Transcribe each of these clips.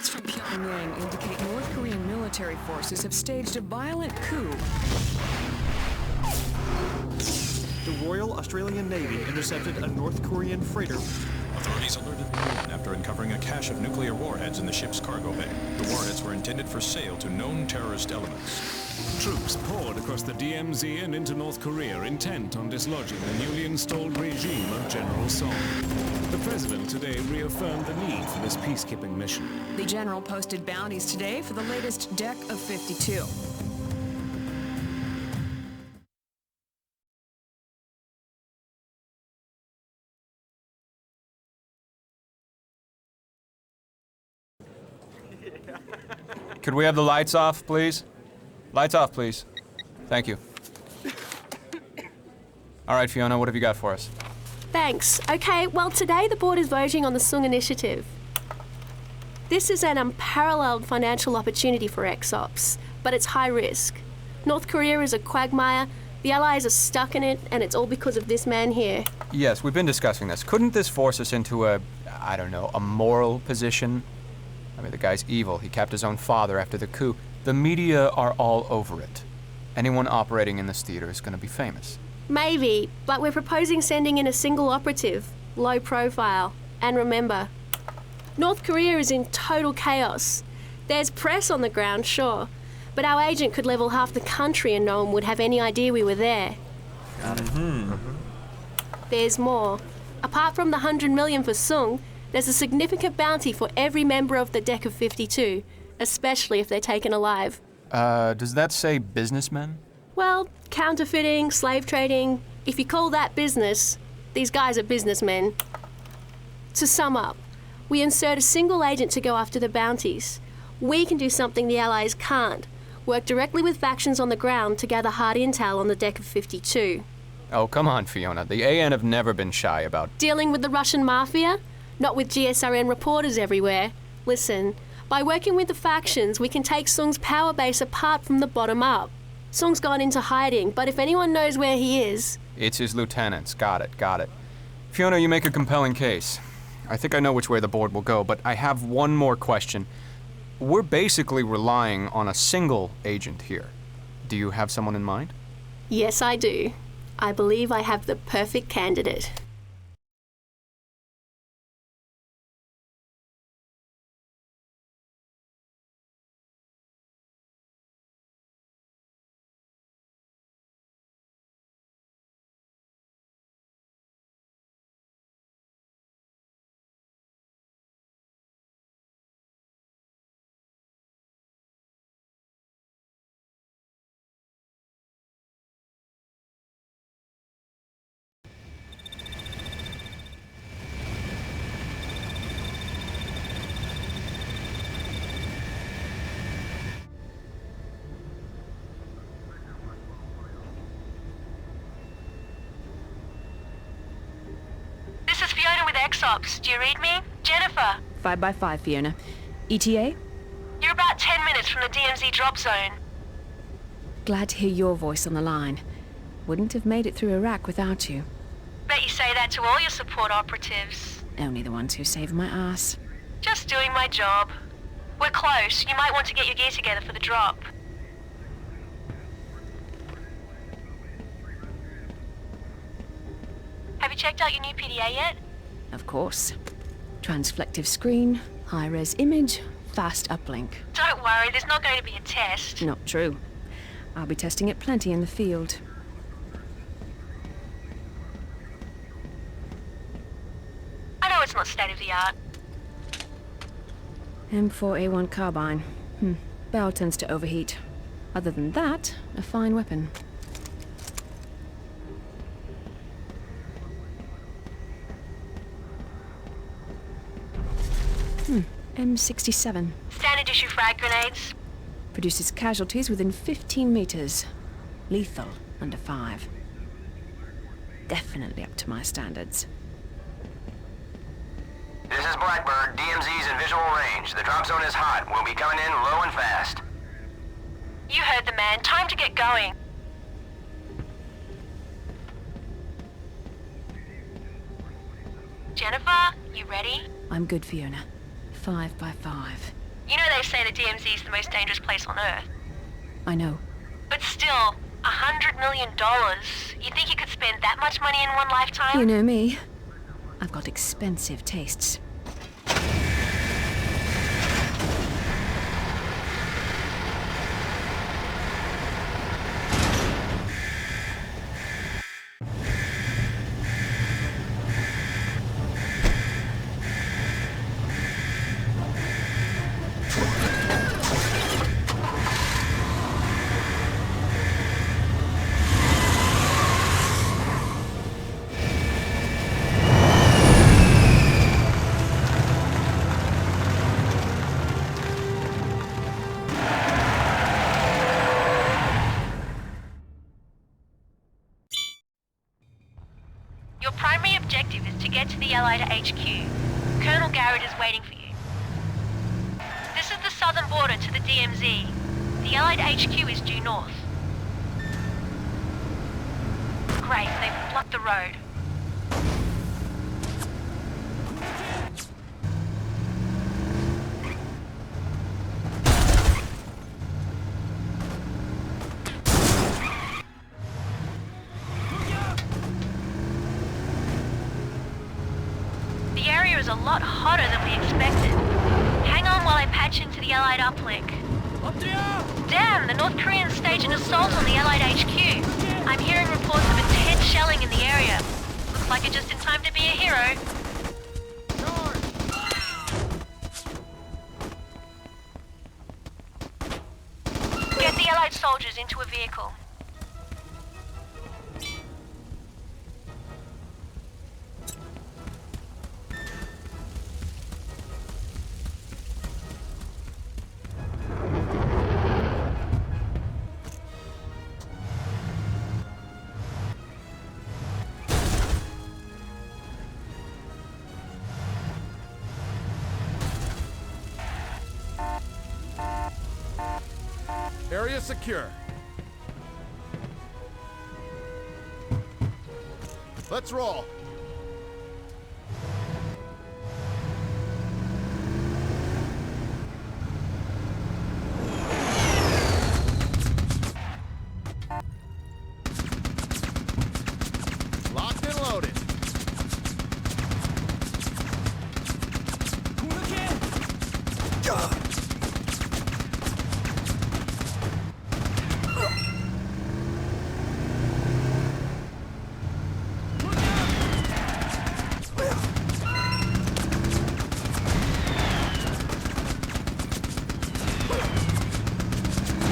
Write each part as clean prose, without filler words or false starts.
Reports from Pyongyang indicate North Korean military forces have staged a violent coup. The Royal Australian Navy intercepted a North Korean freighter. Authorities alerted the Levan after uncovering a cache of nuclear warheads in the ship's cargo bay. The warheads were intended for sale to known terrorist elements. Troops poured across the DMZ and into North Korea, intent on dislodging the newly installed regime of General Song. The president today reaffirmed the need for this peacekeeping mission. The general posted bounties today for the latest deck of 52. Could we have the lights off, please? Lights off, please. Thank you. All right, Fiona, what have you got for us? Thanks. Okay, well, today the board is voting on the Sung Initiative. This is an unparalleled financial opportunity for XOps, but it's high risk. North Korea is a quagmire, the Allies are stuck in it, and it's all because of this man here. Yes, we've been discussing this. Couldn't this force us into a moral position? I mean, the guy's evil. He capped his own father after the coup. The media are all over it. Anyone operating in this theater is going to be famous. Maybe, but we're proposing sending in a single operative, low profile. And remember, North Korea is in total chaos. There's press on the ground, sure, but our agent could level half the country and no one would have any idea we were there. Got it. There's more. Apart from the 100 million for Sung, there's a significant bounty for every member of the deck of 52, especially if they're taken alive. Does that say businessmen? Well, counterfeiting, slave trading, if you call that business, these guys are businessmen. To sum up, we insert a single agent to go after the bounties. We can do something the Allies can't, work directly with factions on the ground to gather hard intel on the deck of 52. Oh, come on, Fiona. The AN have never been shy about Dealing with the Russian mafia? Not with GSRN reporters everywhere. Listen, by working with the factions, we can take Sung's power base apart from the bottom up. Sung's gone into hiding, but if anyone knows where he is... It's his lieutenants. Got it. Fiona, you make a compelling case. I think I know which way the board will go, but I have one more question. We're basically relying on a single agent here. Do you have someone in mind? Yes, I do. I believe I have the perfect candidate. This is Fiona with XOps. Do you read me? Jennifer. 5x5, Fiona. ETA? You're about 10 minutes from the DMZ drop zone. Glad to hear your voice on the line. Wouldn't have made it through Iraq without you. Bet you say that to all your support operatives. Only the ones who saved my ass. Just doing my job. We're close. You might want to get your gear together for the drop. Have you checked out your new PDA yet? Of course. Transflective screen, high-res image, fast uplink. Don't worry, there's not going to be a test. Not true. I'll be testing it plenty in the field. I know it's not state-of-the-art. M4A1 carbine. Barrel tends to overheat. Other than that, a fine weapon. M67. Standard issue frag grenades. Produces casualties within 15 meters. Lethal under 5. Definitely up to my standards. This is Blackbird. DMZ's in visual range. The drop zone is hot. We'll be coming in low and fast. You heard the man. Time to get going. Jennifer, you ready? I'm good, Fiona. 5x5. You know they say the DMZ is the most dangerous place on Earth. I know. But still, $100 million. You think you could spend that much money in one lifetime? You know me. I've got expensive tastes. Your primary objective is to get to the Allied HQ. Colonel Garrett is waiting for you. This is the southern border to the DMZ. The Allied HQ is due north. Great, they've blocked the road. The area is a lot hotter than we expected. Hang on while I patch into the Allied uplink. Damn, the North Koreans staged an assault on the Allied HQ. I'm hearing reports of intense shelling in the area. Looks like you're just in time to be a hero. Get the Allied soldiers into a vehicle. Area secure. Let's roll. Locked and loaded.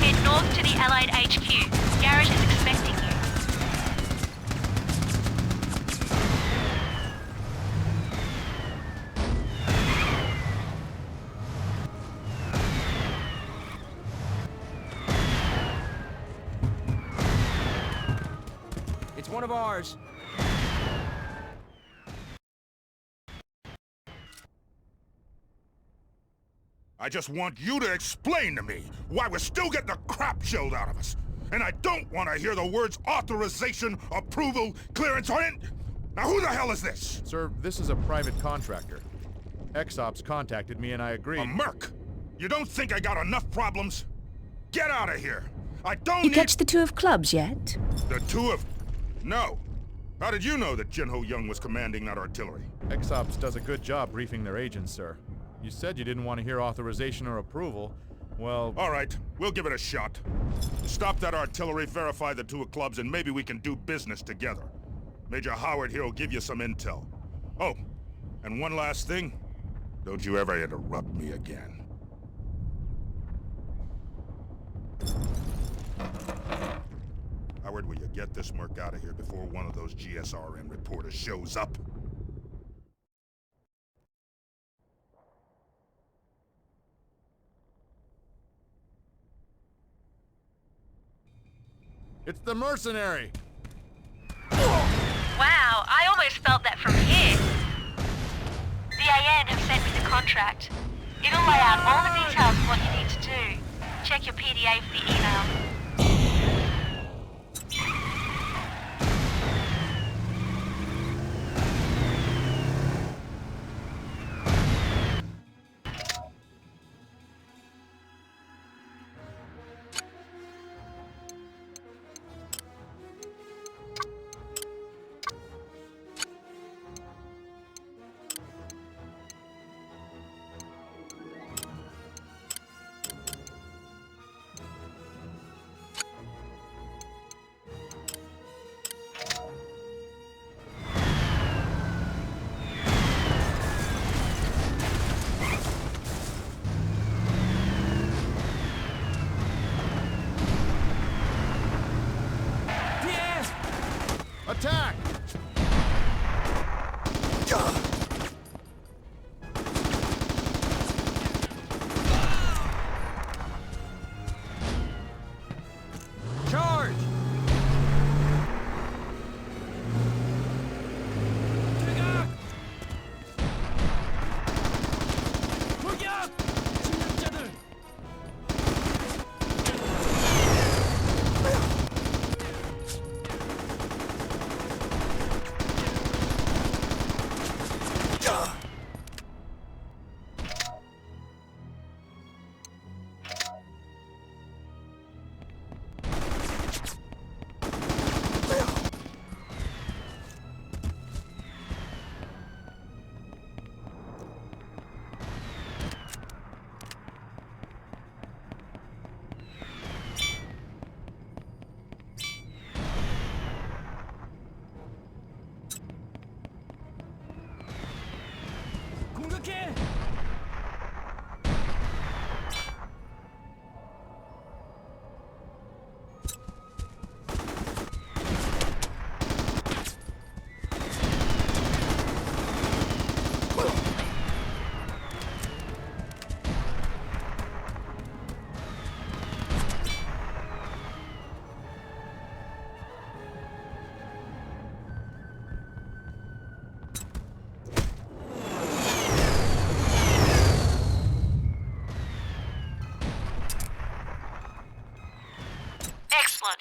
Head north to the Allied HQ. Garrett is expecting you. It's one of ours. I just want you to explain to me why we're still getting the crap shelled out of us. And I don't want to hear the words authorization, approval, clearance on it. Now who the hell is this? Sir, this is a private contractor. X-Ops contacted me and I agreed. A merc? You don't think I got enough problems? Get out of here. I don't You need... catch the two of clubs yet? The two of... No. How did you know that Jinho Young was commanding that artillery? X-Ops does a good job briefing their agents, sir. You said you didn't want to hear authorization or approval. Well... All right, we'll give it a shot. Stop that artillery, verify the two clubs, and maybe we can do business together. Major Howard here will give you some intel. Oh, and one last thing. Don't you ever interrupt me again. Howard, will you get this merc out of here before one of those GSRN reporters shows up? It's the mercenary! Wow, I almost felt that from here. The AN have sent me the contract. It'll lay out all the details of what you need to do. Check your PDA for the email.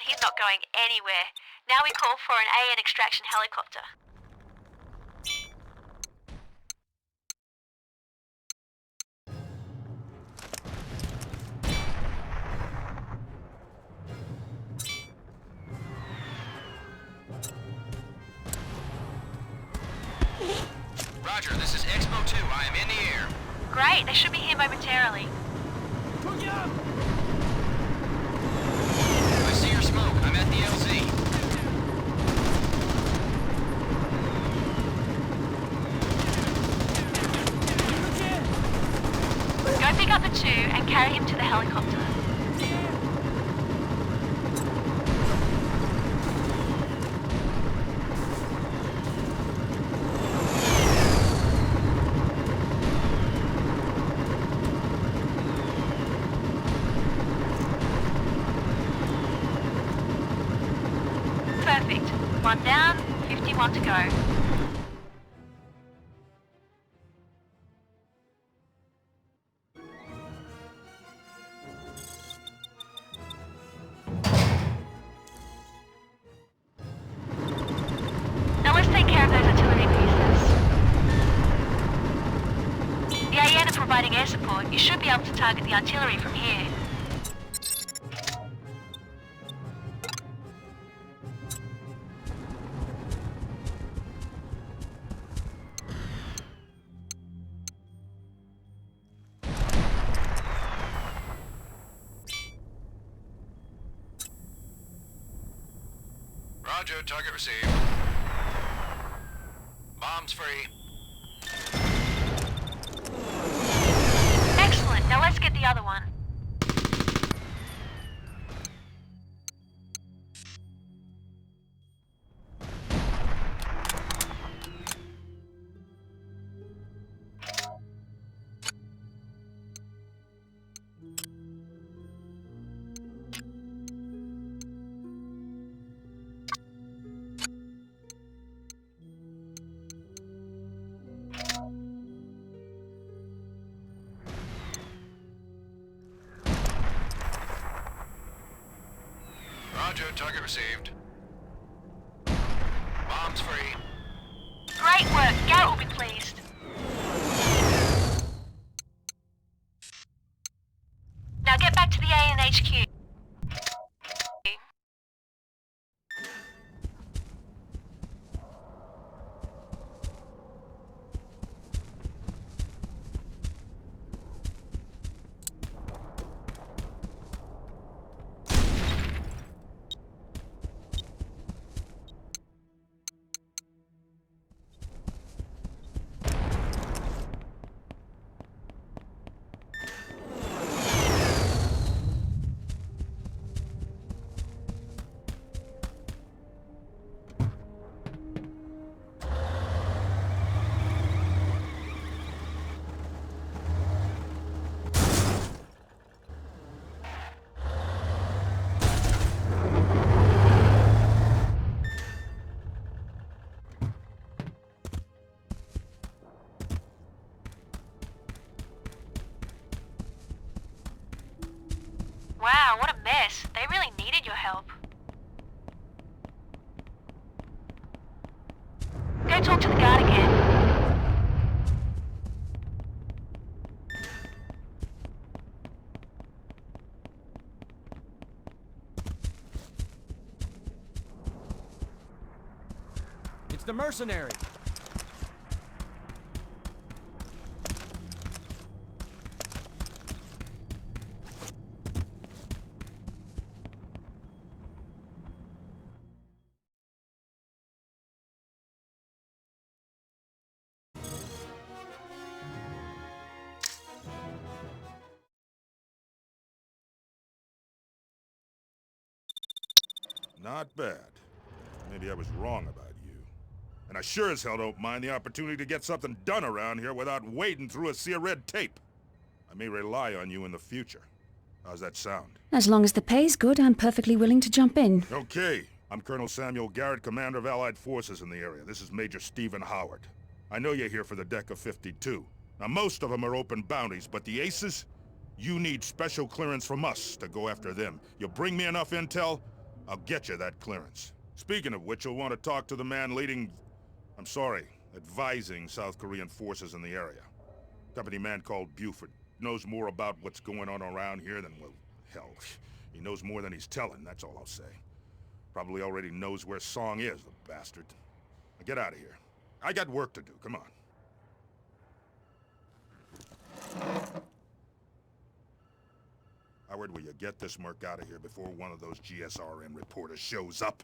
He's not going anywhere. Now we call for an AN extraction helicopter. Roger, this is Expo 2. I am in the air. Great, they should be here momentarily. I see your smoke. I'm at the LZ. Go pick up the 2 and carry him to the helicopter. Perfect. 1 down, 51 to go. Now let's take care of those artillery pieces. The AN are providing air support. You should be able to target the artillery from here. Roger, target received. Bombs free. Excellent. Now let's get the other one. Roger, target received. Bombs free. Great work. Garrett will be pleased. Now get back to the AN HQ. Wow, what a mess. They really needed your help. Go talk to the guard again. It's the mercenary. Not bad. Maybe I was wrong about you. And I sure as hell don't mind the opportunity to get something done around here without wading through a sea of red tape. I may rely on you in the future. How's that sound? As long as the pay's good, I'm perfectly willing to jump in. Okay. I'm Colonel Samuel Garrett, commander of Allied forces in the area. This is Major Stephen Howard. I know you're here for the deck of 52. Now, most of them are open bounties, but the aces? You need special clearance from us to go after them. You bring me enough intel, I'll get you that clearance. Speaking of which, you'll want to talk to the man advising South Korean forces in the area. Company man called Buford. Knows more about what's going on around here than, well, hell, he knows more than he's telling, that's all I'll say. Probably already knows where Song is, the bastard. Now get out of here. I got work to do, come on. Howard, will you get this merc out of here before one of those GSRN reporters shows up?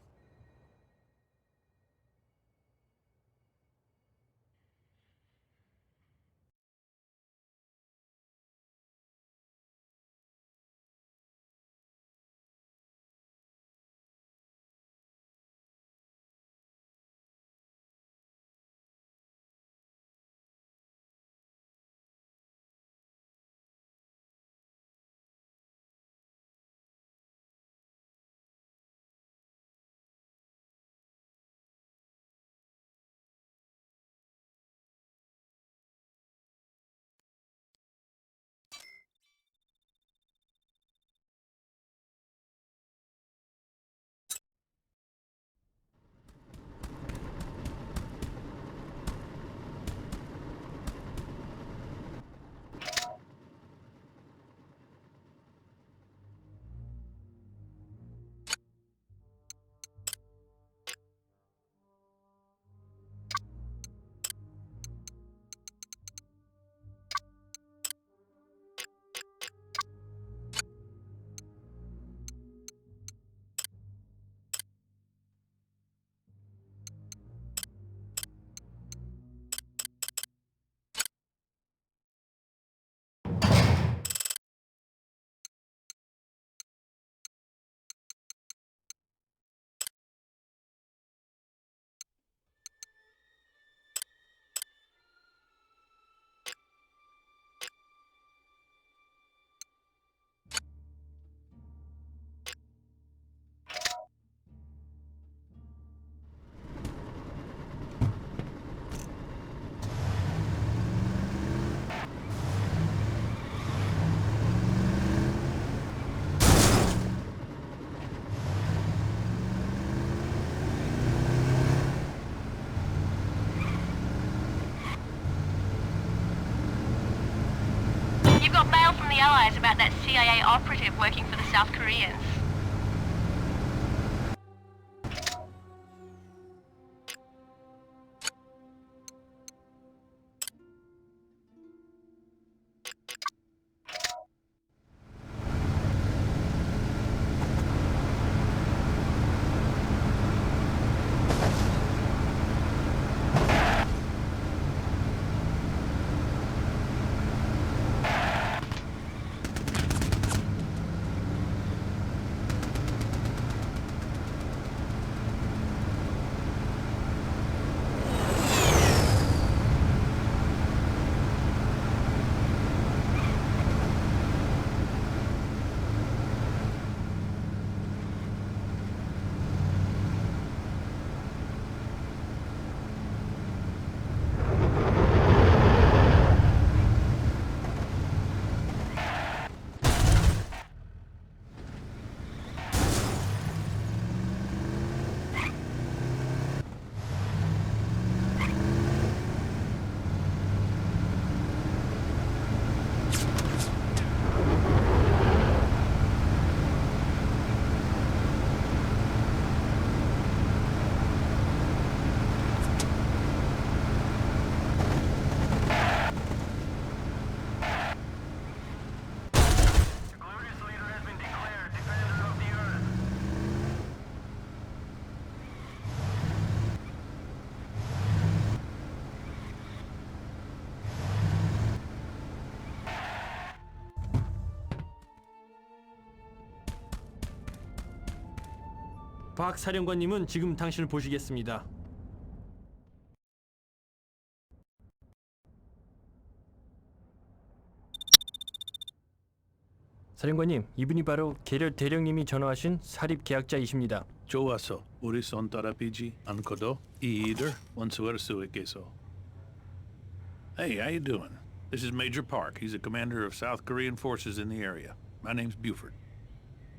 Got mail from the Allies about that CIA operative working for the South Koreans. 박 사령관님은 지금 당신을 보시겠습니다. 사령관님, 이분이 바로 계렬 대령님이 전화하신 사립 계약자이십니다. 좋았어. 우리 손 따라피지 않고도 이 일을 원수할 수 있겠어. Hey, how you doing? This is Major Park. He's a commander of South Korean forces in the area. My name's Buford.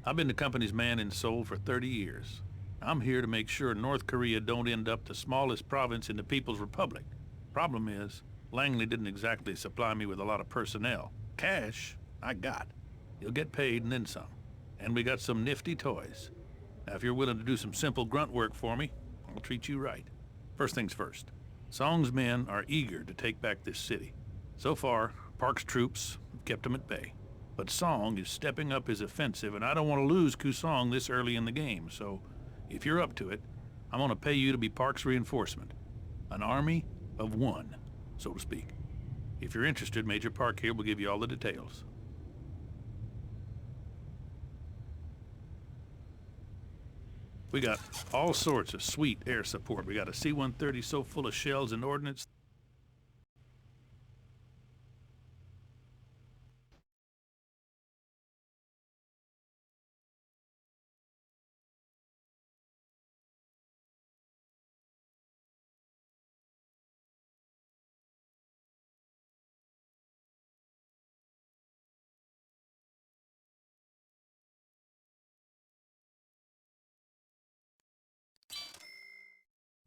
I've been the company's man in Seoul for 30 years. I'm here to make sure North Korea don't end up the smallest province in the People's Republic. Problem is, Langley didn't exactly supply me with a lot of personnel. Cash, I got. You'll get paid and then some. And we got some nifty toys. Now, if you're willing to do some simple grunt work for me, I'll treat you right. First things first. Song's men are eager to take back this city. So far, Park's troops have kept them at bay. But Song is stepping up his offensive, and I don't want to lose Kusong this early in the game, so if you're up to it, I'm going to pay you to be Park's reinforcement. An army of one, so to speak. If you're interested, Major Park here will give you all the details. We got all sorts of sweet air support. We got a C-130 so full of shells and ordnance.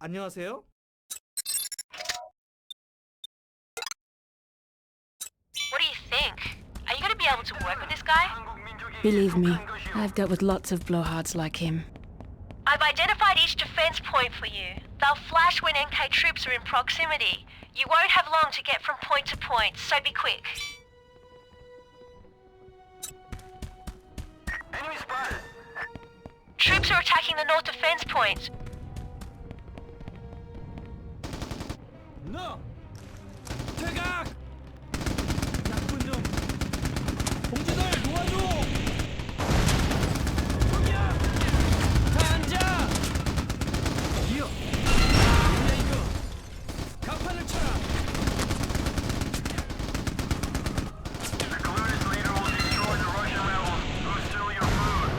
안녕하세요. What do you think? Are you going to be able to work with this guy? Believe me, I've dealt with lots of blowhards like him. I've identified each defense point for you. They'll flash when NK troops are in proximity. You won't have long to get from point to point, so be quick. Enemy spotted. Troops are attacking the north defense point. 너! 퇴각! 나쁜 놈! 동지들 도와줘! 저기야! 다 앉아! 이어! 뭐냐 이거! 간판을 쳐라! The Glutton's leader will destroy the Russian rebels who steal your food.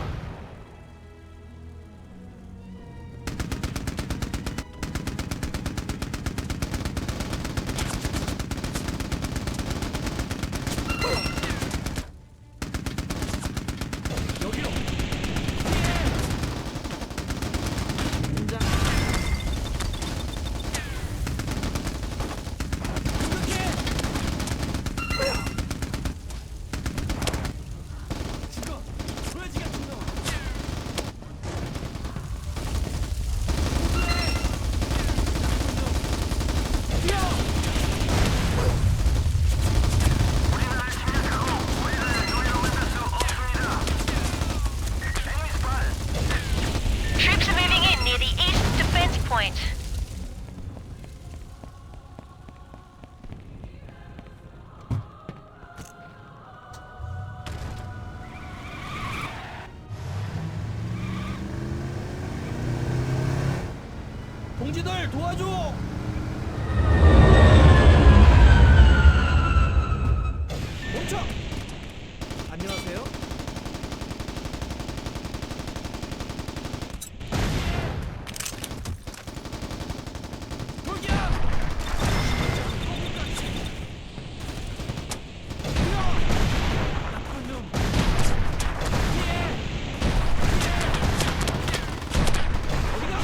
Troops are moving in near the east defense point. 동지들 도와줘! 멈춰! 안녕하세요. 거기야! 나쁜 놈! 어디가?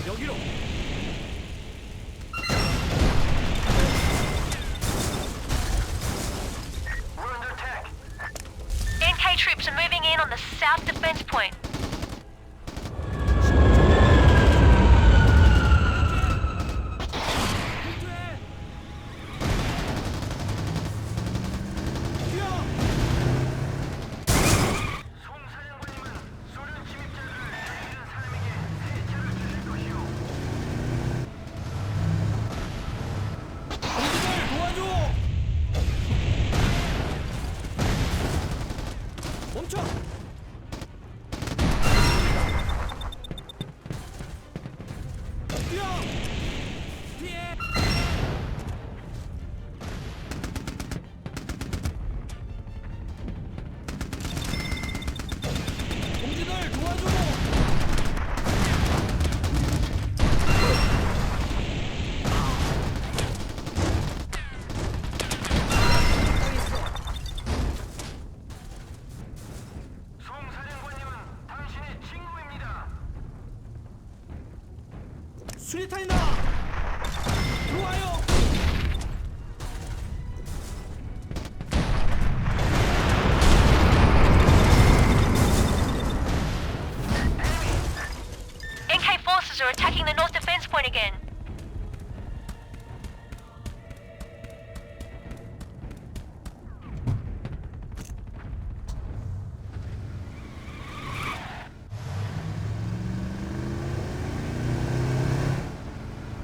여기로! We're under attack. NK troops are moving in on the south defense point. 송사령관님은 소련 침입자들을 죽이는 사람에게 세차를 주실 것이오. 동지들 도와줘! the north defense point again.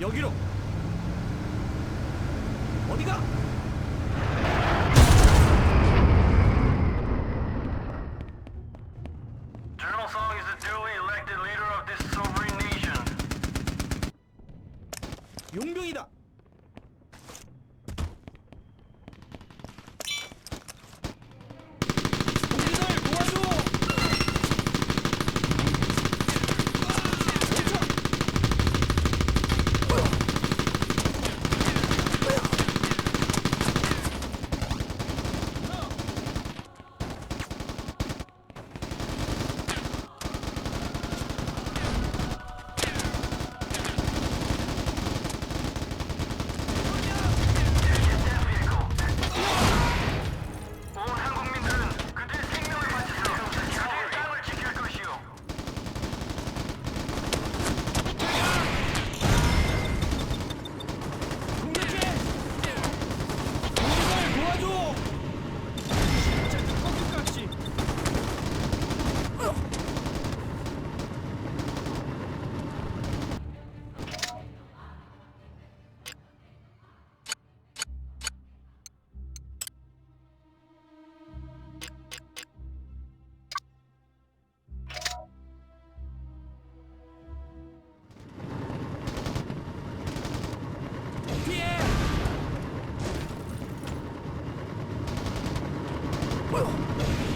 여기로. 어디가? General Song is the duly elected leader of this sovereign nation. 용병이다. 동지들 도와줘.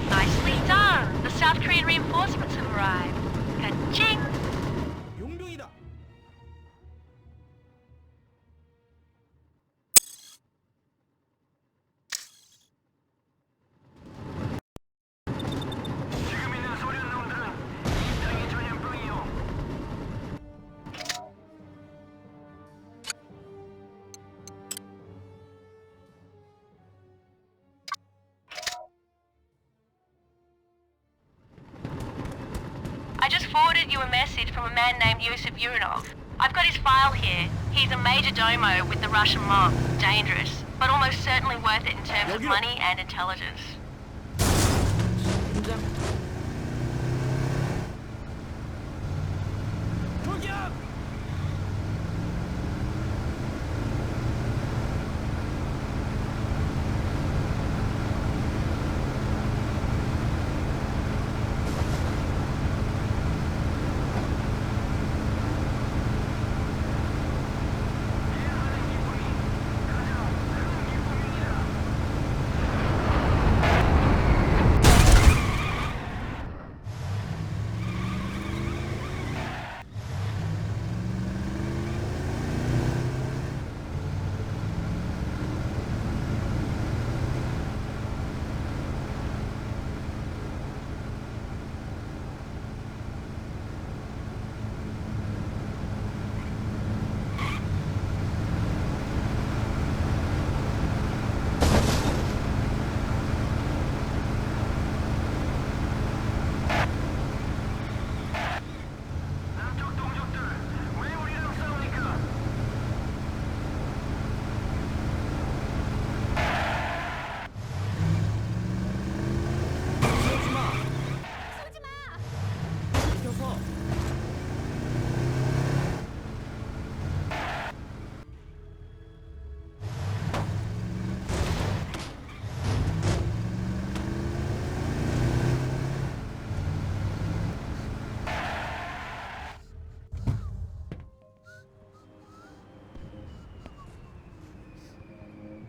Nicely done. The South Korean reinforcements have arrived. Ka-ching! 용병이다. 지금 있는 소련 놈들은 이 땅의 전염병이요. I just forwarded you a message from a man named Yusuf Uranov. I've got his file here. He's a major domo with the Russian mob. Dangerous, but almost certainly worth it in terms of money and intelligence. 돌격!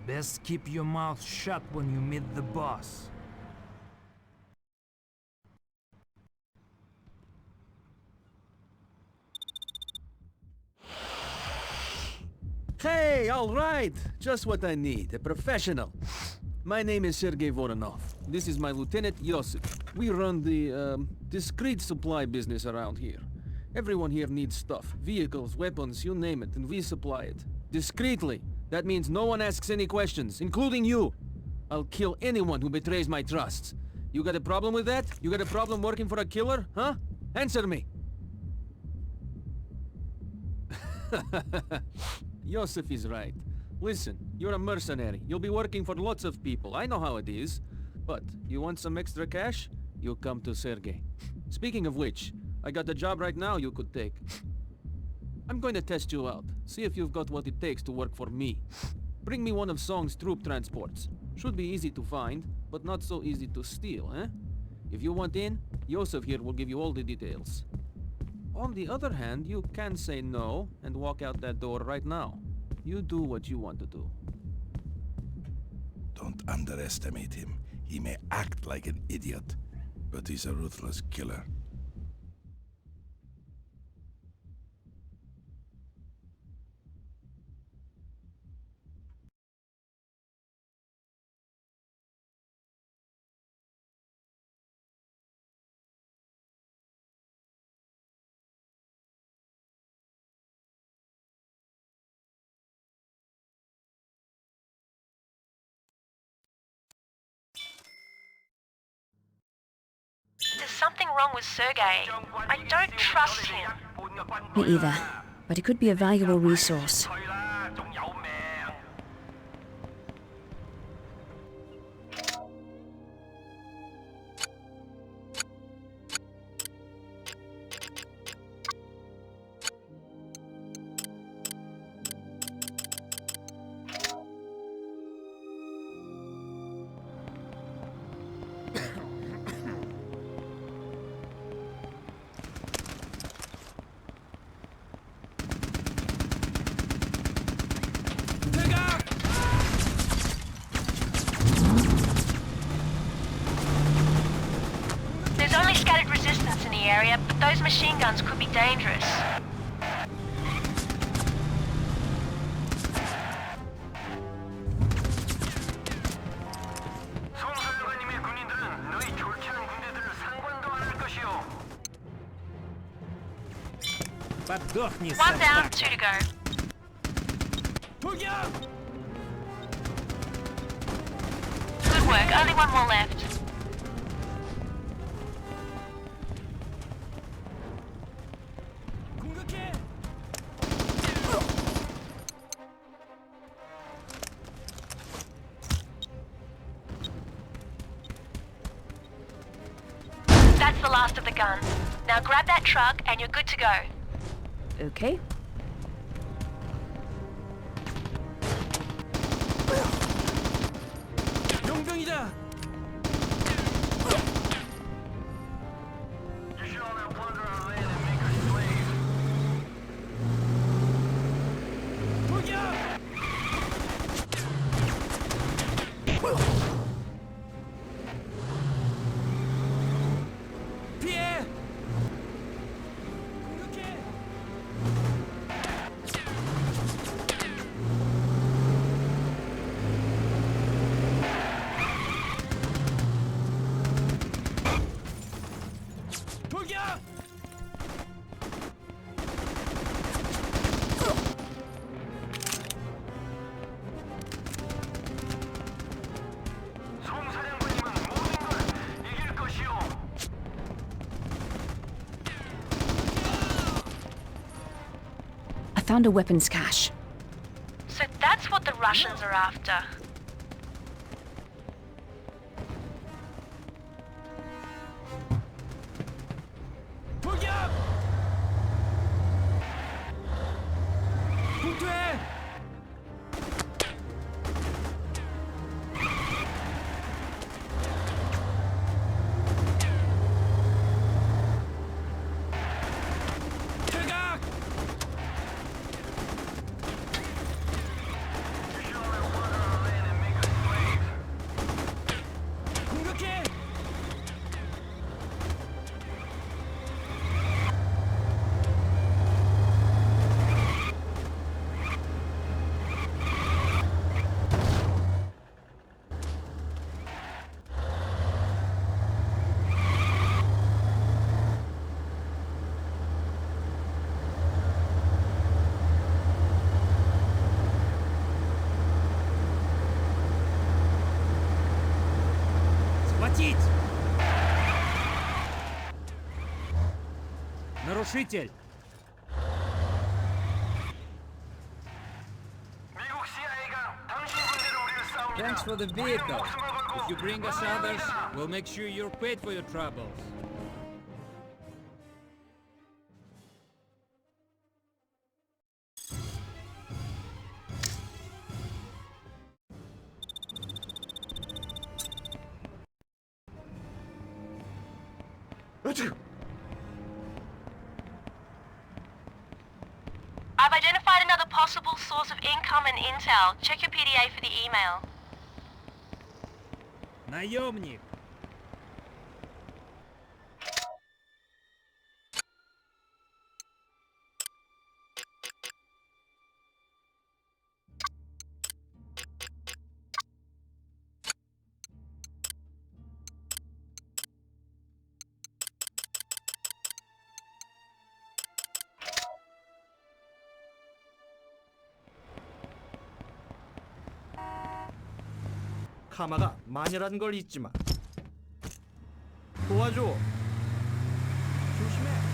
Best keep your mouth shut when you meet the boss. Hey, all right. Just what I need, a professional. My name is Sergei Voronov. This is my lieutenant, Yosif. We run the, discreet supply business around here. Everyone here needs stuff. Vehicles, weapons, you name it, and we supply it. Discreetly. That means no one asks any questions, including you. I'll kill anyone who betrays my trusts. You got a problem with that? You got a problem working for a killer, huh? Answer me. Yosef is right. Listen, you're a mercenary. You'll be working for lots of people. I know how it is. But you want some extra cash? You come to Sergey. Speaking of which, I got a job right now you could take. I'm going to test you out. See if you've got what it takes to work for me. Bring me one of Song's troop transports. Should be easy to find, but not so easy to steal, eh? If you want in, Yosef here will give you all the details. On the other hand, you can say no and walk out that door right now. You do what you want to do. Don't underestimate him. He may act like an idiot, but he's a ruthless killer. There's something wrong with Sergey. I don't trust him. Me either. But it could be a valuable resource. There's only scattered resistance in the area, but those machine guns could be dangerous. One down, 2 to go. Good work, only one more left. That's the last of the guns. Now grab that truck and you're good to go. Okay. 용병이다. I found a weapons cache. So that's what the Russians are after. Нарушитель! Thanks for the vehicle. If you bring us others, we'll make sure you're paid for your troubles. I've identified another possible source of income and intel. Check your PDA for the email. Наемник! 카마가 마녀라는 걸 잊지 마. 도와줘. 조심해.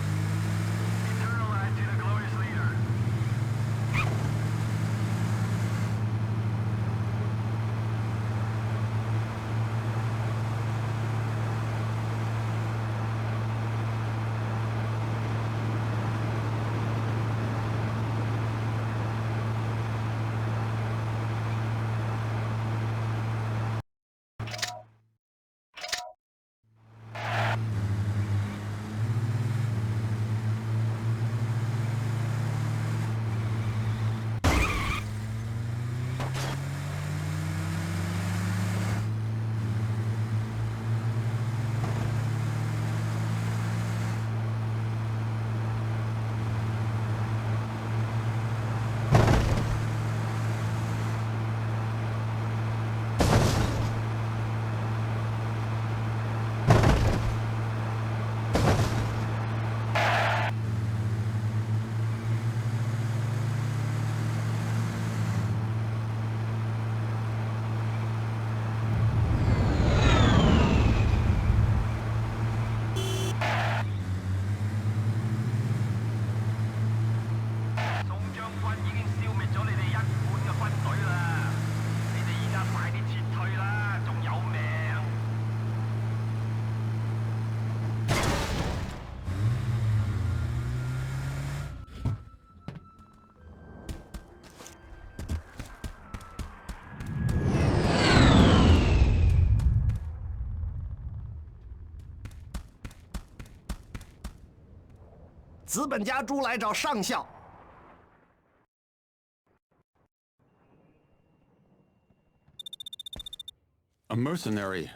A mercenary,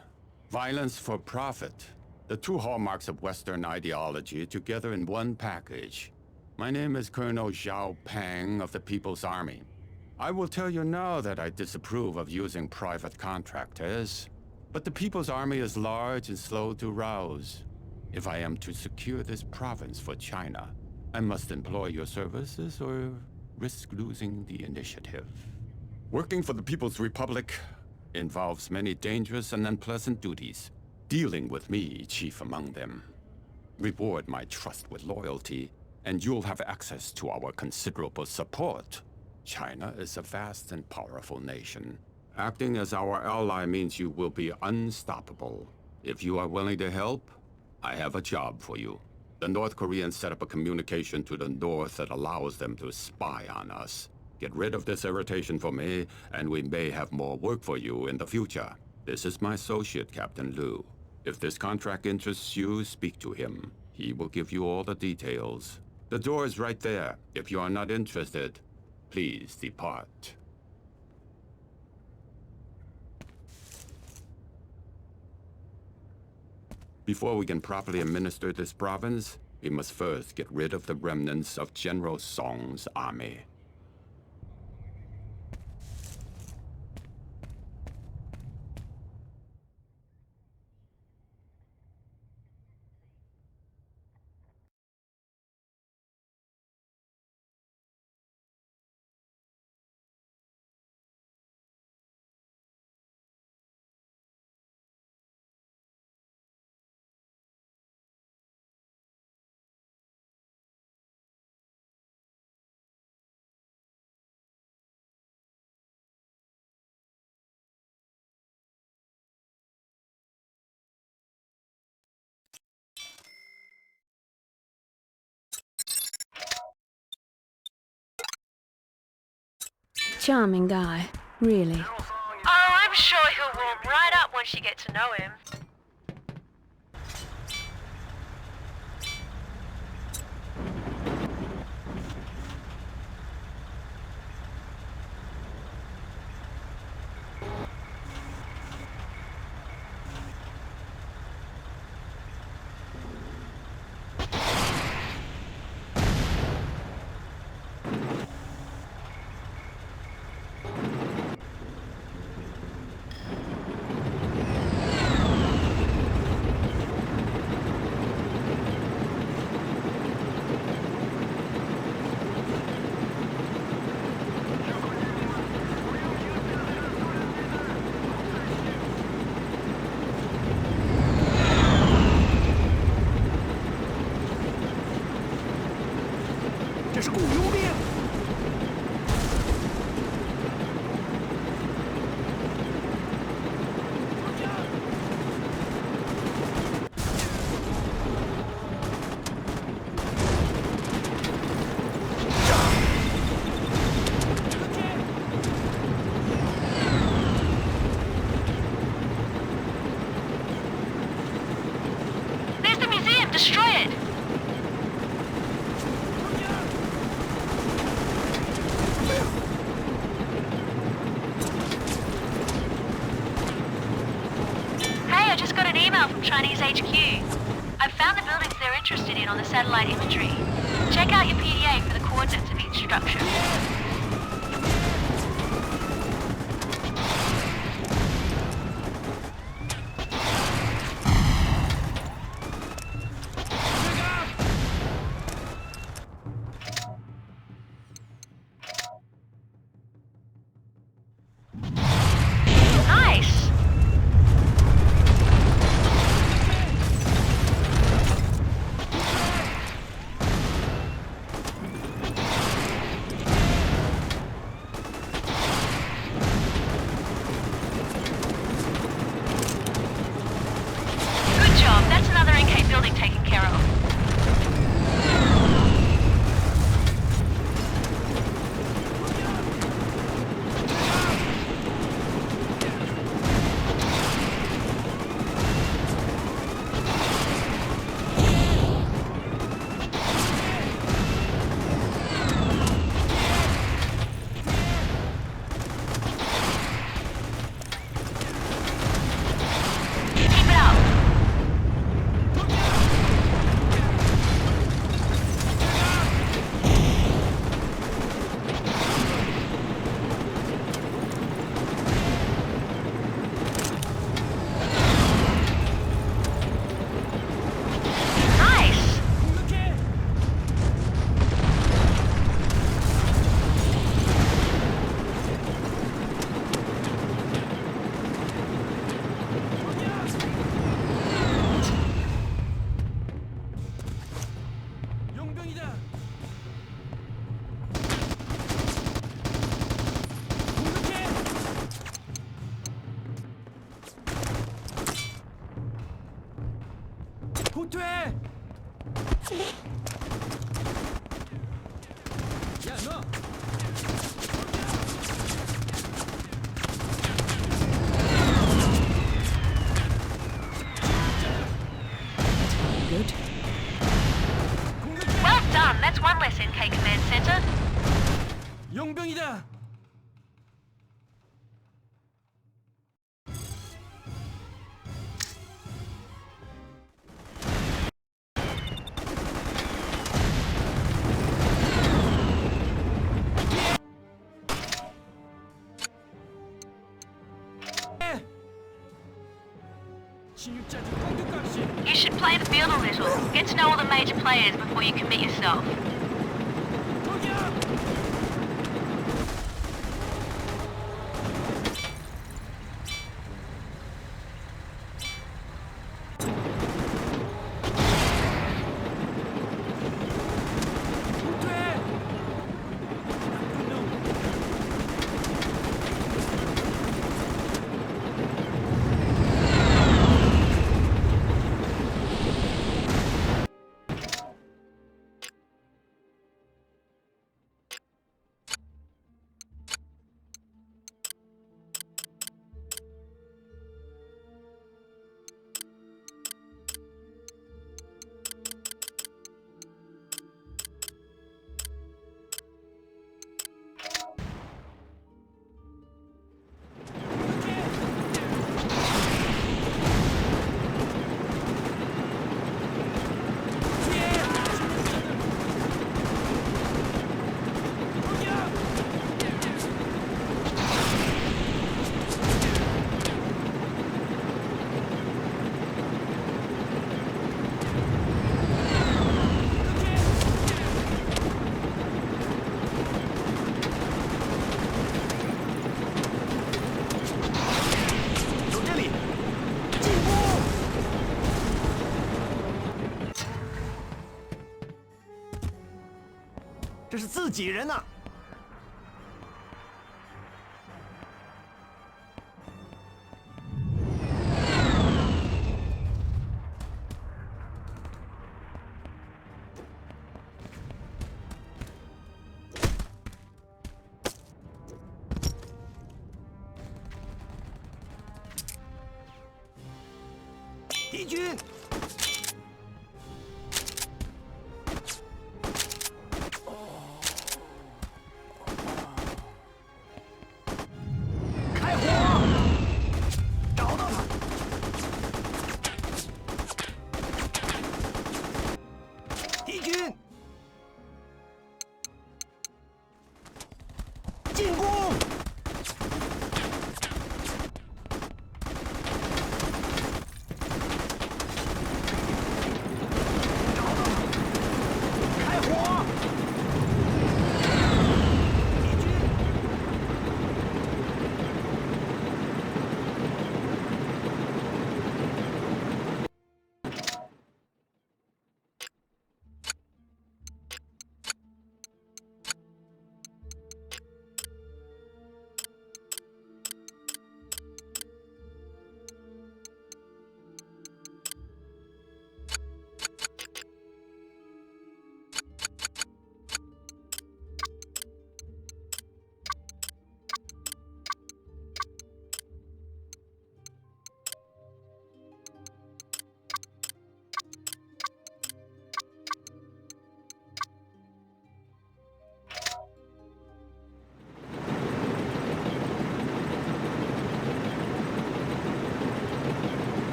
violence for profit. The two hallmarks of Western ideology together in one package. My name is Colonel Zhao Pang of the People's Army. I will tell you now that I disapprove of using private contractors, but the People's Army is large and slow to rouse. If I am to secure this province for China, I must employ your services or risk losing the initiative. Working for the People's Republic involves many dangerous and unpleasant duties. Dealing with me, chief among them. Reward my trust with loyalty, and you'll have access to our considerable support. China is a vast and powerful nation. Acting as our ally means you will be unstoppable. If you are willing to help, I have a job for you. The North Koreans set up a communication to the north that allows them to spy on us. Get rid of this irritation for me, and we may have more work for you in the future. This is my associate, Captain Liu. If this contract interests you, speak to him. He will give you all the details. The door is right there. If you are not interested, please depart. Before we can properly administer this province, we must first get rid of the remnants of General Song's army. Charming guy, really. Oh, I'm sure he'll warm right up once you get to know him. Chinese HQ. I've found the buildings they're interested in on the satellite imagery. Check out your PDA for the coordinates of each structure. 용병이다. You should play the field a little. Get to know all the major players before you commit yourself. 这是自己人呐！敌军！开火！找到他！敌军！进攻！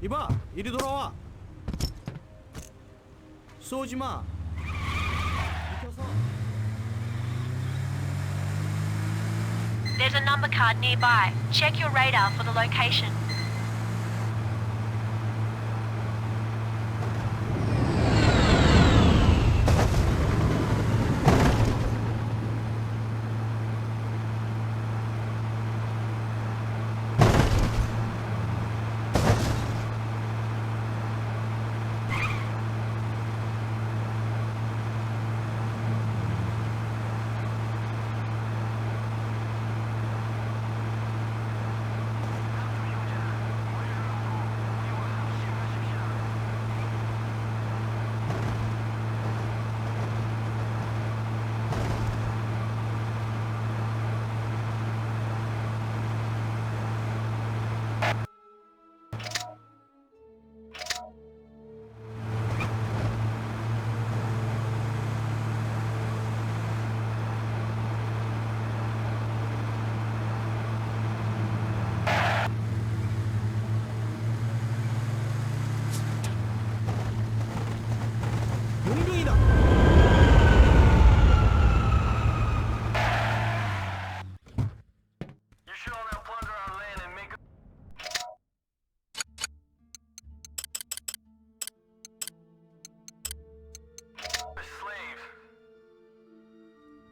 이봐, 이리 돌아와. 쏘지 마. There's a number card nearby. Check your radar for the location.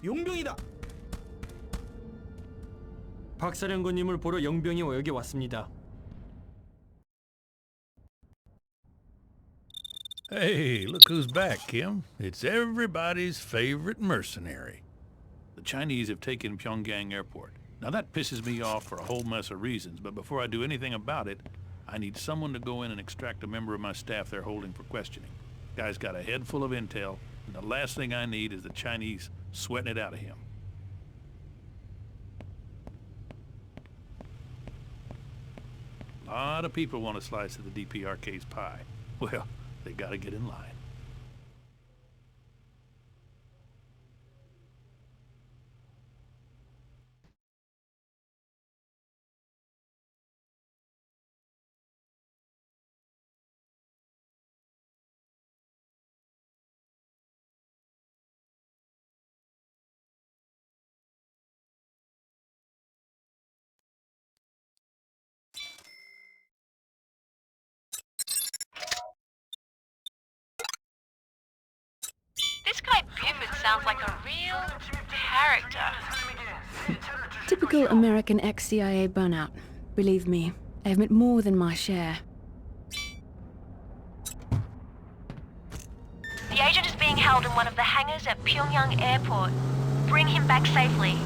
용병이다. 박사령관님을 보러 용병이 여기 왔습니다. Hey, look who's back, Kim. It's everybody's favorite mercenary. The Chinese have taken Pyongyang Airport. Now that pisses me off for a whole mess of reasons, but before I do anything about it, I need someone to go in and extract a member of my staff they're holding for questioning. Guy's got a head full of intel, and the last thing I need is the Chinese sweating it out of him. A lot of people want a slice of the DPRK's pie. Well, they gotta get in line. This guy Buford sounds like a real character. Typical American ex-CIA burnout. Believe me, I've met more than my share. The agent is being held in one of the hangars at Pyongyang Airport. Bring him back safely.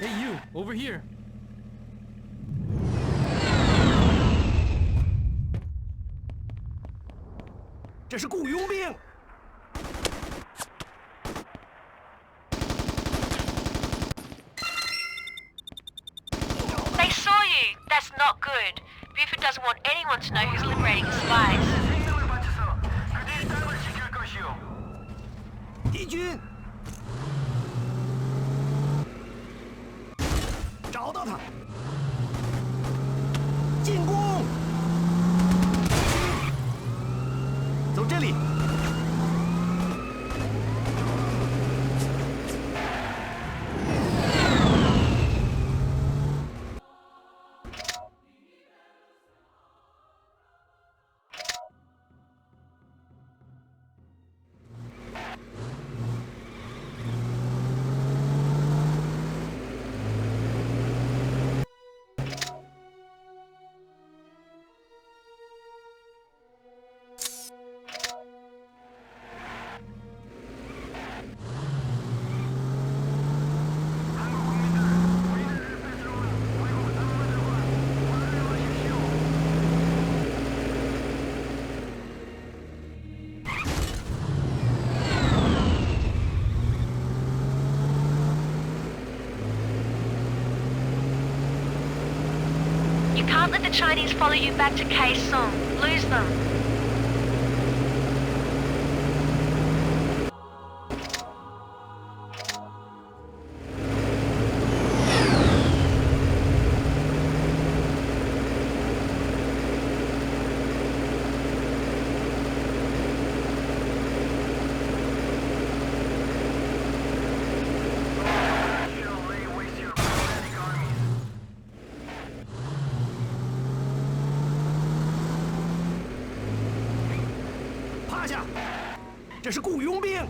Hey you, over here. They saw you. That's not good. Buford doesn't want anyone to know who's liberating his spies. 敌军，找到他，进攻，走这里。let the Chinese follow you back to Kaesong. Lose them. 趴下！这是雇佣兵。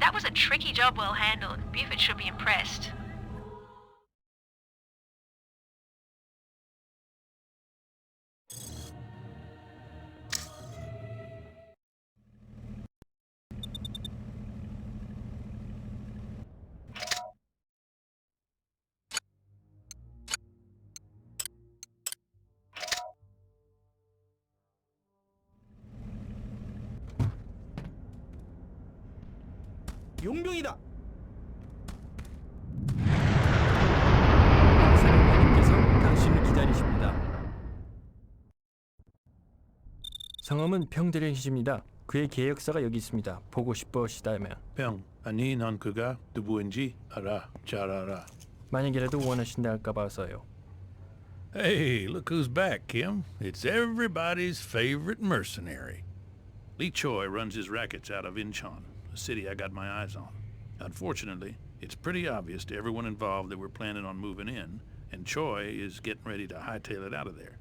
That was a tricky job well handled. Buford should be impressed. 용병이다. 사령관님께서 당신을 기다리십니다. 성함은 평대령이십니다. 그의 계획서가 여기 있습니다. 보고 싶으시다면. 평, 아니 난 그가 누구인지 알아. 잘 알아. 만약이라도 원하신다 할까 봐서요. Hey, look who's back, Kim. It's everybody's favorite mercenary. Lee Choi runs his rackets out of Incheon, a city I got my eyes on. Unfortunately, it's pretty obvious to everyone involved that we're planning on moving in, and Choi is getting ready to hightail it out of there.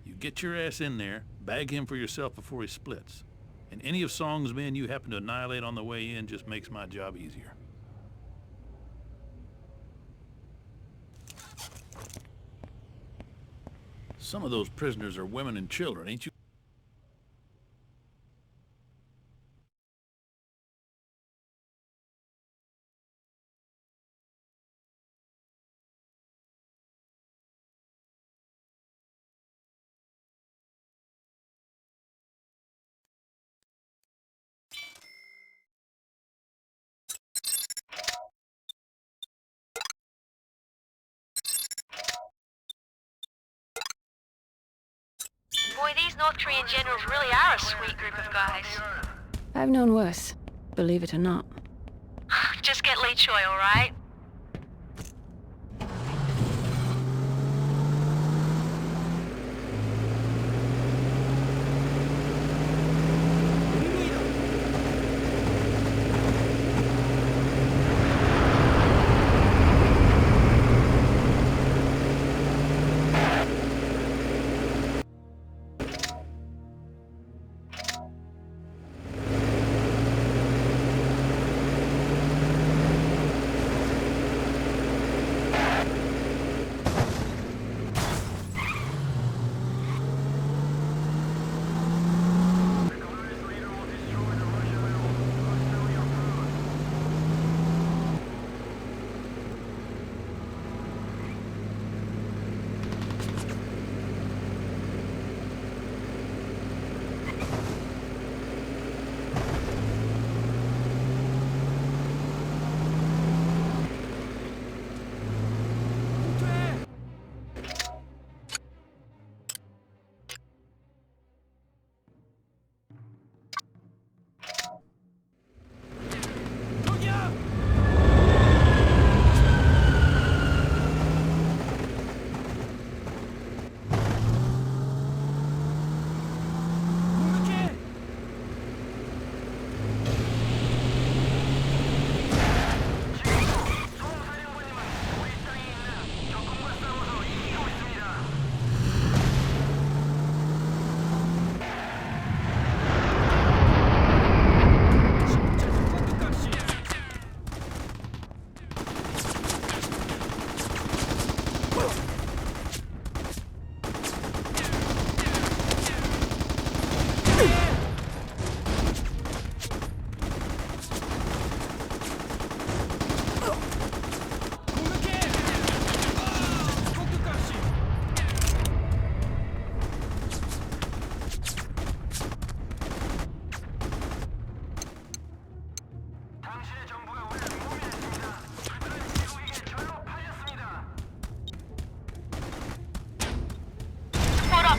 You get your ass in there, bag him for yourself before he splits. And any of Song's men you happen to annihilate on the way in just makes my job easier. Some of those prisoners are women and children, ain't you? Boy, these North Korean generals really are a sweet group of guys. I've known worse, believe it or not. Just get Lee Choi, all right?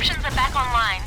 Extraction are back online.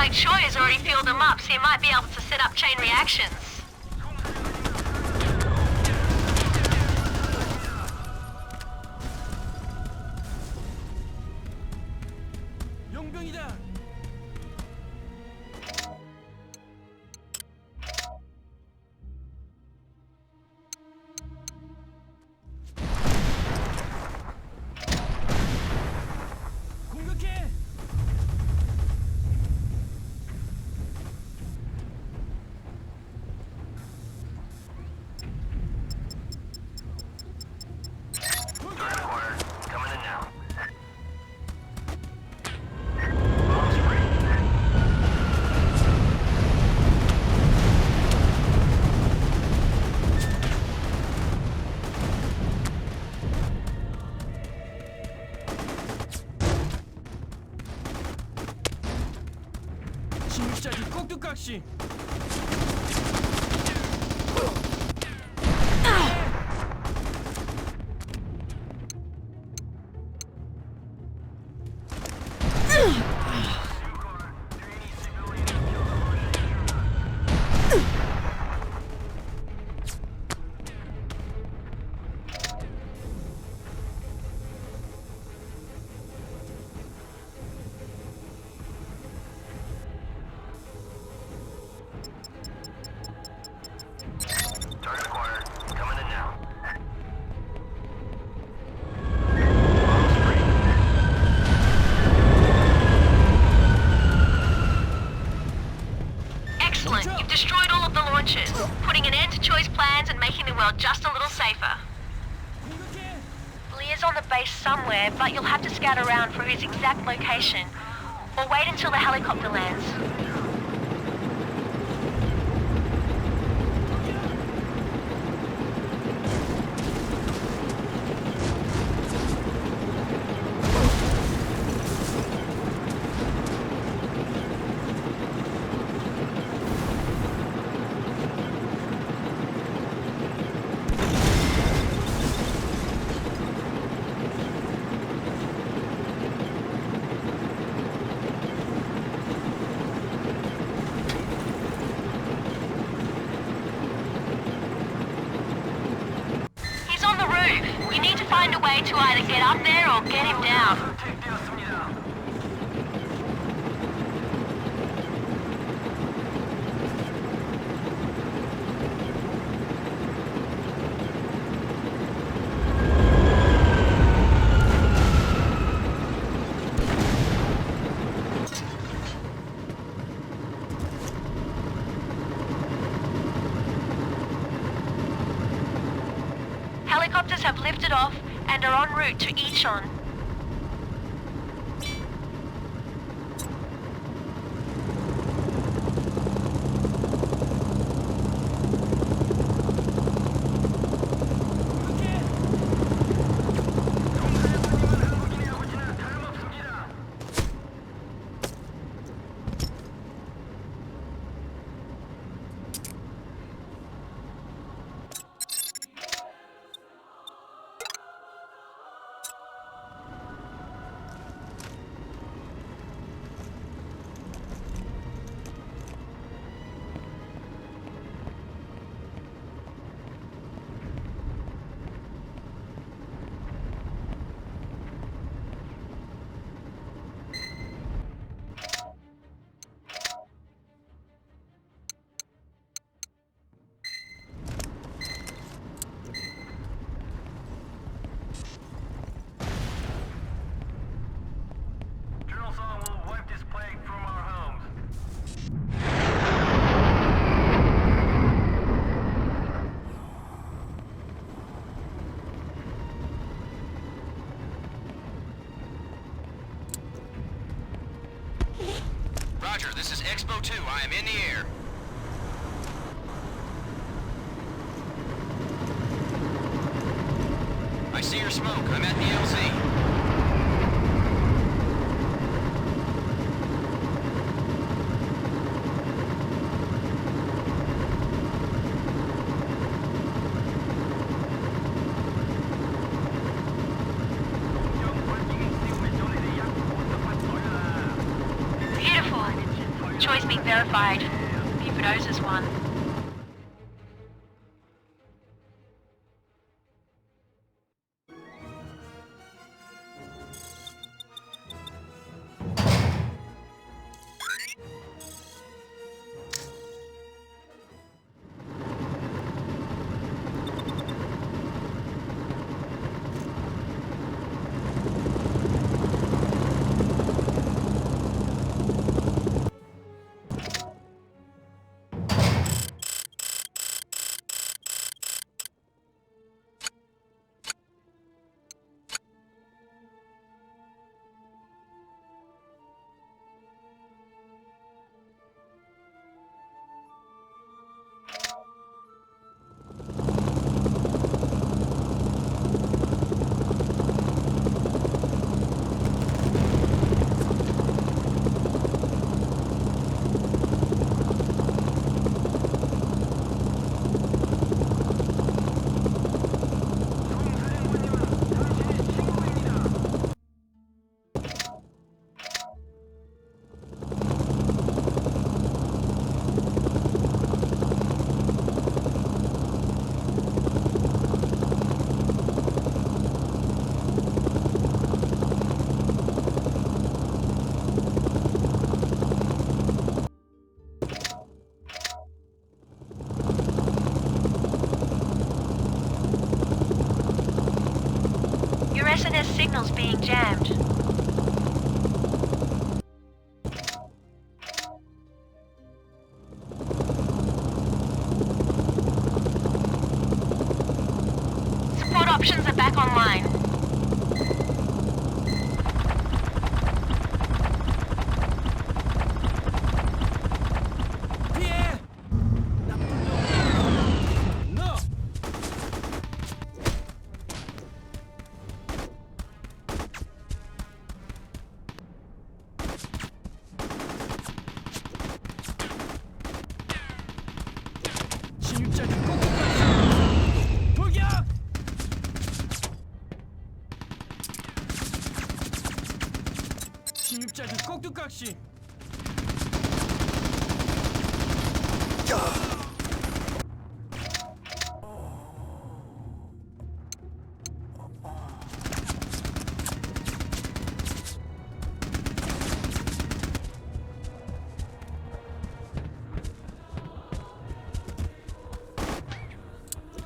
Choi has already filled them up, so he might be able to set up chain reactions. 침입자지 꼭두각시. Putting an end to Choi's plans and making the world just a little safer. Leah's on the base somewhere, but you'll have to scout around for his exact location, or wait until the helicopter lands. Find a way to either get up there or get him down. Helicopters have lifted off and are en route to Ichon. Expo 2. I am in the air. I see your smoke. I'm at the LZ. Choice being verified. Bupadosa's one. SNS signal's being jammed. Support options are back online. 진입자들 꼭두각시.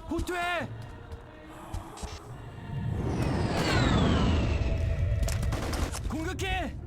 후퇴! 공격해!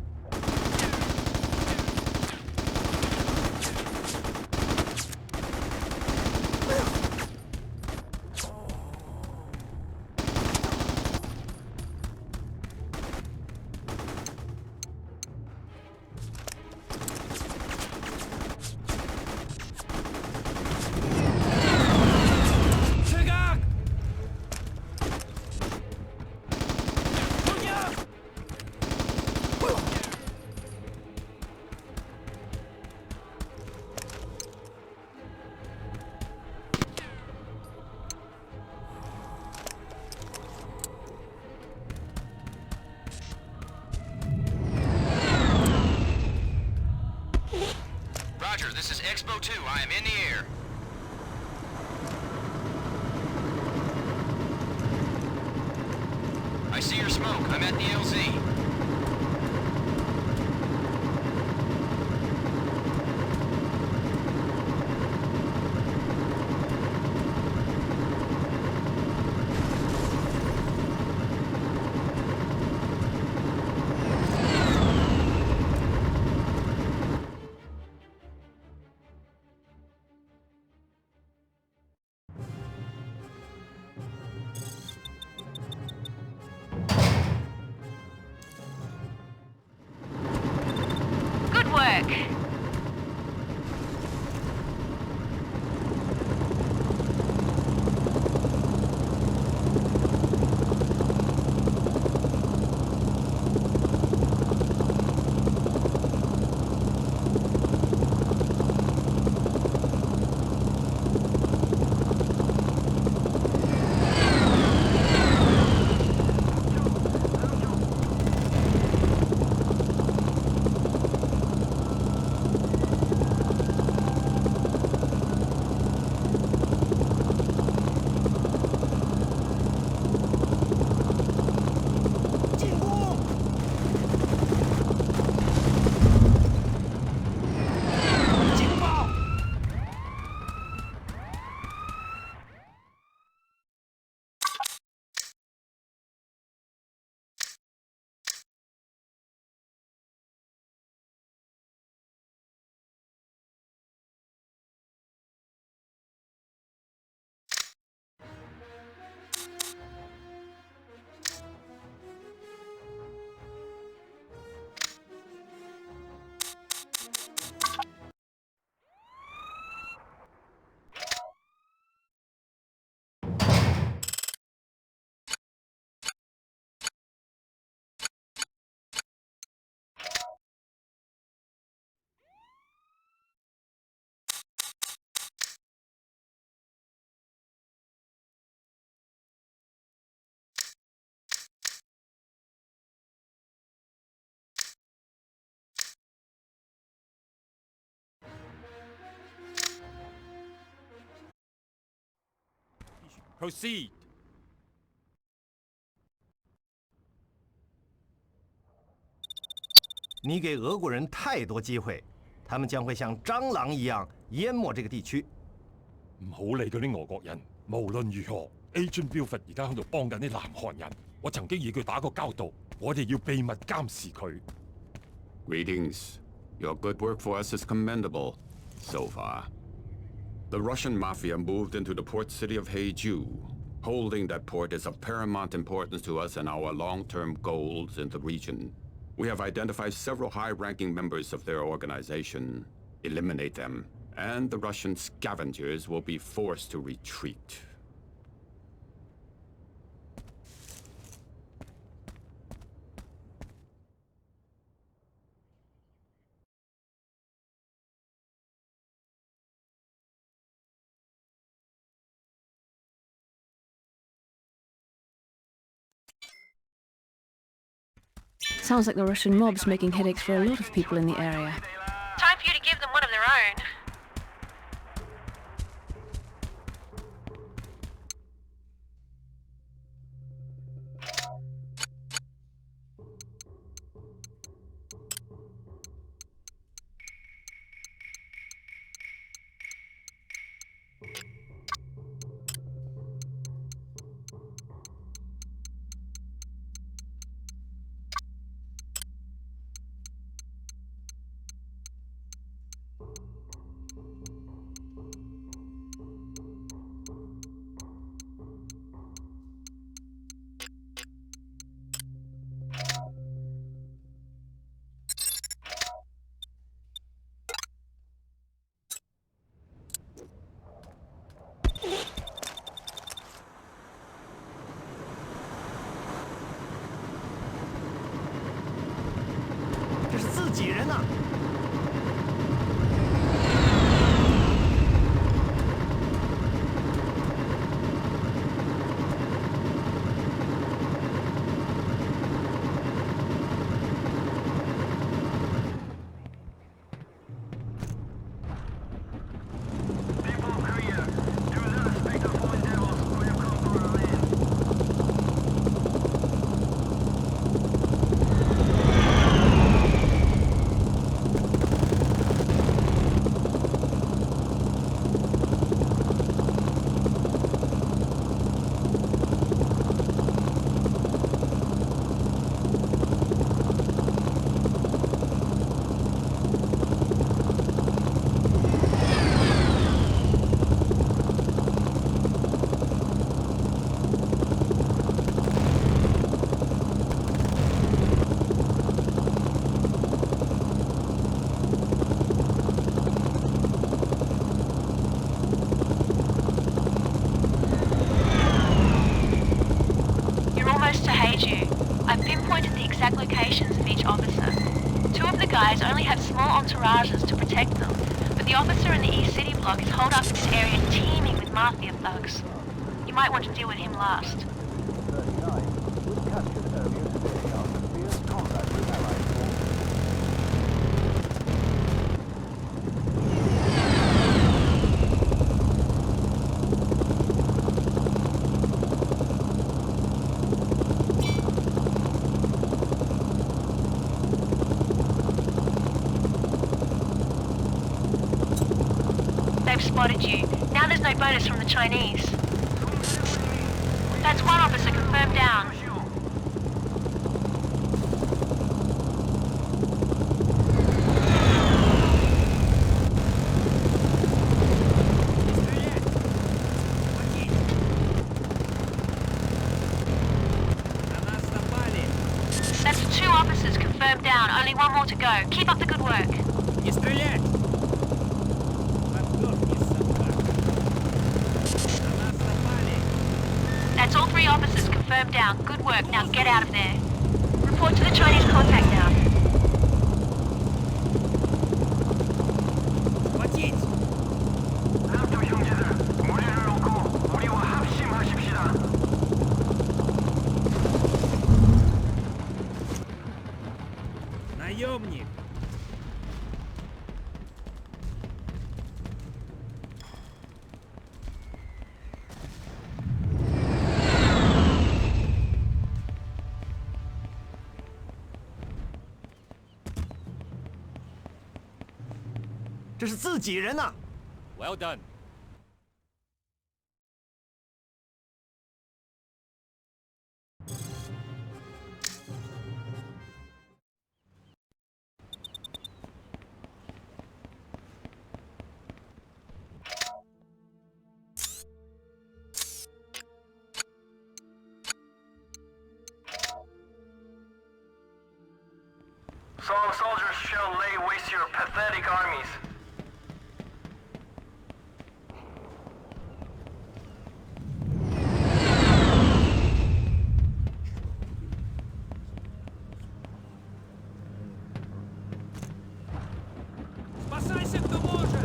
Roger, this is Expo 2. I am in the air. I see your smoke. I'm at the LZ. Proceed. 你给俄国人太多機會，他們將會像蟑螂一樣淹沒這個地區。唔好理嗰啲俄國人，無論如何 ，Agent Buford 而家喺度幫緊啲南韓人。我曾經與佢打過交道，我哋要秘密監視佢。Greetings. Your good work for us is commendable, so far. The Russian mafia moved into the port city of Haeju. Holding that port is of paramount importance to us and our long-term goals in the region. We have identified several high-ranking members of their organization. Eliminate them, and the Russian scavengers will be forced to retreat. Sounds like the Russian mob's making headaches for a lot of people in the area. Time for you to give them one of their own. Locations of each officer. Two of the guys only have small entourages to protect them, but the officer in the East City block is holed up in this area teeming with mafia thugs. You might want to deal with him last. Spotted you. Now there's no bonus from the Chinese. That's one officer confirmed down. That's two officers confirmed down. Only one more to go. Keep up the good work. That's all three officers confirmed down. Good work. Now get out of there. Report to the Chinese contact now. Наемник! 这是自己人呐。Well done. Some soldiers shall lay waste your pathetic armies. Спасайся, кто может!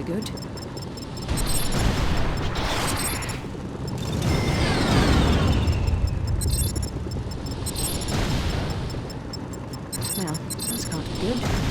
Good. Well, that's can't be good.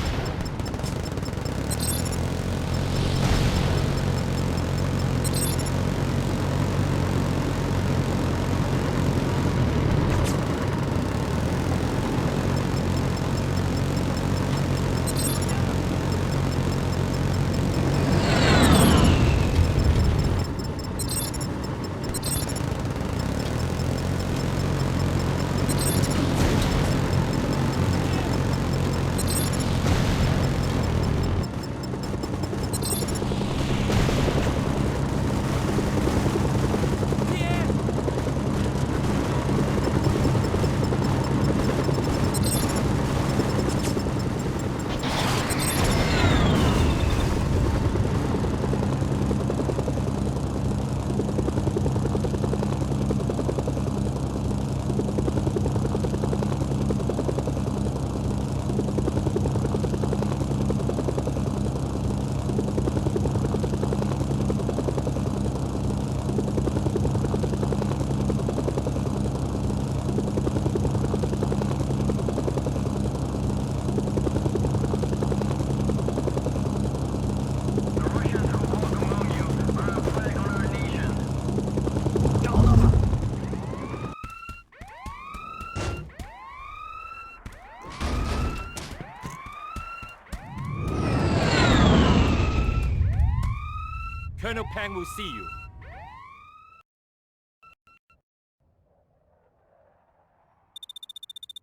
Colonel Pang will see you.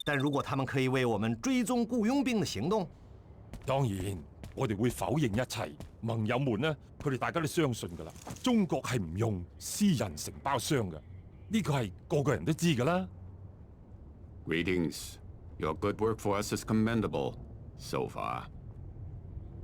但如果他们可以为我们追踪雇佣兵的行動，當然，我哋會否認一切。盟友們呢，佢哋大家都相信㗎啦。中國係唔用私人承包商嘅，呢個係個個人都知㗎啦。Greetings. Your good work for us is commendable, so far.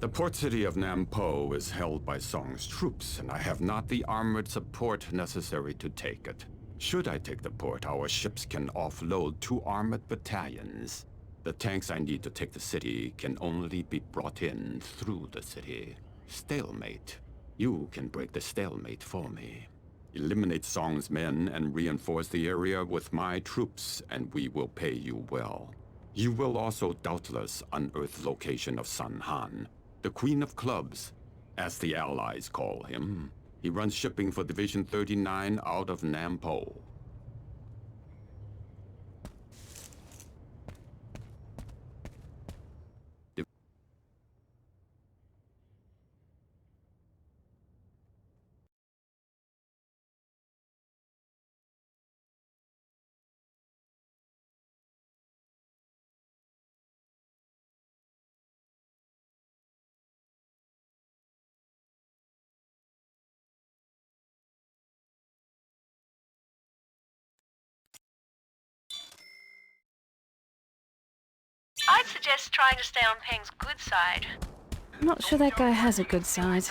The port city of Nampo is held by Song's troops, and I have not the armored support necessary to take it. Should I take the port, our ships can offload 2 armored battalions. The tanks I need to take the city can only be brought in through the city. Stalemate. You can break the stalemate for me. Eliminate Song's men and reinforce the area with my troops, and we will pay you well. You will also doubtless unearth location of Sun Han, the Queen of Clubs, as the Allies call him. He runs shipping for Division 39 out of Nampo. I'd suggest trying to stay on Peng's good side. I'm not sure that guy has a good side.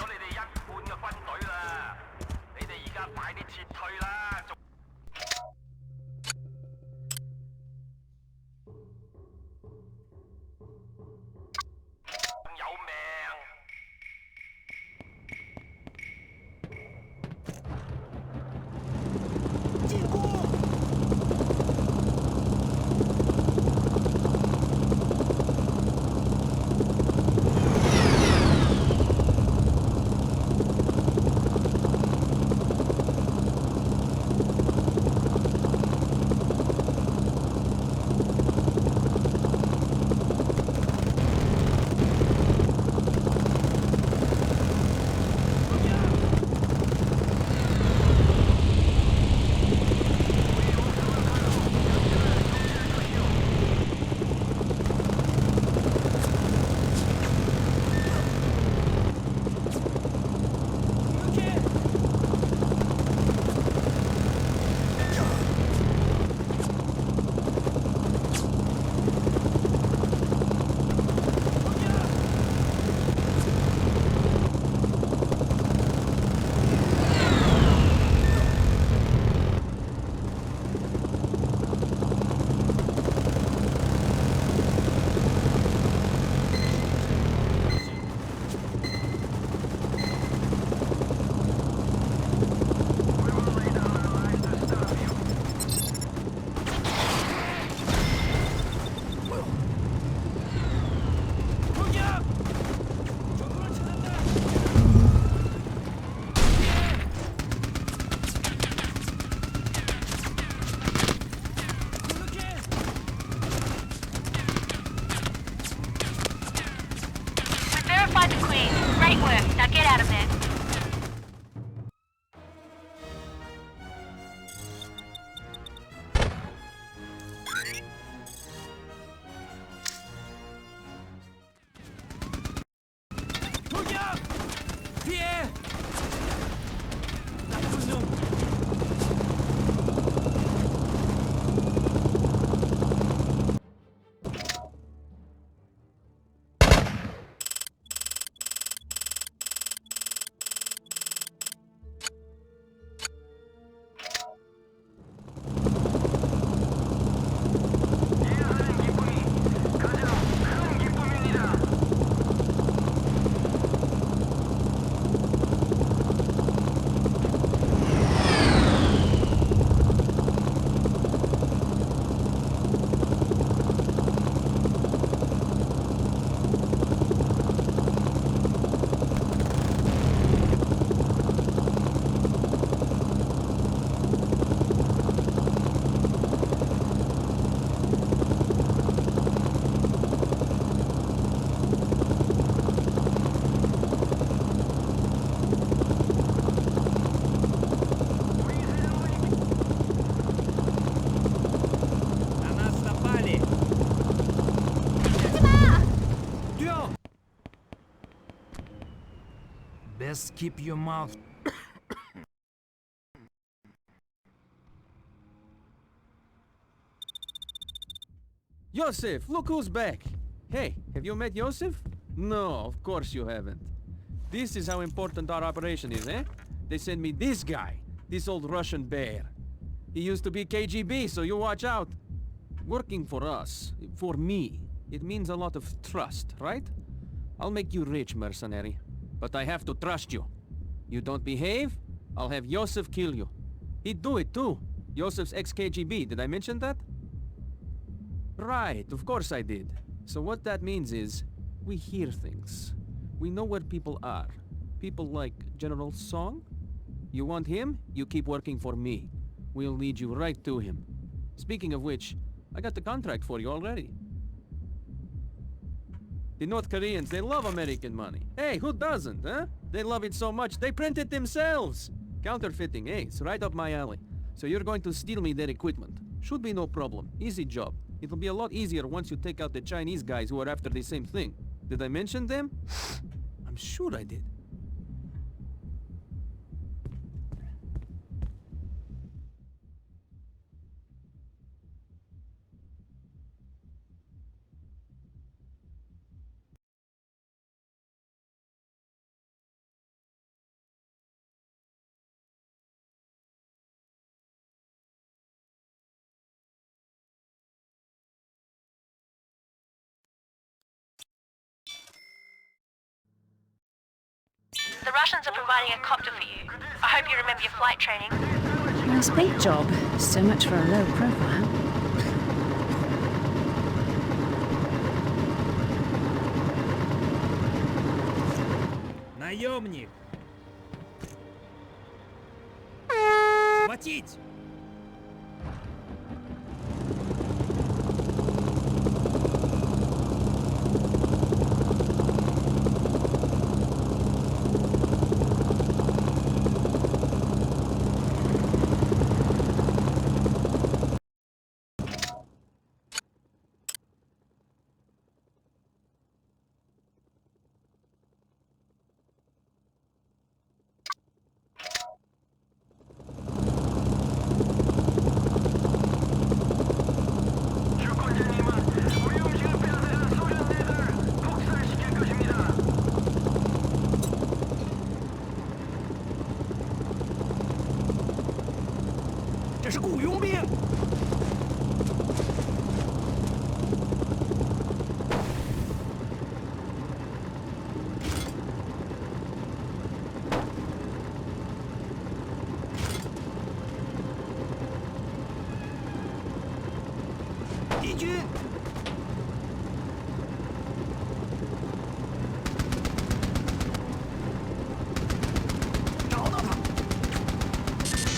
Great work. Now get out of there. Pierre! Best keep your mouth. Yosef, look who's back. Hey, have you met Yosef? No, of course you haven't. This is how important our operation is, eh? They sent me this guy, this old Russian bear. He used to be KGB, so you watch out. Working for us, for me, it means a lot of trust, right? I'll make you rich, mercenary. But I have to trust you. You don't behave, I'll have Yosef kill you. He'd do it too. Yosef's ex-KGB, did I mention that? Right, of course I did. So what that means is, we hear things. We know where people are. People like General Song. You want him? You keep working for me. We'll lead you right to him. Speaking of which, I got the contract for you already. The North Koreans, they love American money. Hey, who doesn't, huh? They love it so much, they print it themselves. Counterfeiting, hey, it's right up my alley. So you're going to steal me their equipment. Should be no problem. Easy job. It'll be a lot easier once you take out the Chinese guys who are after the same thing. Did I mention them? I'm sure I did. The Russians are providing a copter for you. I hope you remember your flight training. Nice paint job. So much for a low profile. Наемник! Схватить!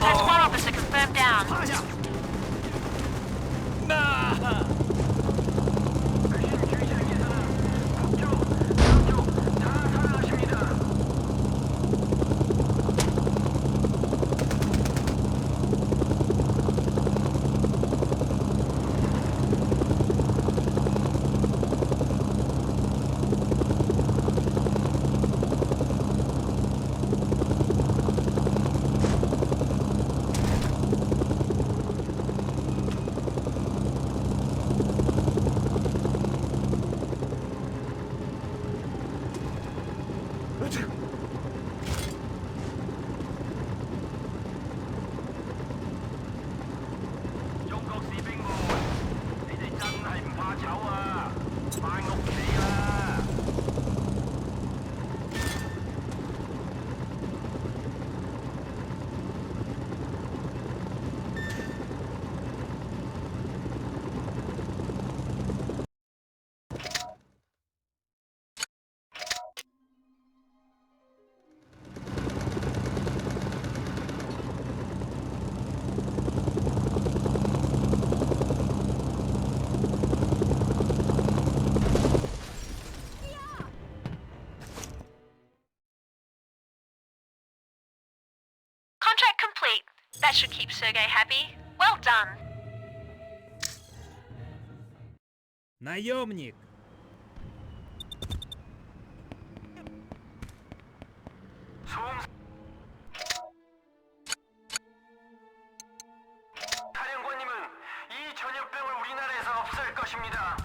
That's one officer confirmed down. Contract complete. That should keep Sergei happy. Well done. Наемник! 사령관님은 이 전염병을 우리나라에서 없앨 것입니다.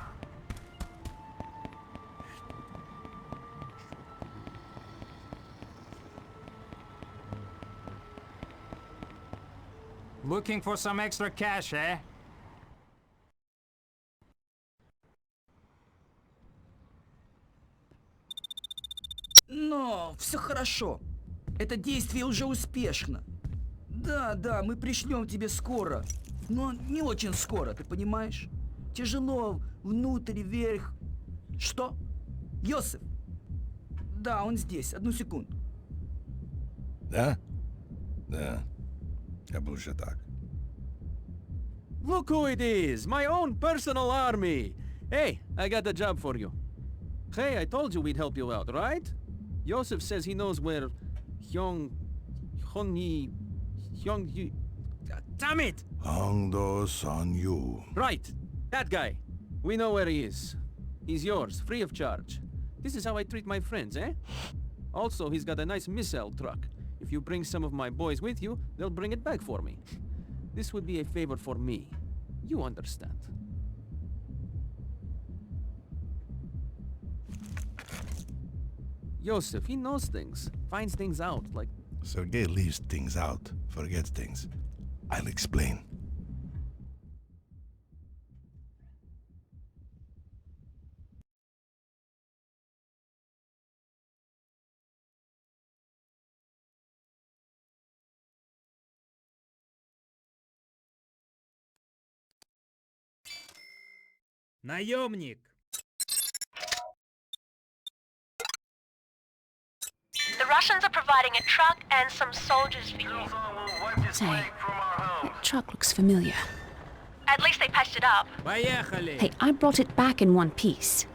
Looking for some extra cash, eh? Но все хорошо. Это действие уже успешно. Да, мы пришлем тебе скоро. Но не очень скоро, ты понимаешь? Тяжело, внутрь, вверх. Что? Йосиф? Да, он здесь. Одну секунду. Да? Да. Я был уже так. Look who it is! My own personal army! Hey, I got a job for you. Hey, I told you we'd help you out, right? Yosef says he knows where Hyung... Damn it! Hongdo Son Yu. Right, that guy. We know where he is. He's yours, free of charge. This is how I treat my friends, eh? Also, he's got a nice missile truck. If you bring some of my boys with you, they'll bring it back for me. This would be a favor for me. You understand. Yosef, he knows things. Finds things out, like... Sergei leaves things out, forgets things. I'll explain. Наемник! The Russians are providing a truck and some soldiers for you. Say, that truck looks familiar. At least they patched it up. Поехали! Hey, I brought it back in one piece.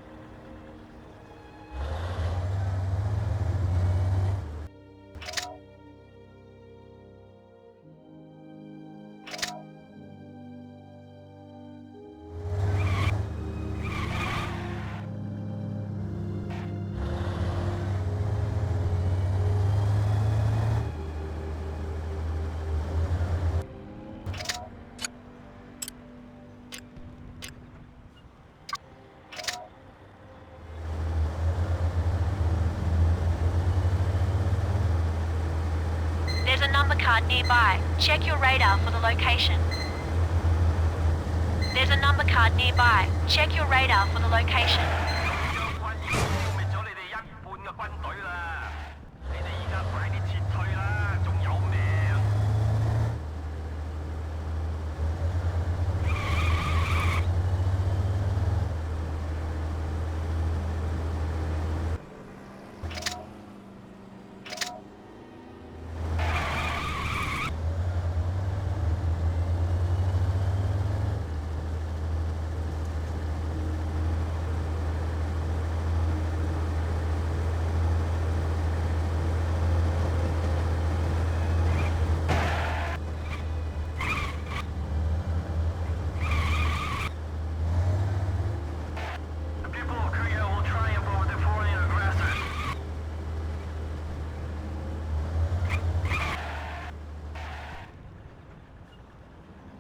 There's a number card nearby. Check your radar for the location. There's a number card nearby. Check your radar for the location.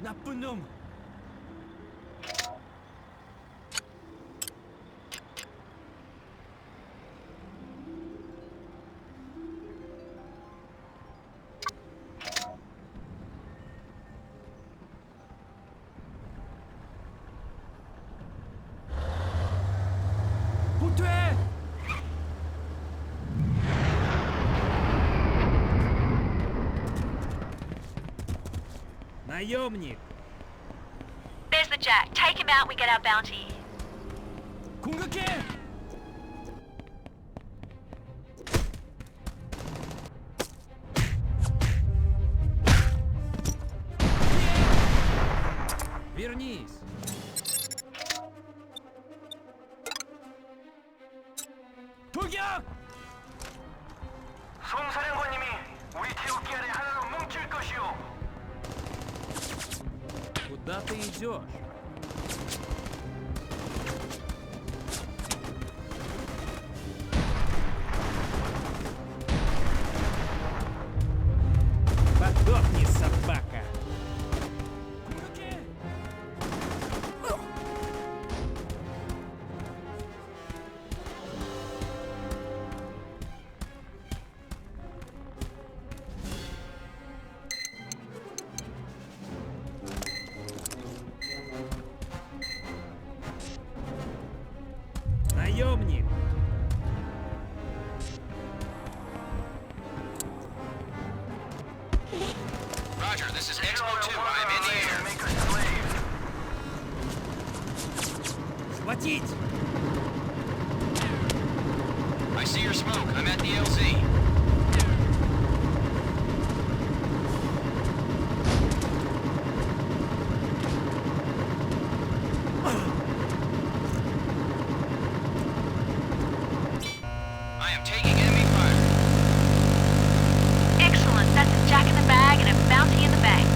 나쁜 놈! 후퇴! Наемник! There's the Jack. Take him out, we get our bounty. 공격해! Вернись! 돌격! 송사령관님이 우리 태극기 아래 하나로 뭉칠 것이오. Куда ты идешь? Подохни, собака! Наемник! Roger, this is Expo 2. I'm in the air. Схватить! I see your smoke. I'm at the LZ. I am taking enemy fire. Excellent. That's a Jack in the bag and a bounty in the bank.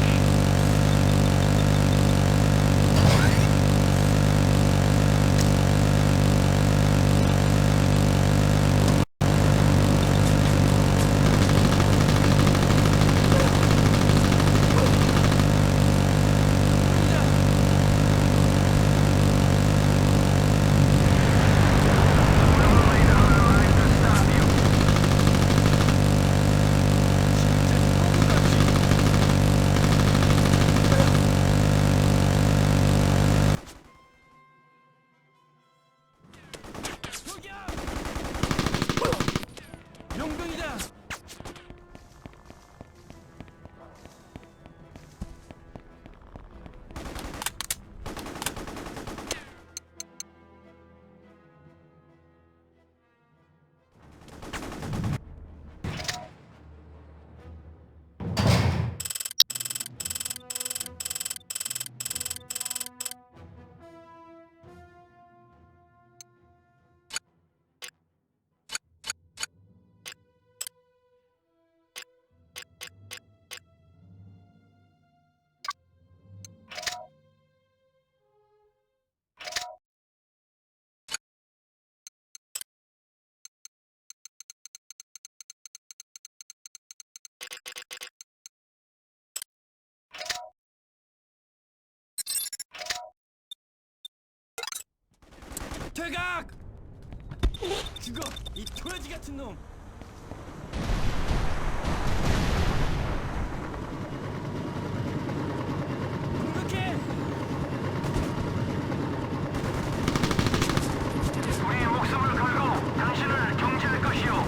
퇴각! 죽어, 이 도라지 같은 놈! 공격해! 우리의 목숨을 걸고 당신을 경제할 것이오.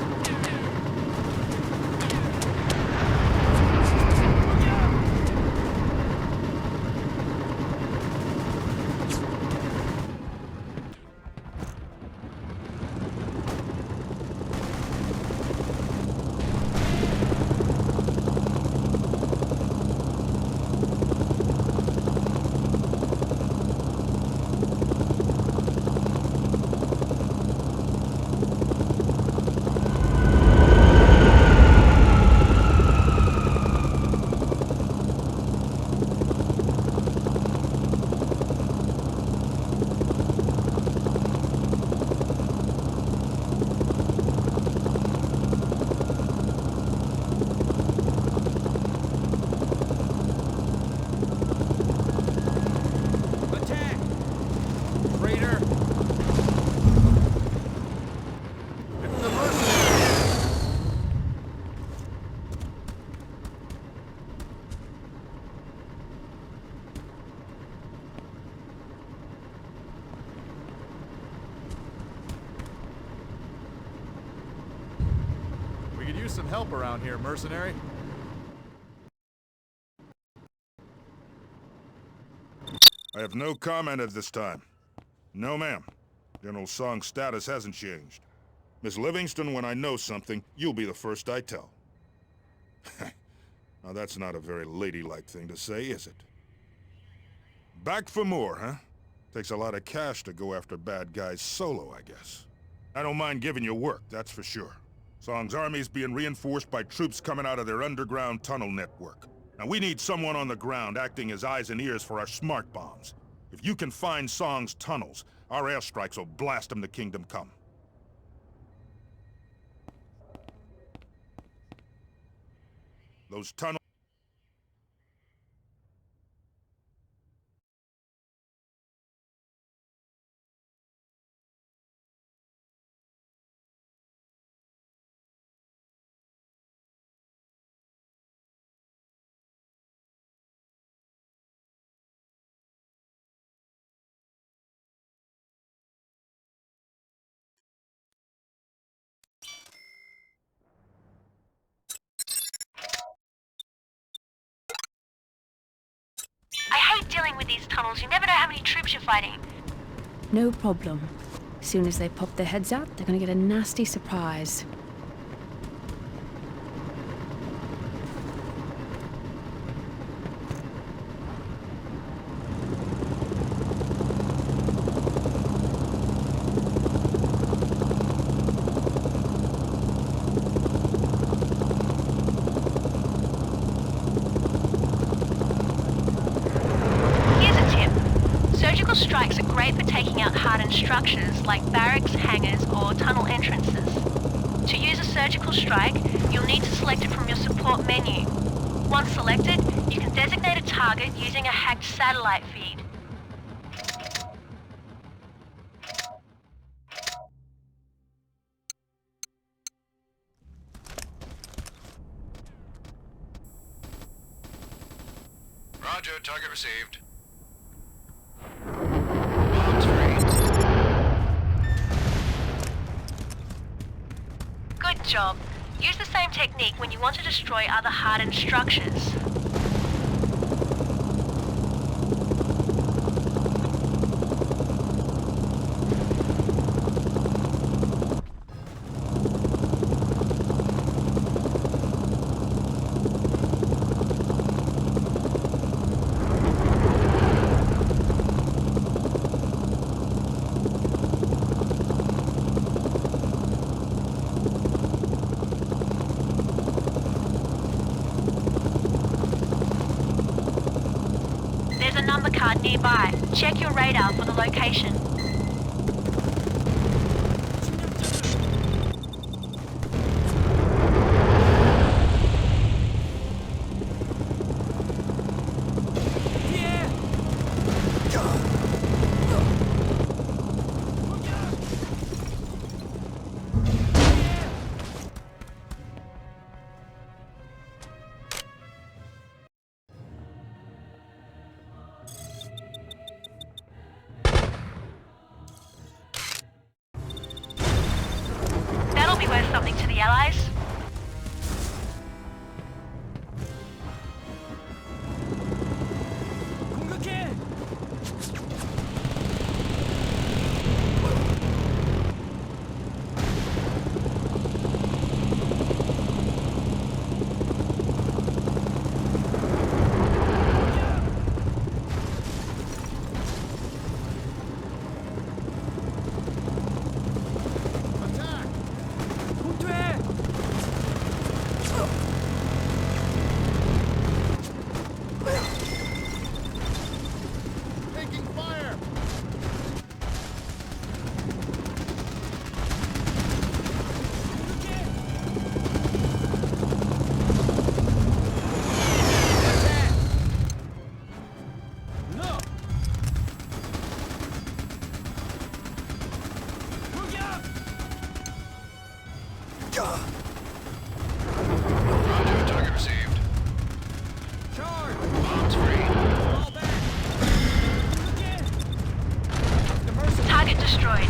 We could use some help around here, mercenary. I have no comment at this time. No, ma'am. General Song's status hasn't changed. Miss Livingston, when I know something, you'll be the first I tell. Now that's not a very ladylike thing to say, is it? Back for more, huh? Takes a lot of cash to go after bad guys solo, I guess. I don't mind giving you work, that's for sure. Song's army's being reinforced by troops coming out of their underground tunnel network. Now we need someone on the ground acting as eyes and ears for our smart bombs. If you can find Song's tunnels, our airstrikes will blast them to Kingdom Come. Those tunnels... I hate dealing with these tunnels. You never know how many troops you're fighting. No problem. Soon as they pop their heads out, they're gonna get a nasty surprise. Strikes are great for taking out hardened structures like barracks, hangars, or tunnel entrances. To use a surgical strike, you'll need to select it from your support menu. Once selected, you can designate a target using a hacked satellite feed. Roger, target received. Good job. Use the same technique when you want to destroy other hardened structures. Card nearby. Check your radar for the location. the Allies? Target destroyed.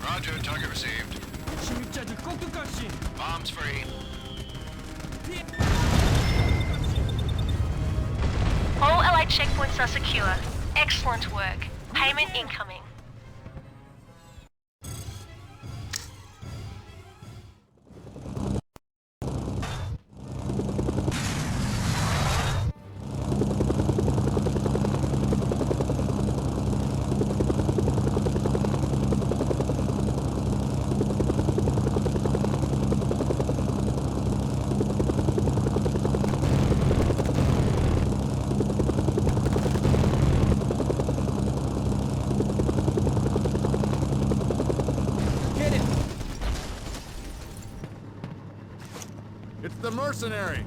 Roger, target received. Bombs free. All Allied checkpoints are secure. Excellent work. Payment incoming. It's the mercenary!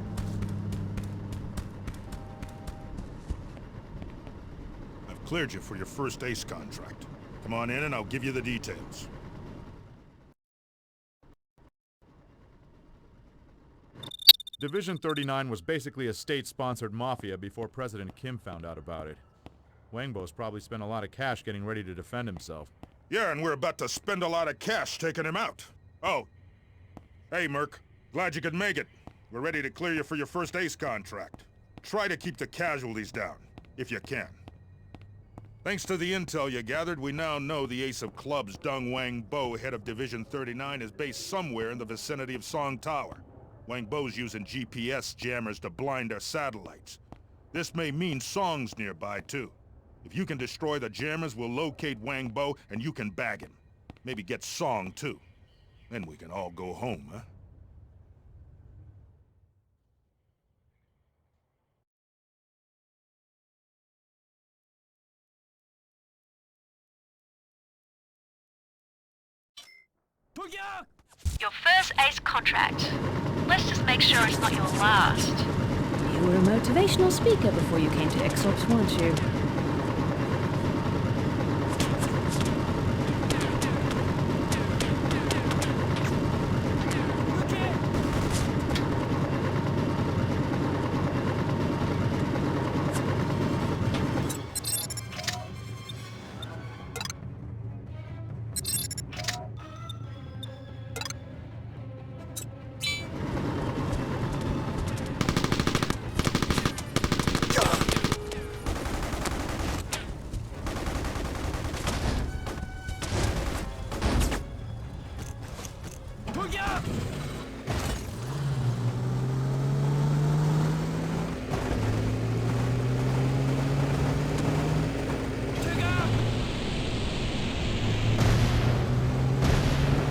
I've cleared you for your first ACE contract. Come on in and I'll give you the details. Division 39 was basically a state-sponsored mafia before President Kim found out about it. Wangbo's probably spent a lot of cash getting ready to defend himself. Yeah, and we're about to spend a lot of cash taking him out. Oh. Hey, Merc. Glad you could make it. We're ready to clear you for your first ACE contract. Try to keep the casualties down, if you can. Thanks to the intel you gathered, we now know the ace of clubs, Deng Wangbo, head of Division 39, is based somewhere in the vicinity of Song Tower. Wangbo's using GPS jammers to blind our satellites. This may mean Song's nearby, too. If you can destroy the jammers, we'll locate Wangbo and you can bag him. Maybe get Song, too. Then we can all go home, huh? Your first ACE contract. Let's just make sure it's not your last. You were a motivational speaker before you came to Exops, weren't you?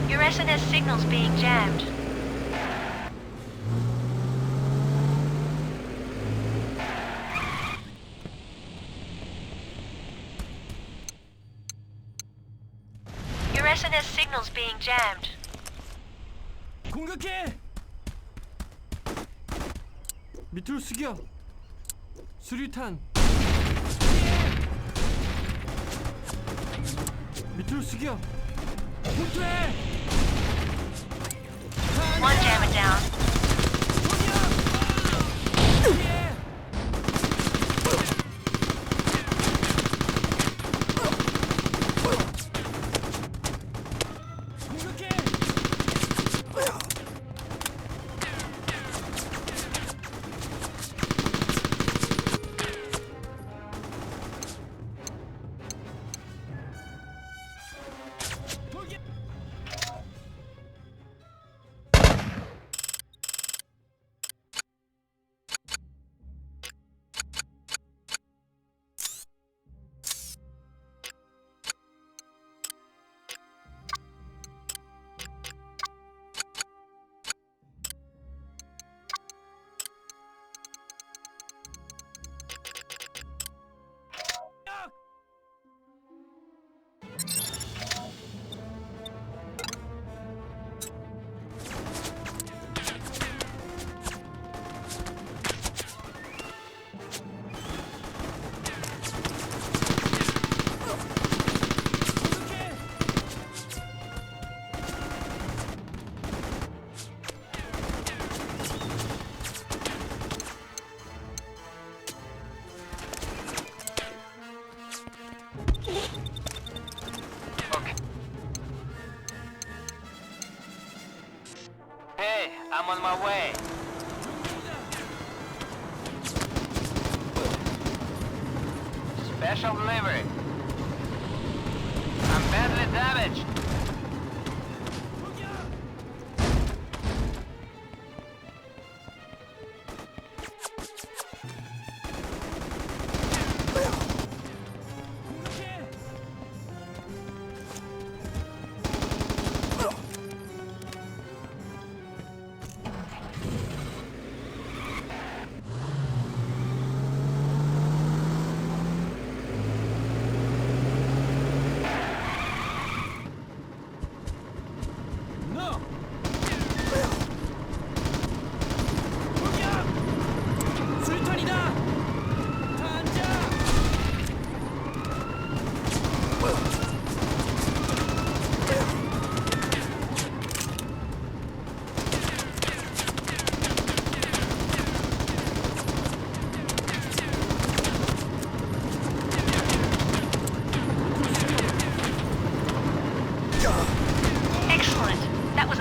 Your SNS signal's being jammed. Your SNS signal's being jammed. 공격해! 밑으로 숙여! 수류탄! 밑으로 숙여! One jammer down. special delivery. I'm badly damaged.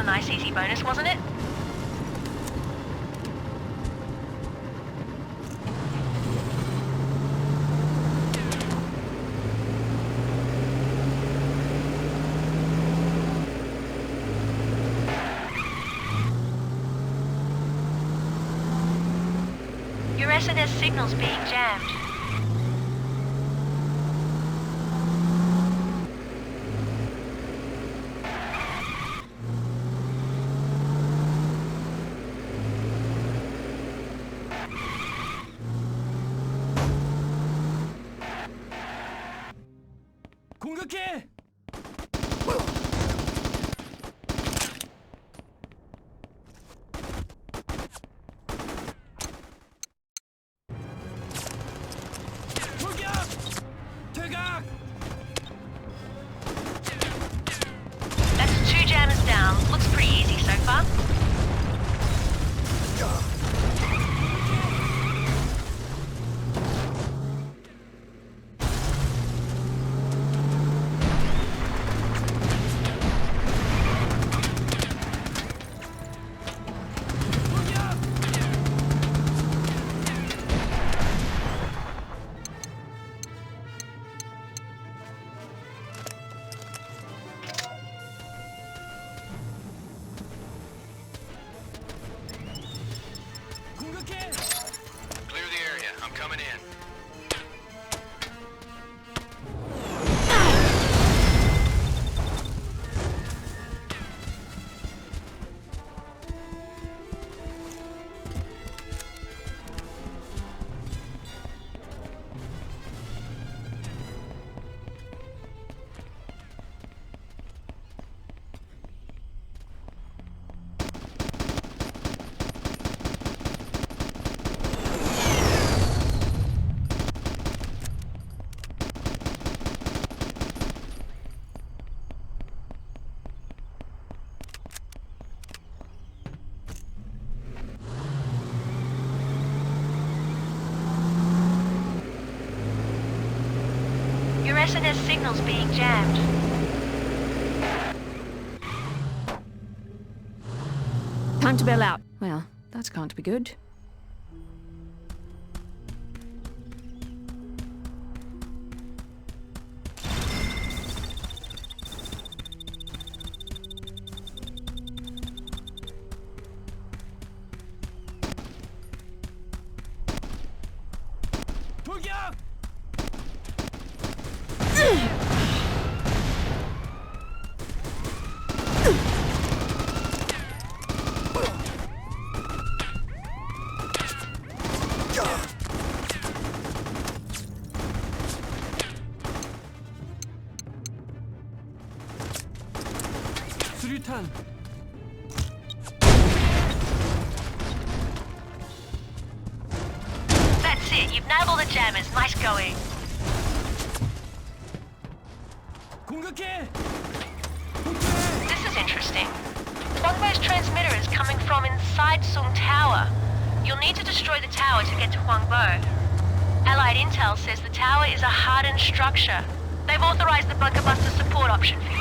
Nice easy bonus, wasn't it? Your SNS signal's being jammed. 공격해! 돌격! 퇴각! That's 2 jammers down. Looks pretty easy so far. Clear the area. I'm coming in. Your SNS signal's being jammed. Time to bail out. Well, that can't be good. 돌격! 수류탄! That's it. You've nailed all the jammers. Nice going. 공격해! This is interesting. Huangbo's transmitter is coming from inside Sung Tower. You'll need to destroy the tower to get to Huangbo. Allied intel says the tower is a hardened structure. They've authorized the bunker buster support option for you.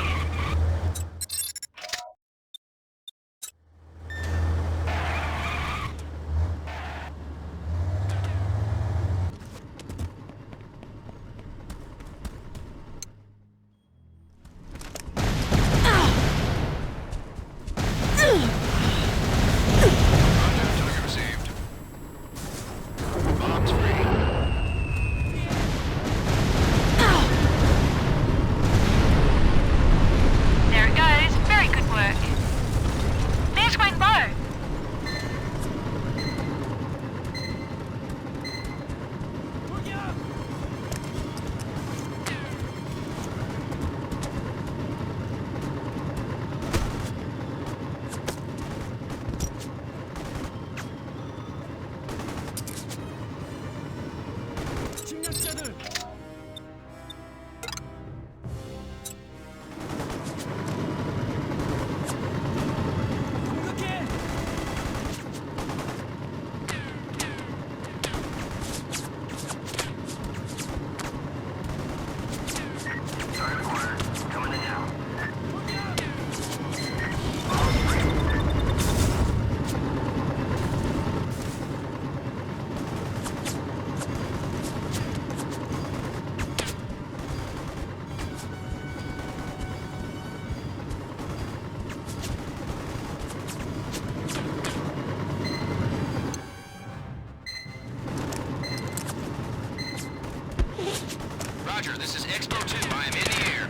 Roger, this is Expo 2. I am in the air.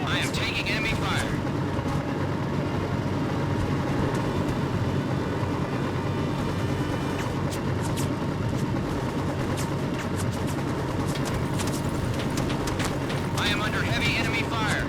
I am taking enemy fire. I am under heavy enemy fire.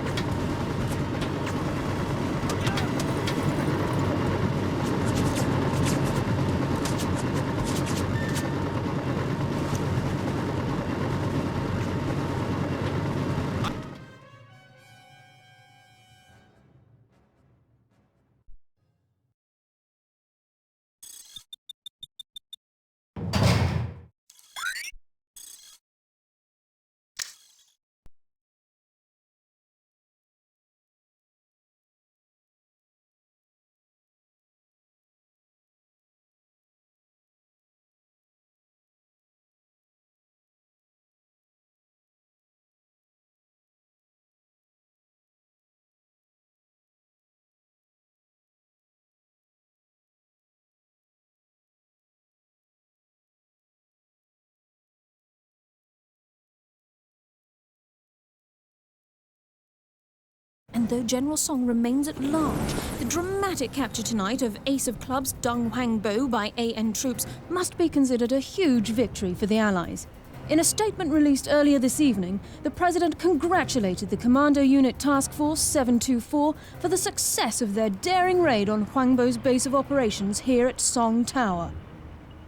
And though General Song remains at large, the dramatic capture tonight of Ace of Clubs Deng Huangbo by AN troops must be considered a huge victory for the Allies. In a statement released earlier this evening, the President congratulated the Commando Unit Task Force 724 for the success of their daring raid on Huangbo's base of operations here at Song Tower.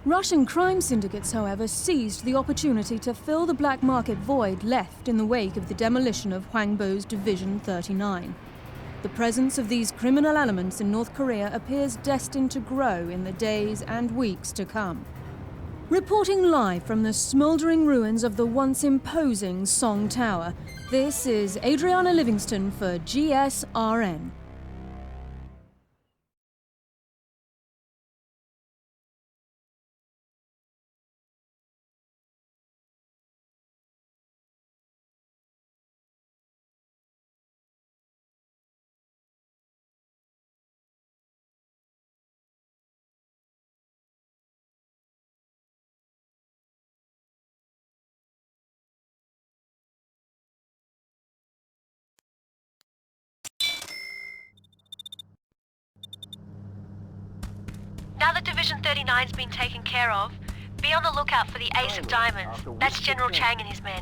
Russian crime syndicates, however, seized the opportunity to fill the black market void left in the wake of the demolition of Huangbo's Division 39. The presence of these criminal elements in North Korea appears destined to grow in the days and weeks to come. Reporting live from the smouldering ruins of the once imposing Song Tower, this is Adriana Livingston for GSRN. Now that Division 39's been taken care of, be on the lookout for the Ace of Diamonds. That's General Chang and his men.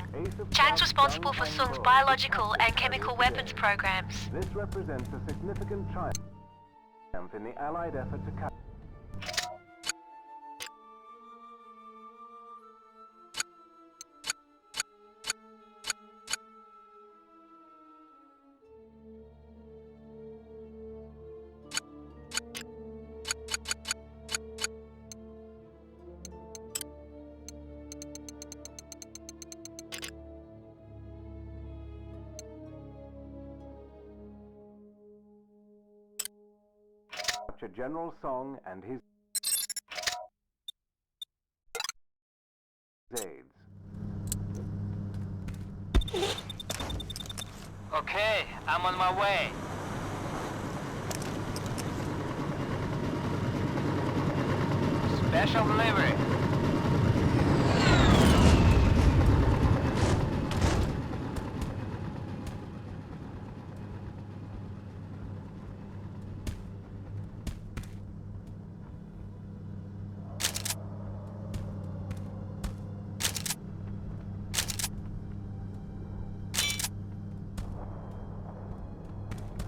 Chang's responsible for Sung's biological and chemical weapons programs. This represents a significant triumph in the Allied effort to capture. General Song and his aides. Okay, I'm on my way. Special delivery.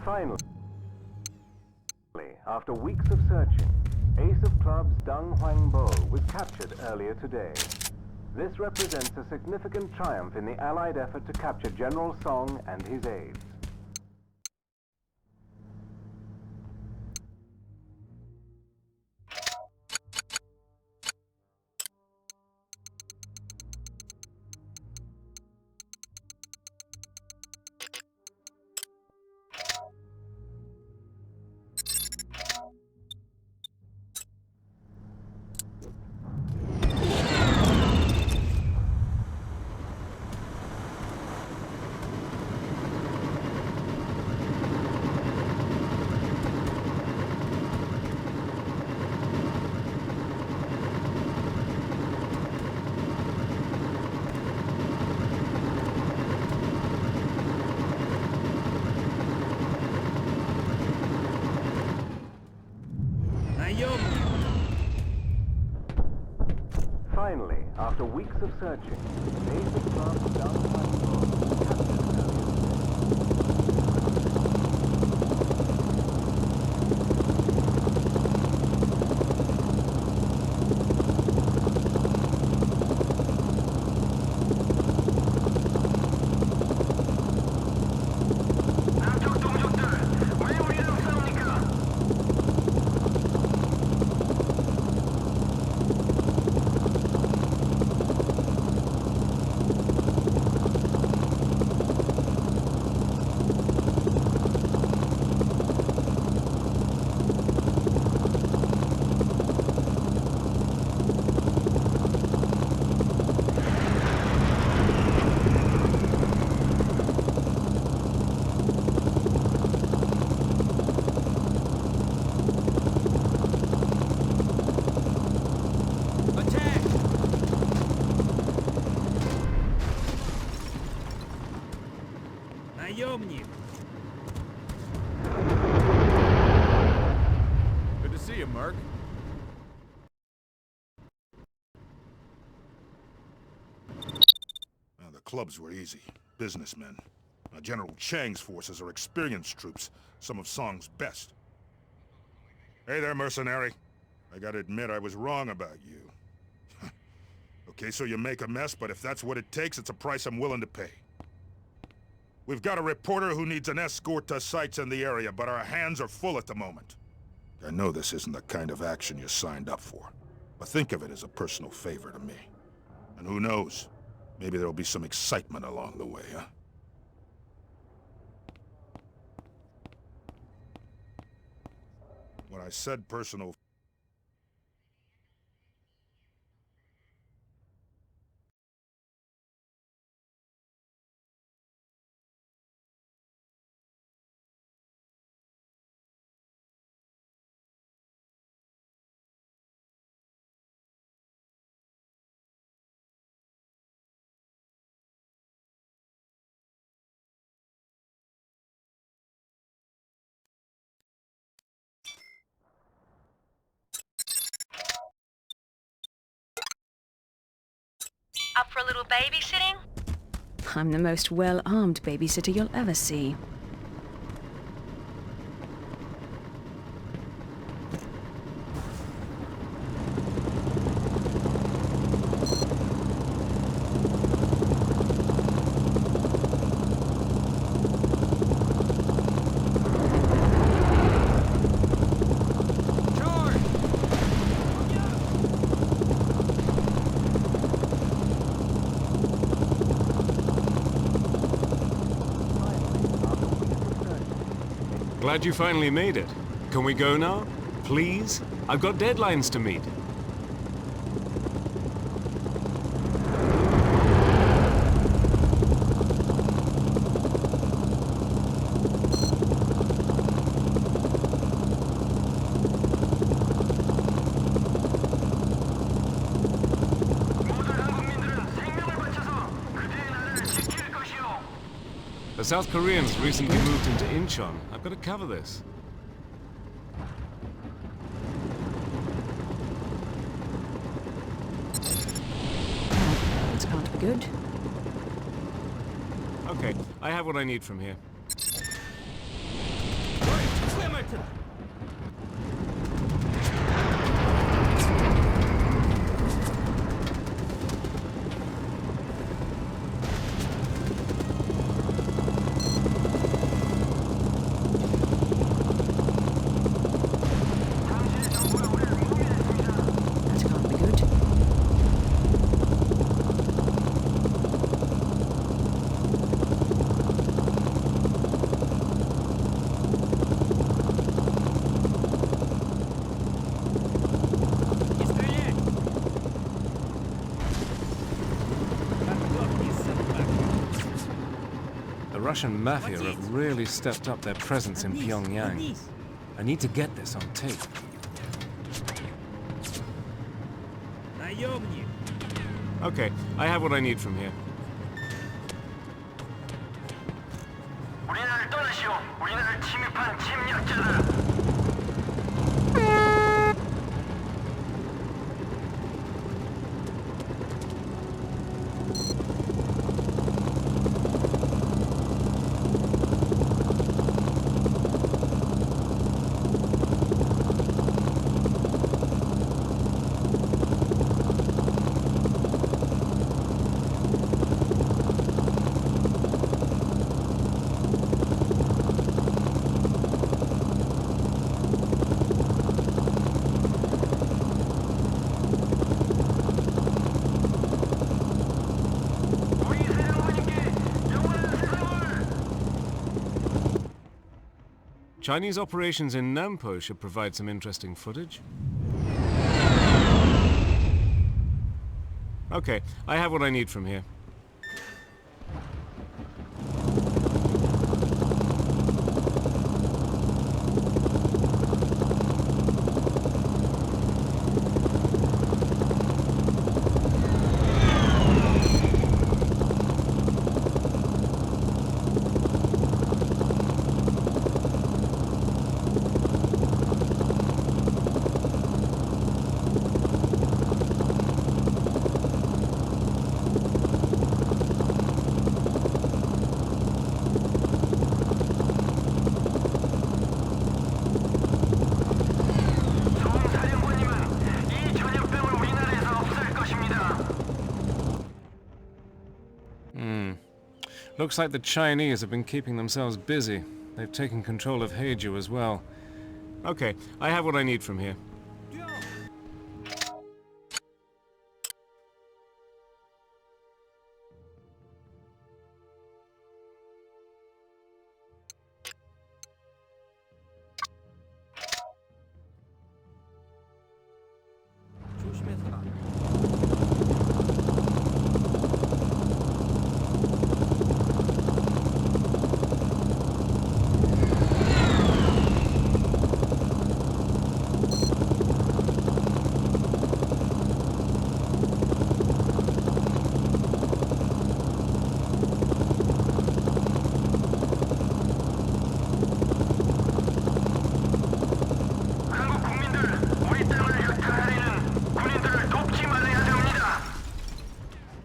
Finally, after weeks of searching, Ace of Clubs Deng Huangbo was captured earlier today. This represents a significant triumph in the Allied effort to capture General Song and his aides. Finally, after weeks of searching, Ace of Clubs Dang Hwang Bo was captured earlier today. Наемник! Good to see you, Merc. The clubs were easy. Businessmen. General Chang's forces are experienced troops, some of Song's best. Hey there, mercenary. I gotta admit I was wrong about you. Okay, so you make a mess, but if that's what it takes, it's a price I'm willing to pay. We've got a reporter who needs an escort to sites in the area, but our hands are full at the moment. I know this isn't the kind of action you signed up for, but think of it as a personal favor to me. And who knows? Maybe there'll be some excitement along the way, huh? When I said personal... Up for a little babysitting? I'm the most well-armed babysitter you'll ever see. Glad you finally made it. Can we go now? Please? I've got deadlines to meet. The South Koreans recently moved into Incheon. I've got to cover this. This can't be good. Okay, I have what I need from here. The Russian mafia have really stepped up their presence in Pyongyang. I need to get this on tape. Okay, I have what I need from here. Chinese operations in Nampo should provide some interesting footage. Okay, I have what I need from here. Looks like the Chinese have been keeping themselves busy. They've taken control of Heiju as well. Okay, I have what I need from here.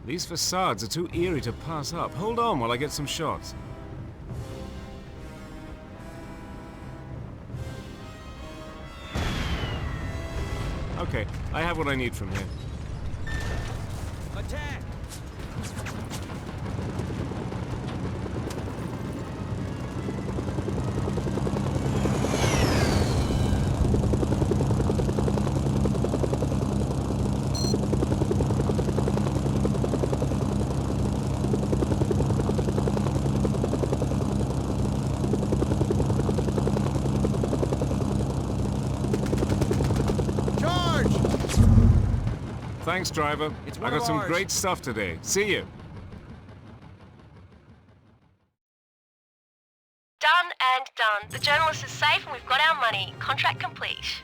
These facades are too eerie to pass up. Hold on while I get some shots. Okay, I have what I need from here. Attack! Thanks, driver. I got some great stuff today. See you. Done and done. The journalist is safe and we've got our money. Contract complete.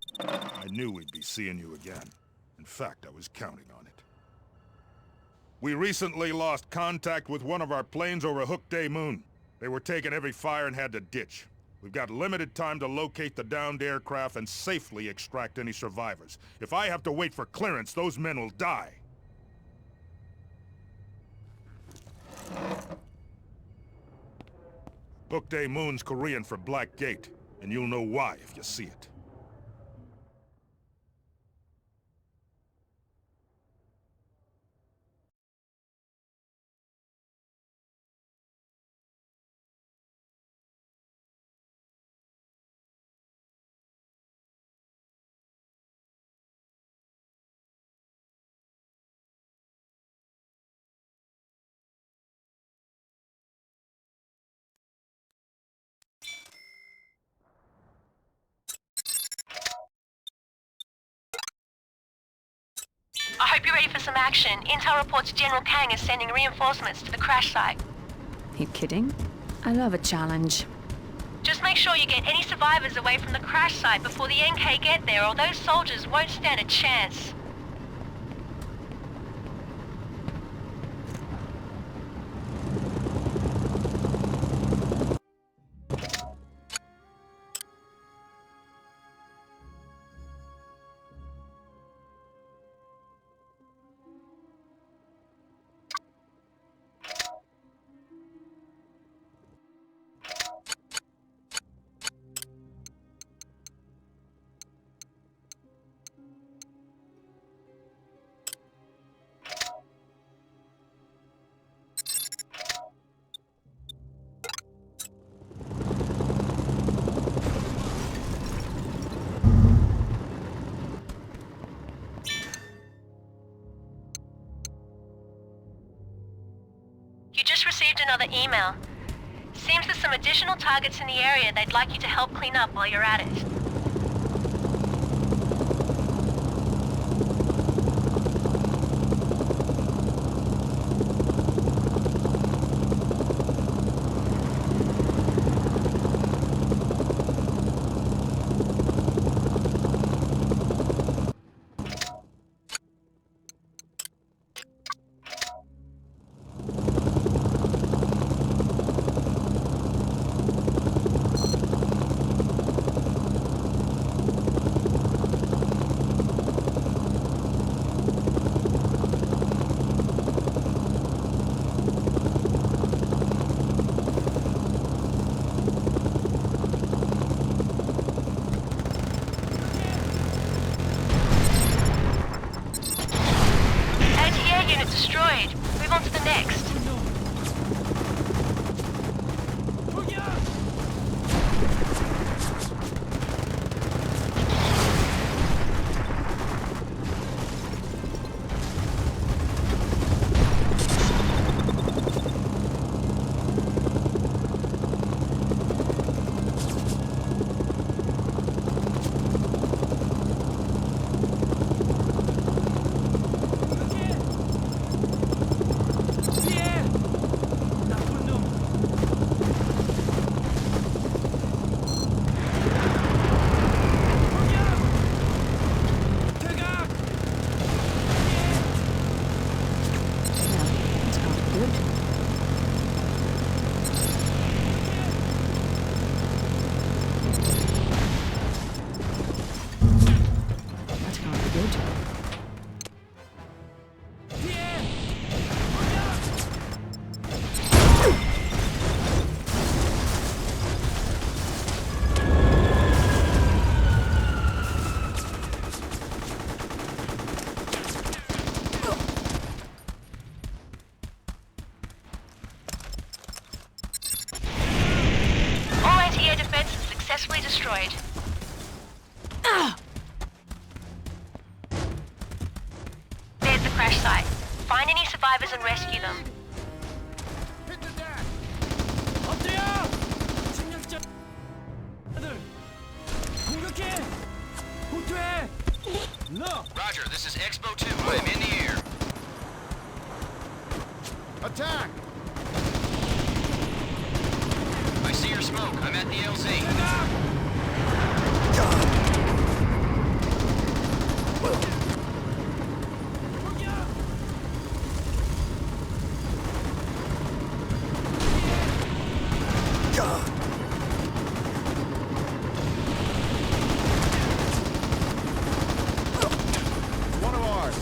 I knew we'd be seeing you again. In fact, I was counting on it. We recently lost contact with one of our planes over Pt.1. They were taking every fire and had to ditch. We've got limited time to locate the downed aircraft and safely extract any survivors. If I have to wait for clearance, those men will die. Pt.1's Korean for Black Gate, and you'll know why if you see it. I hope you're ready for some action. Intel reports General Kang is sending reinforcements to the crash site. You kidding? I love a challenge. Just make sure you get any survivors away from the crash site before the NK get there, or those soldiers won't stand a chance. You just received another email. Seems there's some additional targets in the area they'd like you to help clean up while you're at it. Destroyed. Move on to the next. Destroyed. There's the crash site. Find any survivors and rescue them. Roger, this is Expo 2. I am in the air. Attack! I see your smoke. I'm at the LZ. One of ours.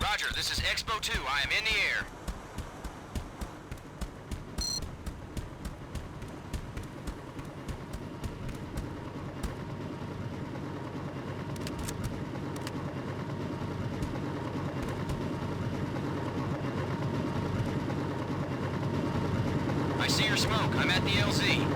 Roger, this is Expo 2. I am in the air. I see your smoke. I'm at the LZ.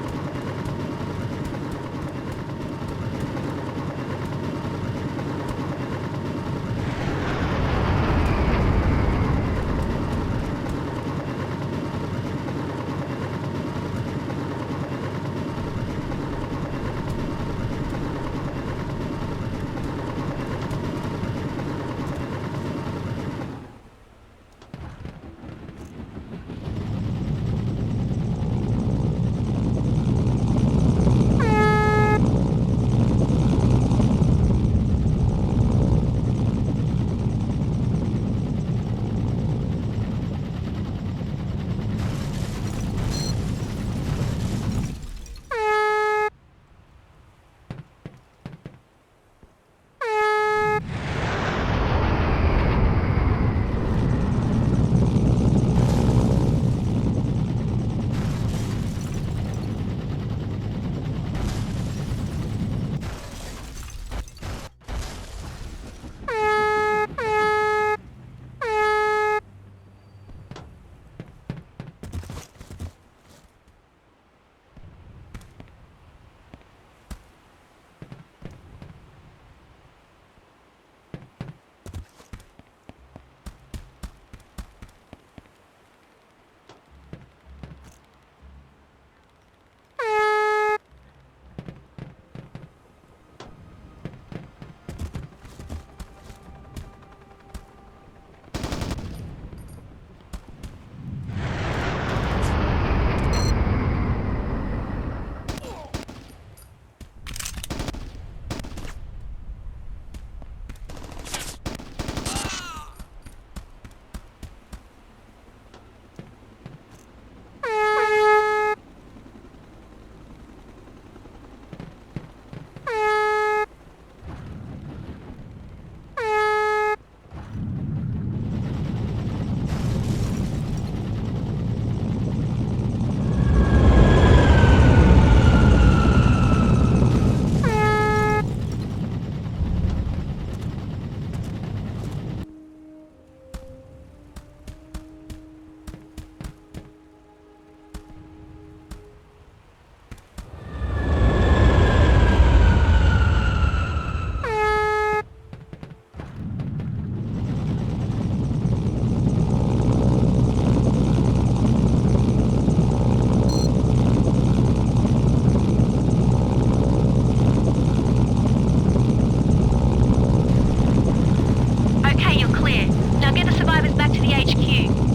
you.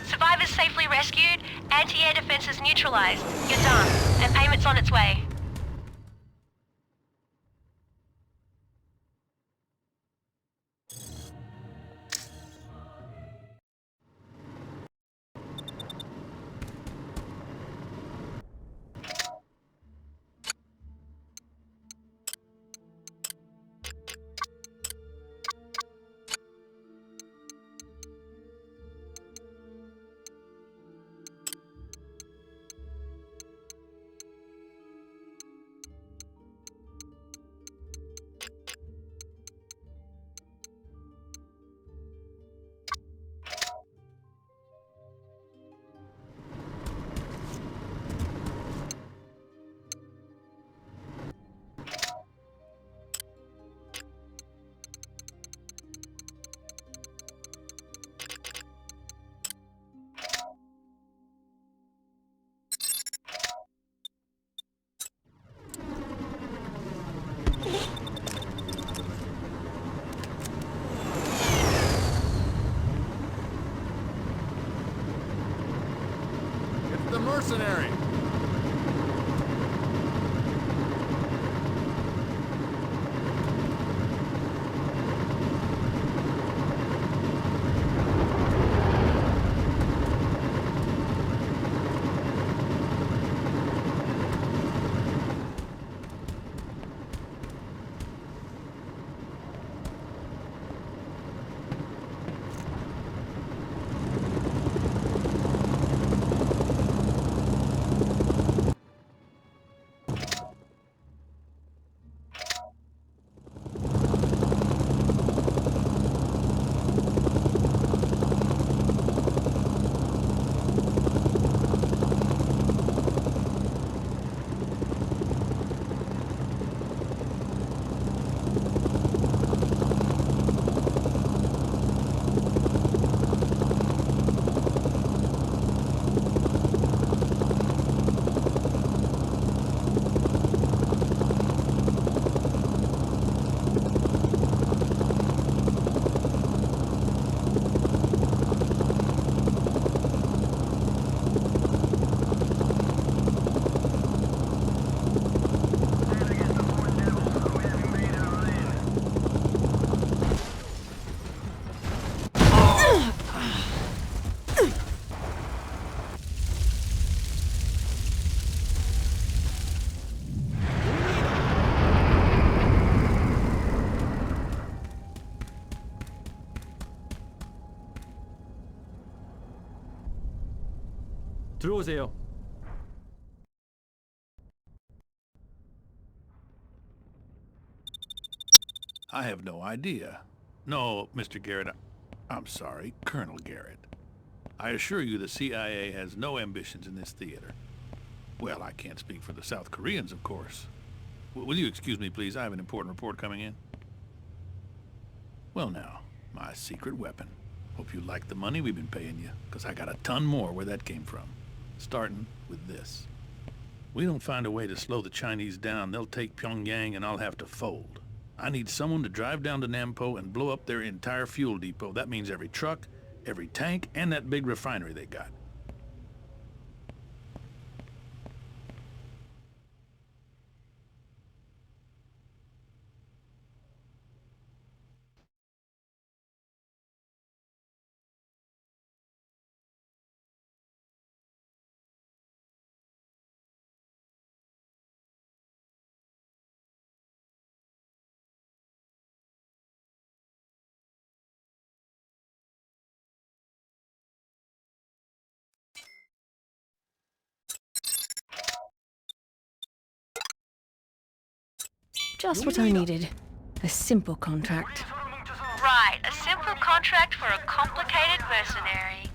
Survivors safely rescued, anti-air defenses neutralized. You're done, and payment's on its way. The mercenary! 들어오세요. I have no idea. No, Mr. Garrett, I'm sorry, Colonel Garrett. I assure you the CIA has no ambitions in this theater. Well, I can't speak for the South Koreans, of course. Will you excuse me, please? I have an important report coming in. Well now, my secret weapon. Hope you like the money we've been paying you, because I got a ton more where that came from. Starting with this. We don't find a way to slow the Chinese down, they'll take Pyongyang and I'll have to fold. I need someone to drive down to Nampo and blow up their entire fuel depot. That means every truck, every tank, and that big refinery they got. Just what I needed. A simple contract. right, a simple contract for a complicated mercenary.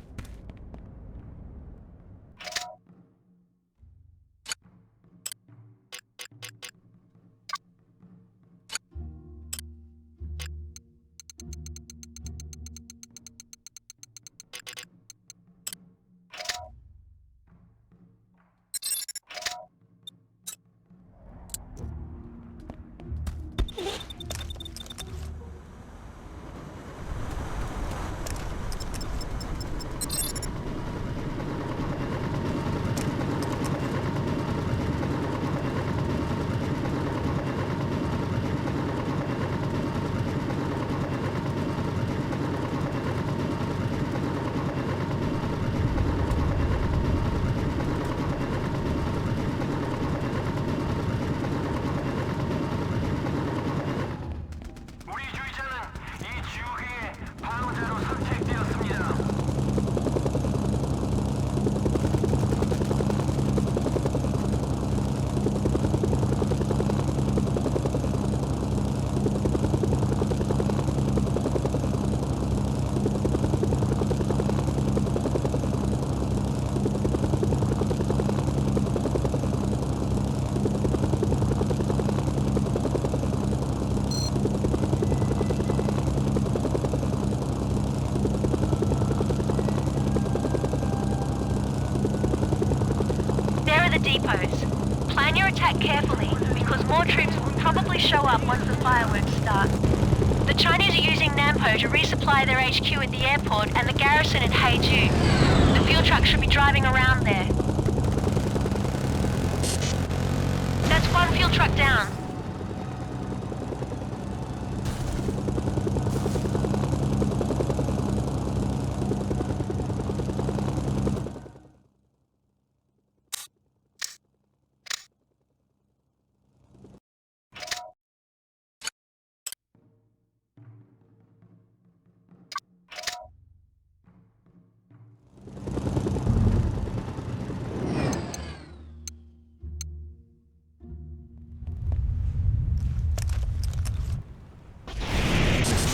Depots. Plan your attack carefully, because more troops will probably show up once the fireworks start. The Chinese are using Nampo to resupply their HQ at the airport and the garrison at Haeju. The fuel truck should be driving around there. That's one fuel truck down.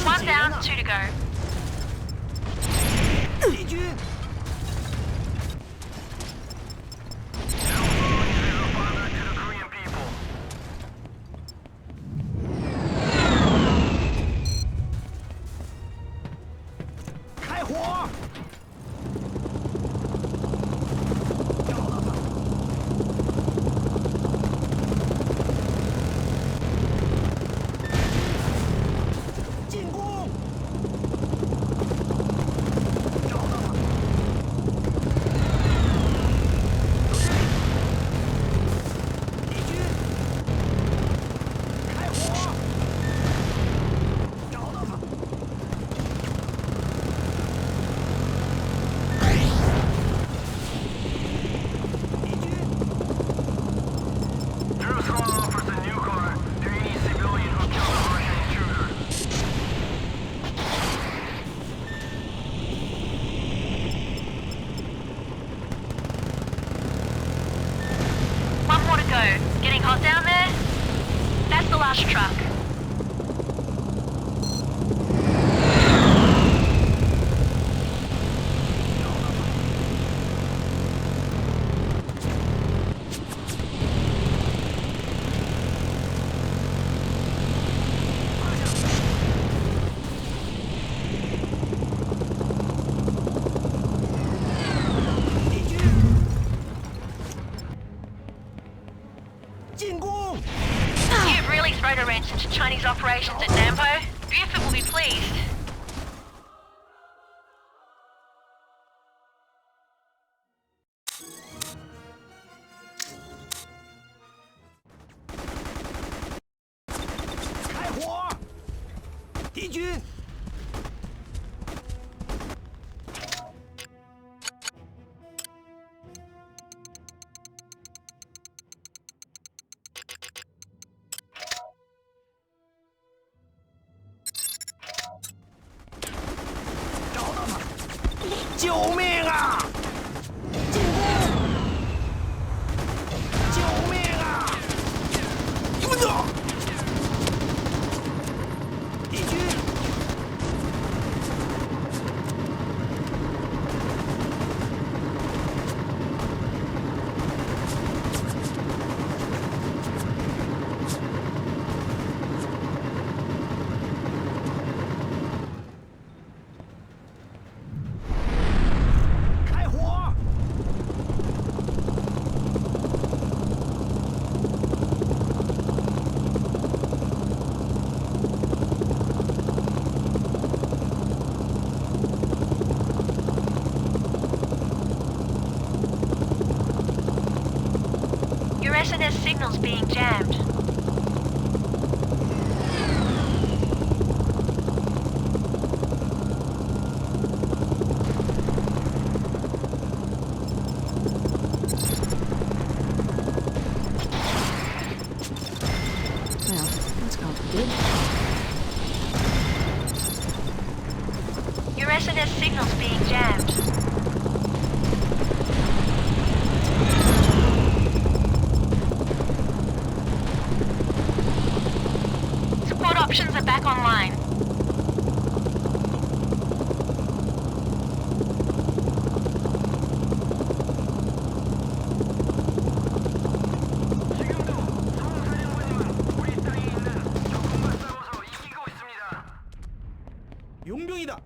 One down, two to go. Getting hot down there? That's the last truck. You've really thrown a wrench into Chinese operations at Nampo. Buford will be pleased. Your SNS signal's being jammed. Well, that's complicated. Your SNS signal's being jammed. Support options are back online. 용병이다.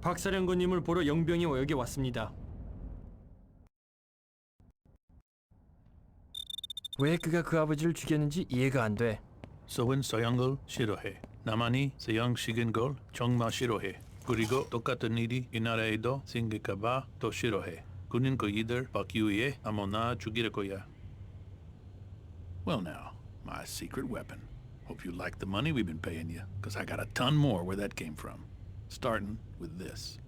박사령관님을 보러 영병이 여기 왔습니다. 왜 그가 그 아버지를 죽였는지 이해가 안 돼. 소은 서양 걸 싫어해. 나만이 서양 식은 걸 정말 싫어해. 그리고 똑같은 일이 이 나라에도 생길까봐 더 싫어해. 그는 그 이들 받기 위해 아무나 죽일 거야. Well now, my secret weapon. Hope you like the money we've been paying you, because I got a ton more where that came from. Starting with this.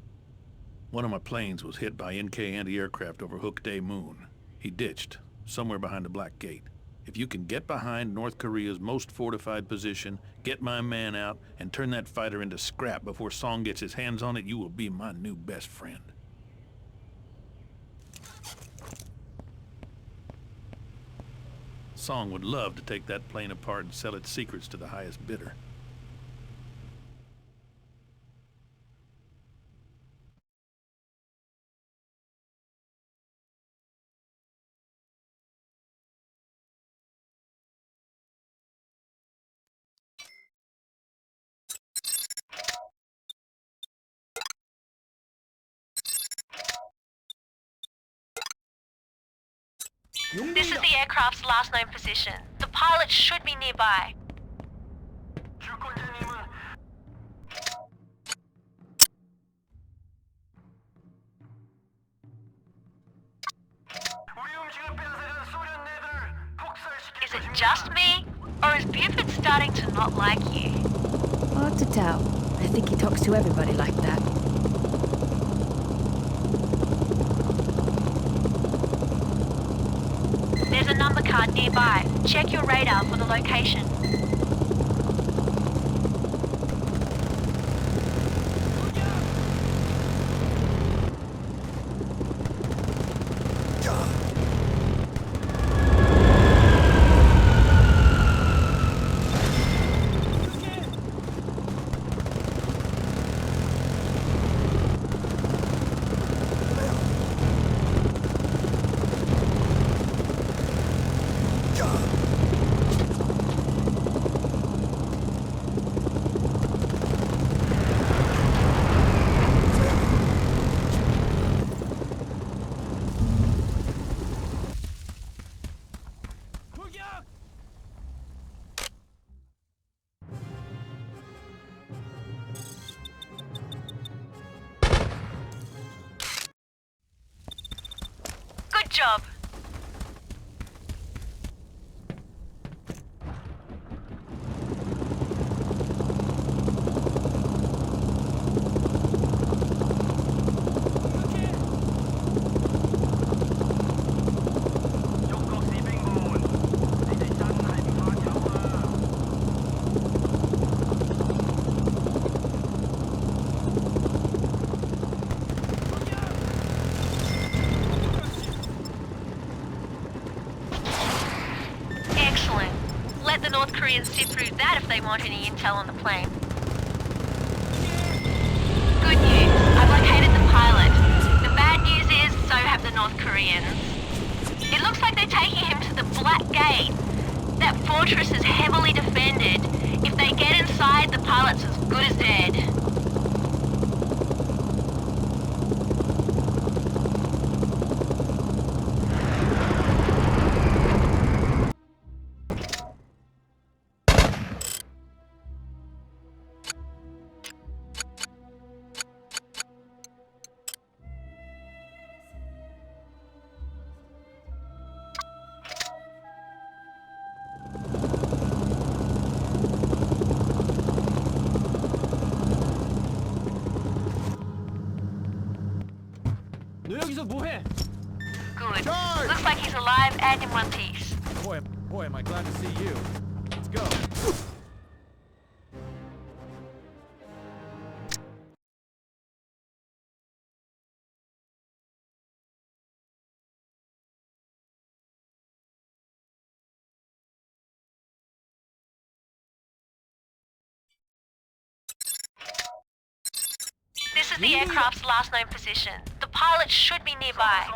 One of my planes was hit by NK anti-aircraft over Hook Day Moon. He ditched, somewhere behind the Black Gate. If you can get behind North Korea's most fortified position, get my man out, and turn that fighter into scrap before Song gets his hands on it, you will be my new best friend. Song would love to take that plane apart and sell its secrets to the highest bidder. This is the aircraft's last known position. The pilot should be nearby. Is it just me? Or is Buford starting to not like you? Hard to tell. I think he talks to everybody like that. There's a number card nearby. Check your radar for the location. Good job. Excellent. Let the North Koreans sift through that if they want any intel on the plane. Good news. I've located the pilot. The bad news is, so have the North Koreans. It looks like they're taking him to the Black Gate. That fortress is heavily defended. If they get inside, the pilot's as good as dead. 너 여기서 뭐해? Good. Looks like he's alive and in one piece. Boy, am I glad to see you. Let's go. This is the aircraft's last known position. The pilot should be nearby.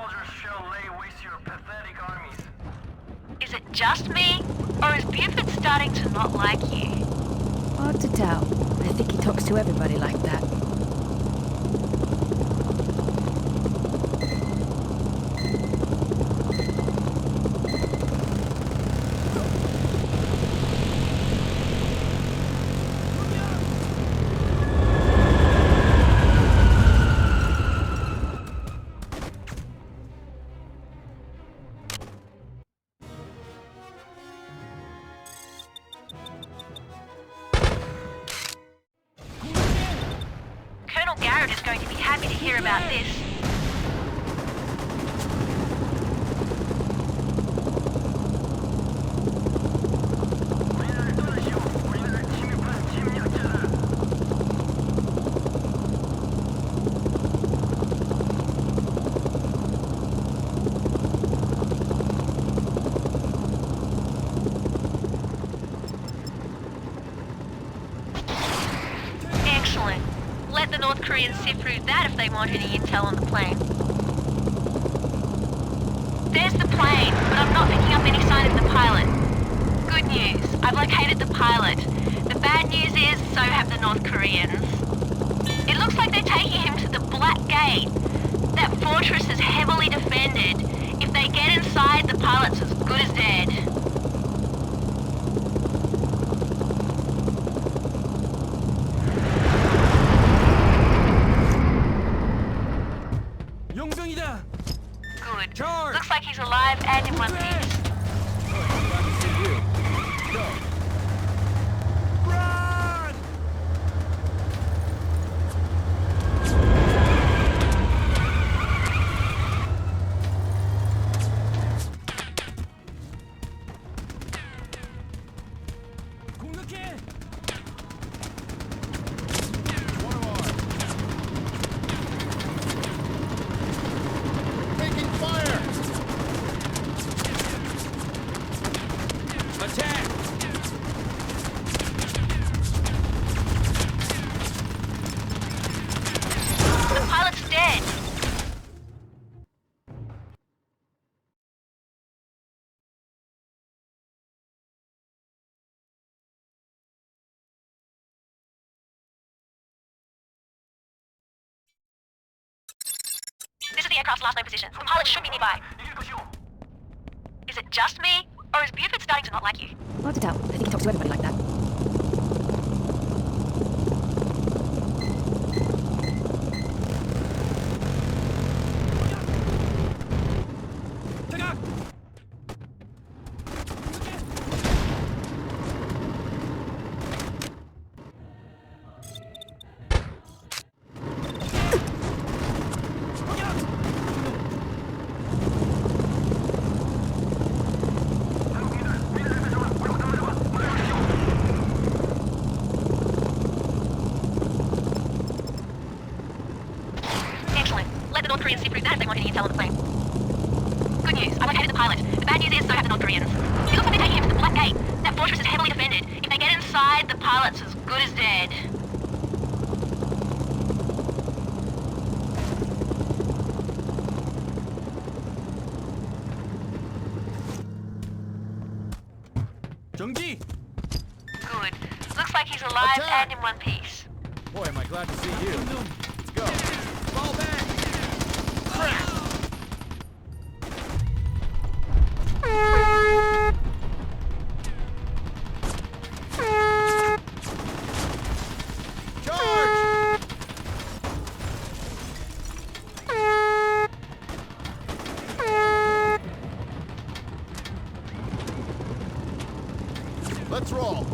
Is it just me, or is Buford starting to not like you? Hard to tell. I think he talks to everybody like that. Colonel Garrett is going to be happy to hear about this. Excellent. Let the North Koreans sift through that if they want any intel on the plane. There's the plane, but I'm not picking up any sign of the pilot. Good news, I've located the pilot. The bad news is, so have the North Koreans. It looks like they're taking him to the Black Gate. That fortress is heavily defended. If they get inside, the pilot's as good as dead. 용병이다. Good. Looks like he's alive and in one piece. Glad to see you. Let's go. Run! 공격해! Taking fire! Attack! The pilot's dead. This is the aircraft's last known position. The pilot should be nearby. Is it just me, or is Buford starting to not like you? Hard to tell. I think he talks to everybody like that. Excellent. Let the North Koreans see through that if they want any intel on the plane. Good news, I've located the pilot. The bad news is, so have the North Koreans. It looks like they're taking him to the Black Gate. That fortress is heavily defended. If they get inside, the pilot's as good as dead. 정지! Good. Looks like he's alive and in one piece. Boy, am I glad to see you. Let's go. Fall back! Crap! Charge! Let's roll.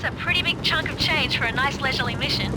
That's a pretty big chunk of change for a nice leisurely mission.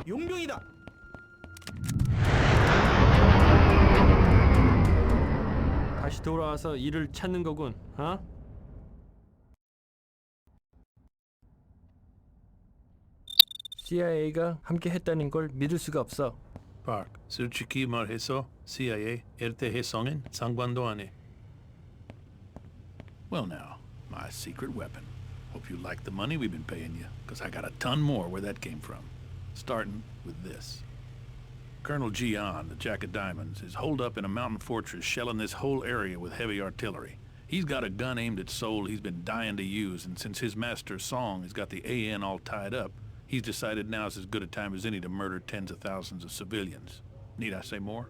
용병이다. 다시 돌아와서 일을 찾는 거군, 어? CIA가 함께 했다는 걸 믿을 수가 없어. Park, 솔직히 말해서 CIA LT해성은 상관도 안 해. Well now, my secret weapon. Hope you like the money we've been paying you, because I got a ton more where that came from. Starting with this. Colonel Gian, the Jack of Diamonds, is holed up in a mountain fortress shelling this whole area with heavy artillery. He's got a gun aimed at Seoul he's been dying to use, and since his master Song has got the AN all tied up, he's decided now's as good a time as any to murder tens of thousands of civilians. Need I say more?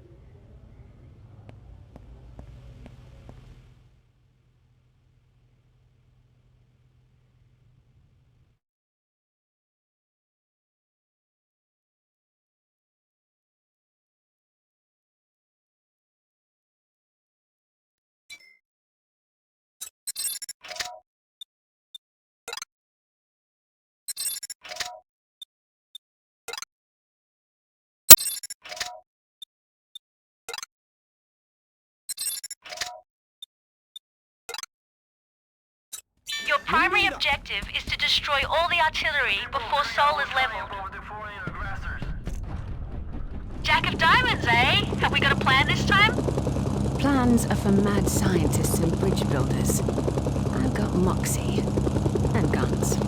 Your primary objective is to destroy all the artillery before Seoul is leveled. Jack of Diamonds, eh? Have we got a plan this time? Plans are for mad scientists and bridge builders. I've got moxie. And guns.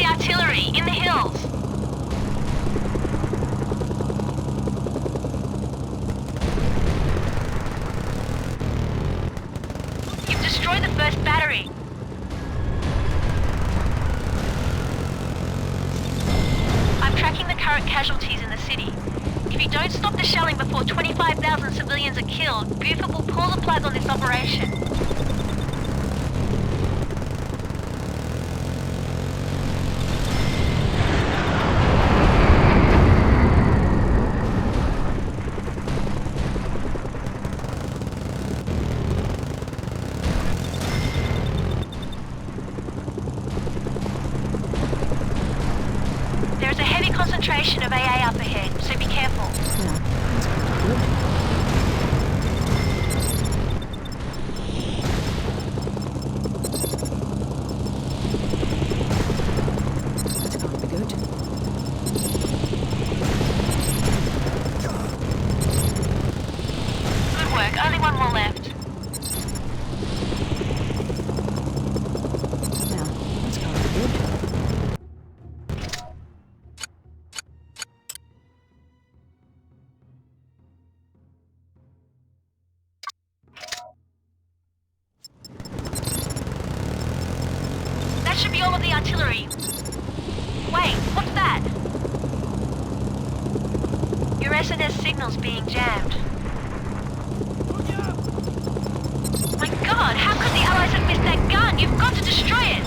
Artillery in the hills. You've destroyed the first battery. I'm tracking the current casualties in the city. If you don't stop the shelling before 25,000 civilians are killed, Buford will pull the plug on this operation. Concentration of AA up ahead, so be careful. That's gonna be good. Good work, only one more left. Yeah, that's gonna be good. That should be all of the artillery. Wait, what's that? Your SNS signal's being jammed. My God, how could the Allies have missed that gun? You've got to destroy it!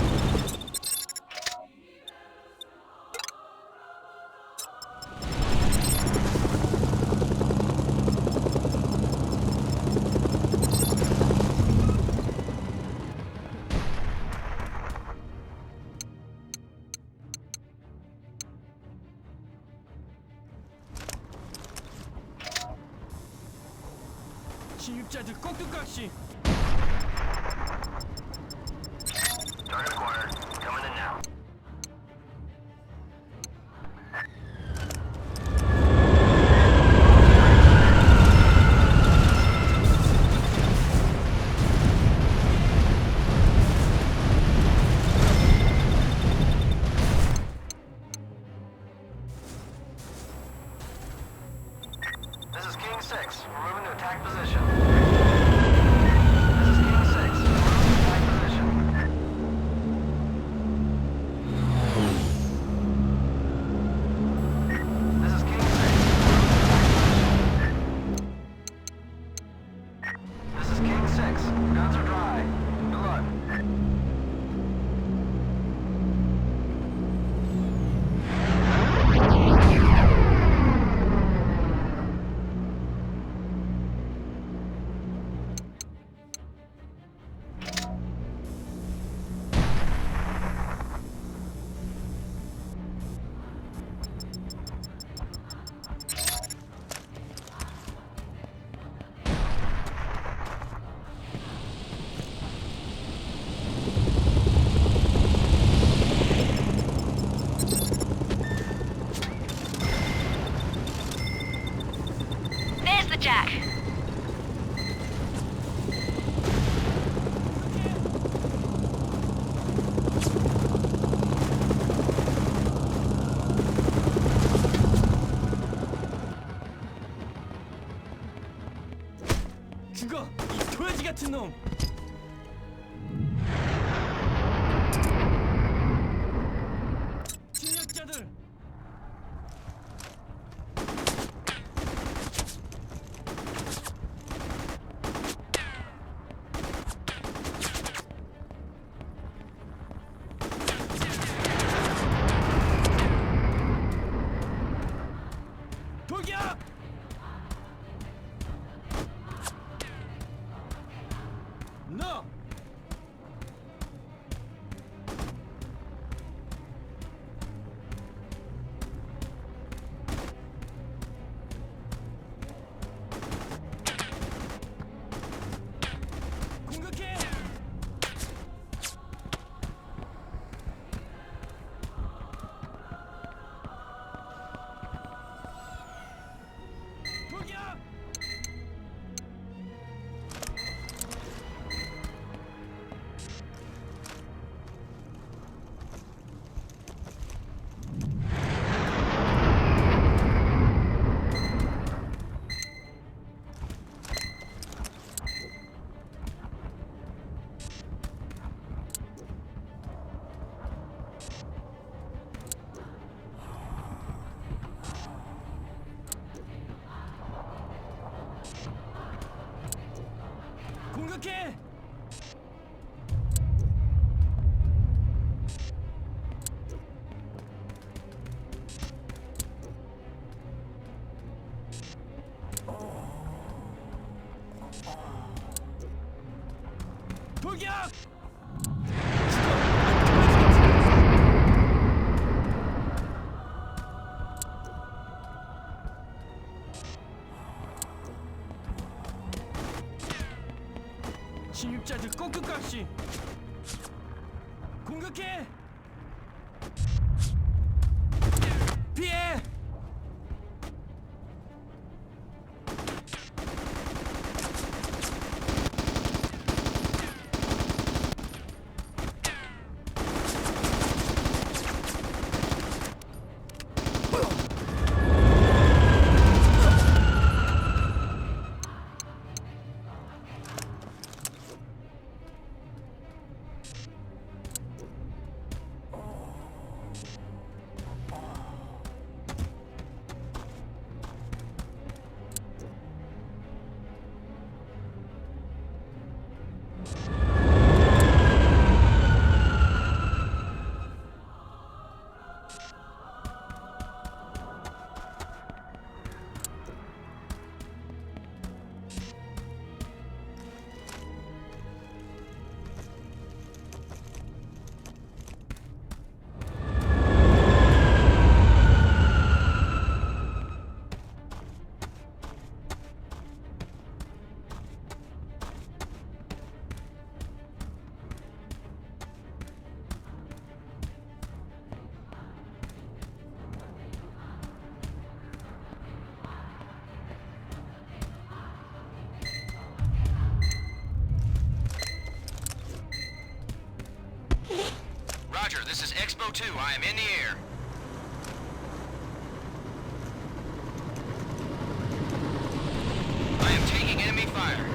진입자들 꼭두각시. Target acquired. Coming in now. This is King 6. We're moving to attack position. This is King 6. We're moving to attack position. This is King 6. This is King 6. Guns are dry. Good luck. There's the jack. 죽어! 이 도라지 같은 놈! 침략자들! 돌격! 너! 공격해! 돌격! 공격해! 돌격! 진입자들 꼭두각시! 공격해! 피해! Expo 2, I am in the air. I am taking enemy fire.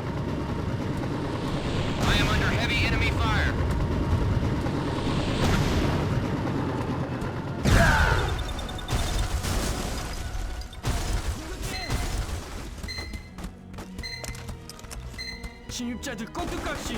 I am under heavy enemy fire. 침입자들 꼭두각시.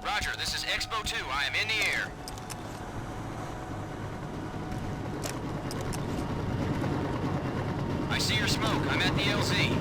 Roger, this is Expo 2. I am in the air. I see your smoke. I'm at the LZ.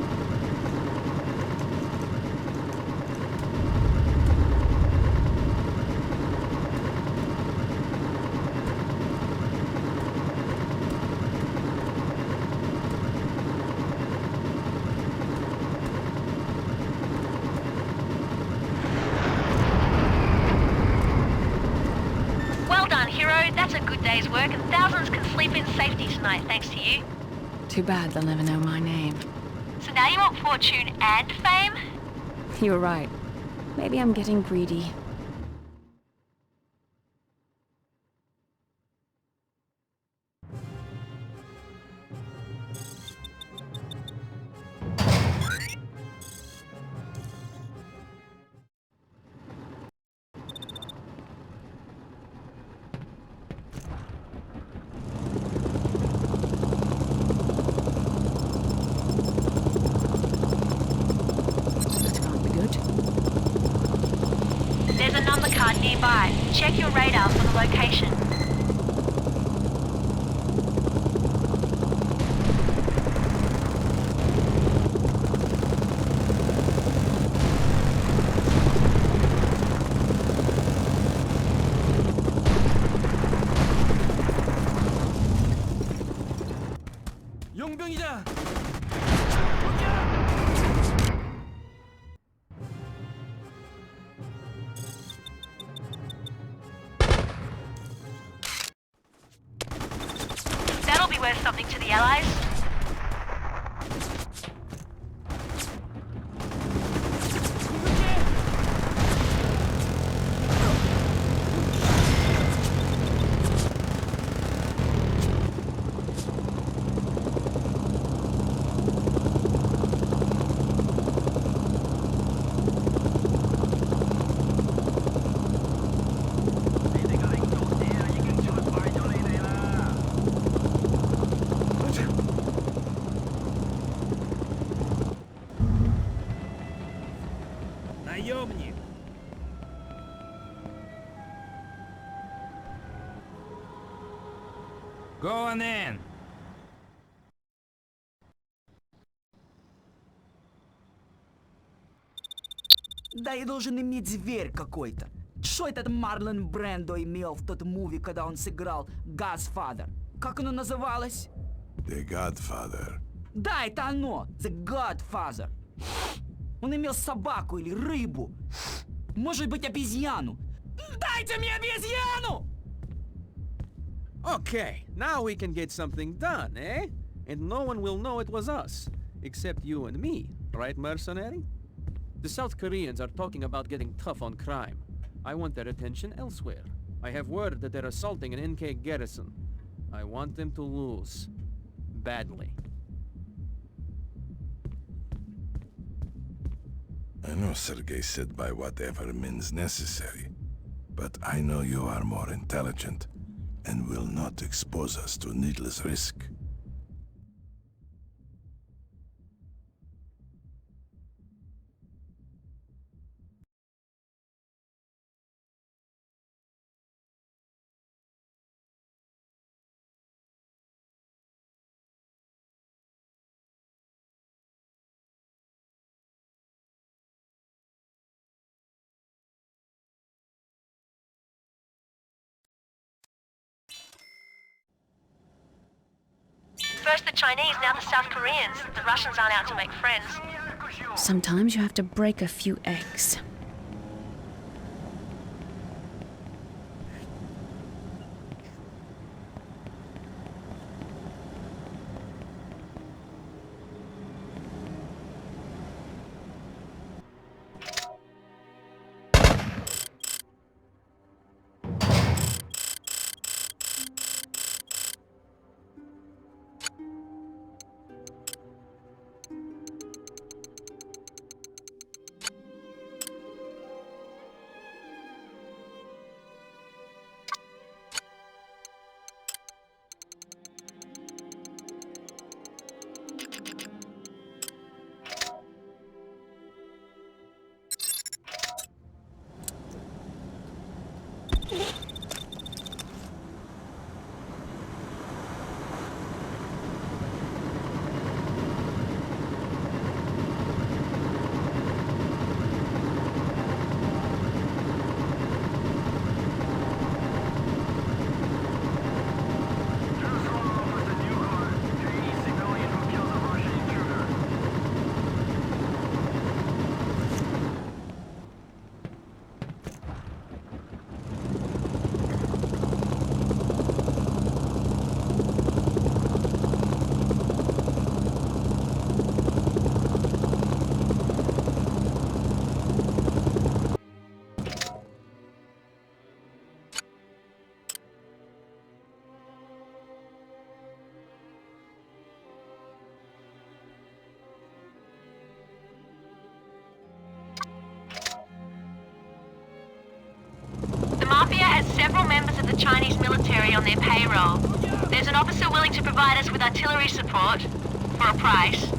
Well done, hero. That's a good day's work, and thousands can sleep in safety tonight thanks to you. Too bad they'll never know my name. So now you want fortune and fame? You were right. Maybe I'm getting greedy. There's a number card nearby. Check your radar for the location. 용병이다. That'll be worth something to the Allies. Наемник. Going in. Да, я должен иметь зверь какой-то. Что этот Марлон Брандо имел в тот муви, когда он сыграл Godfather? Как оно называлось? The Godfather. Да, это оно. The Godfather. Он имел собаку или рыбу. Может быть, обезьяну. Дайте мне обезьяну! Okay, now we can get something done, eh? And no one will know it was us. Except you and me, right, mercenary? The South Koreans are talking about getting tough on crime. I want their attention elsewhere. I have word that they're assaulting an NK garrison. I want them to lose. Badly. I know Sergei said by whatever means necessary, but I know you are more intelligent and will not expose us to needless risk. First the Chinese, now the South Koreans. The Russians aren't out to make friends. Sometimes you have to break a few eggs. Several members of the Chinese military on their payroll. There's an officer willing to provide us with artillery support for a price.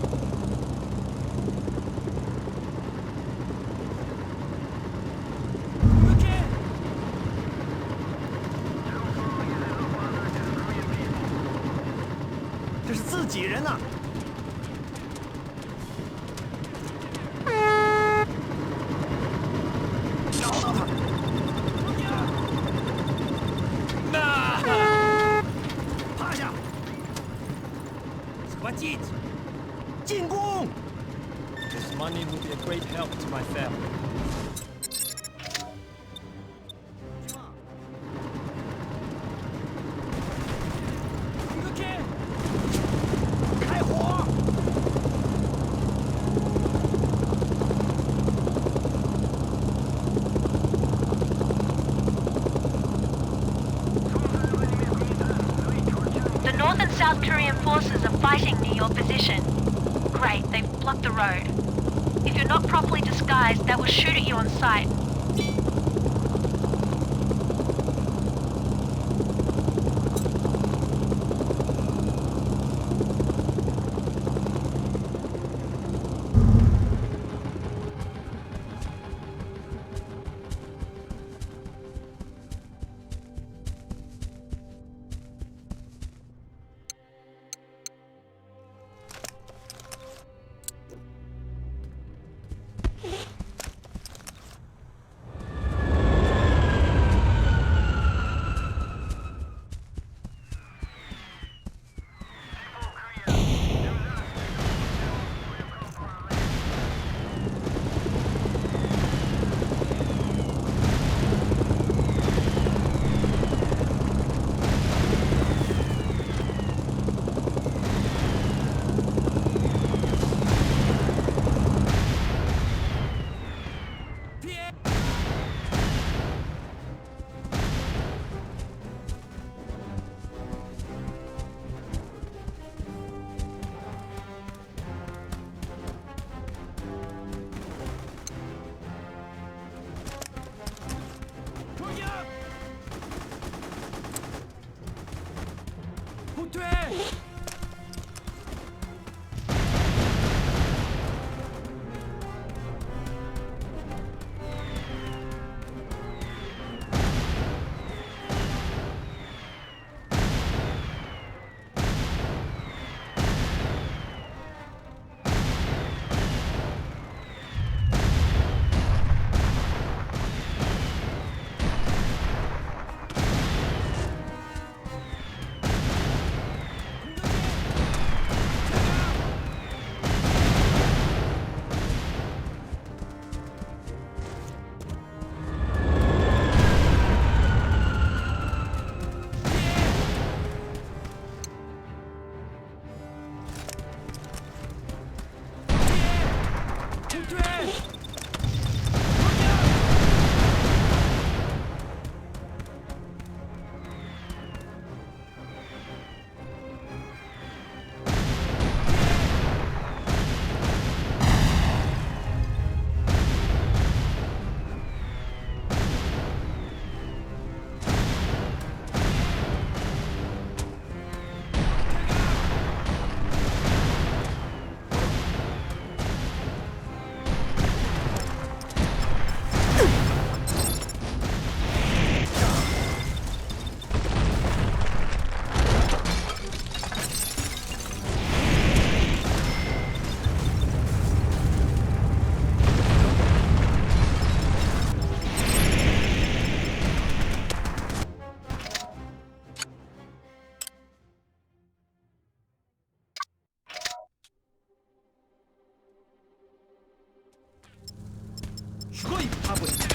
This money will be a great help to my family. The North and South Korean forces are fighting near your position. Great, they've blocked the road. If you're not properly disguised, they will shoot at you on sight. Upwind.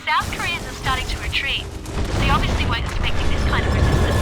South Koreans are starting to retreat. They obviously weren't expecting this kind of resistance.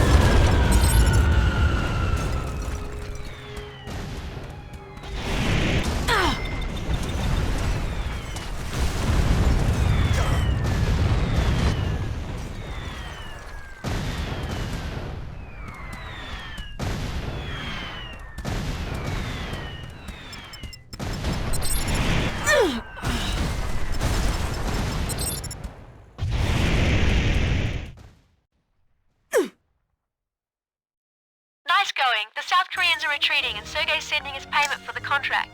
Nice going. The South Koreans are retreating and Sergei's sending his payment for the contract.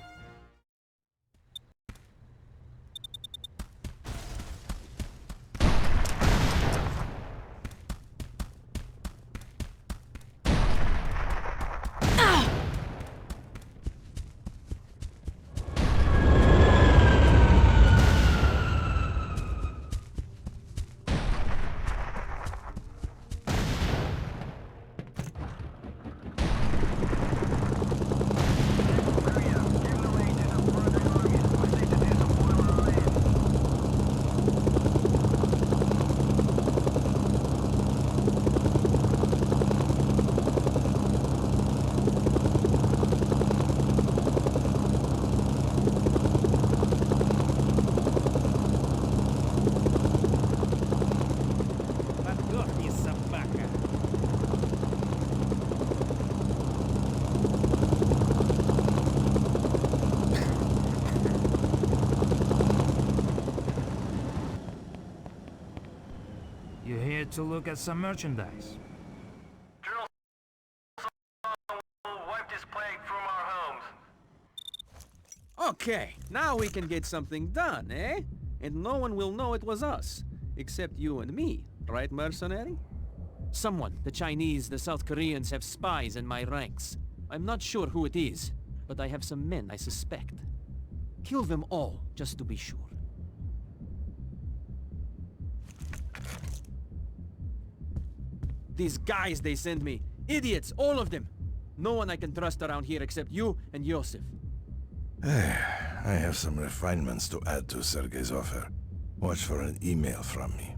You're here to look at some merchandise. Wipe this plague from our homes. Okay, now we can get something done, eh? And no one will know it was us. Except you and me, right, mercenary? Someone, the Chinese, the South Koreans, have spies in my ranks. I'm not sure who it is, but I have some men I suspect. Kill them all, just to be sure. These guys they send me, idiots, all of them. No one I can trust around here except you and Yosef. I have some refinements to add to Sergei's offer. Watch for an email from me.